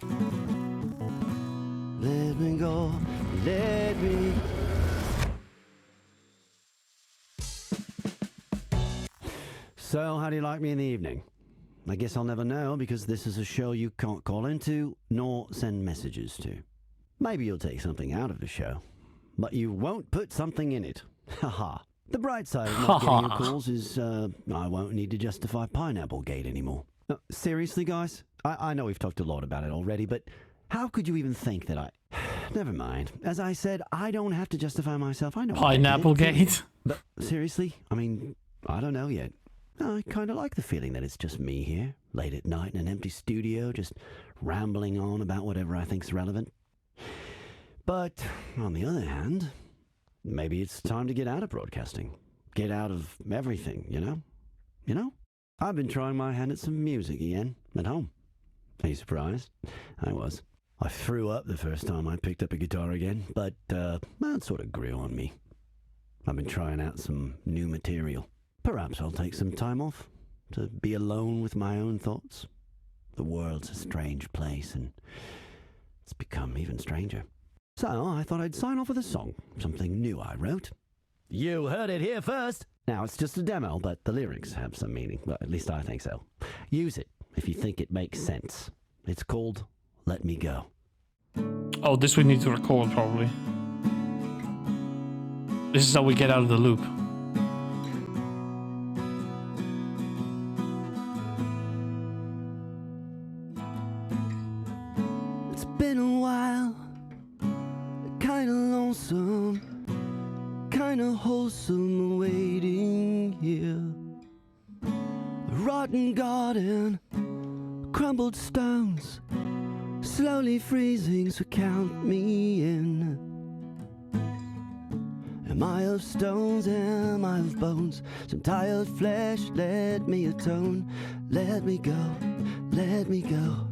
Let me go, let me. So, how do you like me in the evening? I guess I'll never know because this is a show you can't call into nor send messages to. Maybe you'll take something out of the show, but you won't put something in it. Haha. The bright side of not getting your calls is I won't need to justify Pineapple Gate anymore. Seriously, guys? I know we've talked a lot about it already, but how could you even think that I... Never mind. As I said, I don't have to justify myself. I know. Pineapple Gate? But seriously? I mean, I don't know yet. I kind of like the feeling that it's just me here, late at night in an empty studio, just rambling on about whatever I think's relevant. But, on the other hand, maybe it's time to get out of broadcasting. Get out of everything, you know? You know? I've been trying my hand at some music again, at home. Are you surprised? I was. I threw up the first time I picked up a guitar again, but that sort of grew on me. I've been trying out some new material. Perhaps I'll take some time off to be alone with my own thoughts. The world's a strange place, and it's become even stranger. So I thought I'd sign off with a song, something new I wrote. You heard it here first. Now, it's just a demo, but the lyrics have some meaning. Well, at least I think so. Use it if you think it makes sense. It's called Let Me Go. Oh, this we need to record, probably. This is how we get out of the loop. It's been a while, kinda lonesome, kinda wholesome waiting here. A rotten garden, crumbled stones, slowly freezing, so count me in. Am I of stones, am I of bones? Some tired flesh, let me atone. Let me go, let me go.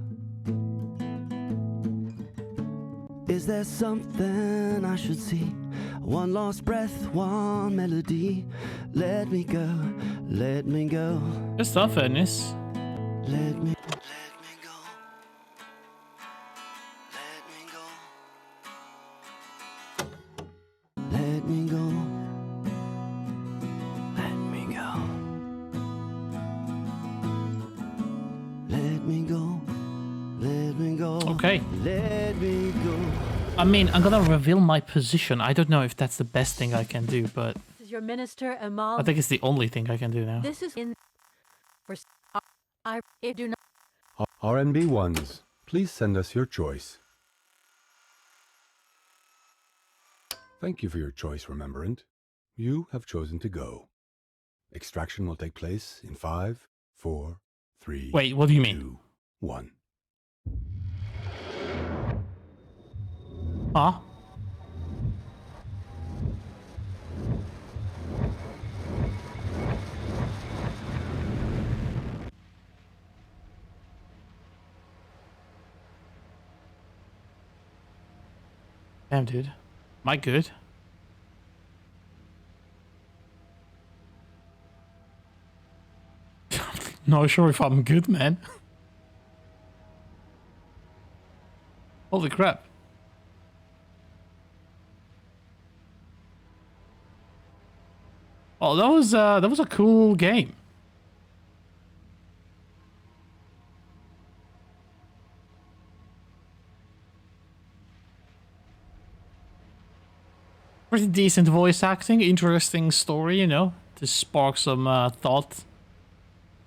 Is there something I should see? One lost breath, one melody. Let me go, let me go. Good stuff, Ernest. Let me Let me go. Let me go. Let me go. Let me go. Okay. Let me go. I mean, I'm gonna reveal my position. I don't know if that's the best thing I can do, but This is your minister, Amal. I think it's the only thing I can do now. This is in for I do not. RNB ones, please send us your choice. Thank you for your choice, Remembrant. You have chosen to go. Extraction will take place in 5, 4, 3. Wait, what do you mean? 2, 1. Huh? Damn, dude. Am I good? Not sure if I'm good, man. Holy crap. Oh, that was a cool game. Pretty decent voice acting, interesting story, you know, to spark some thought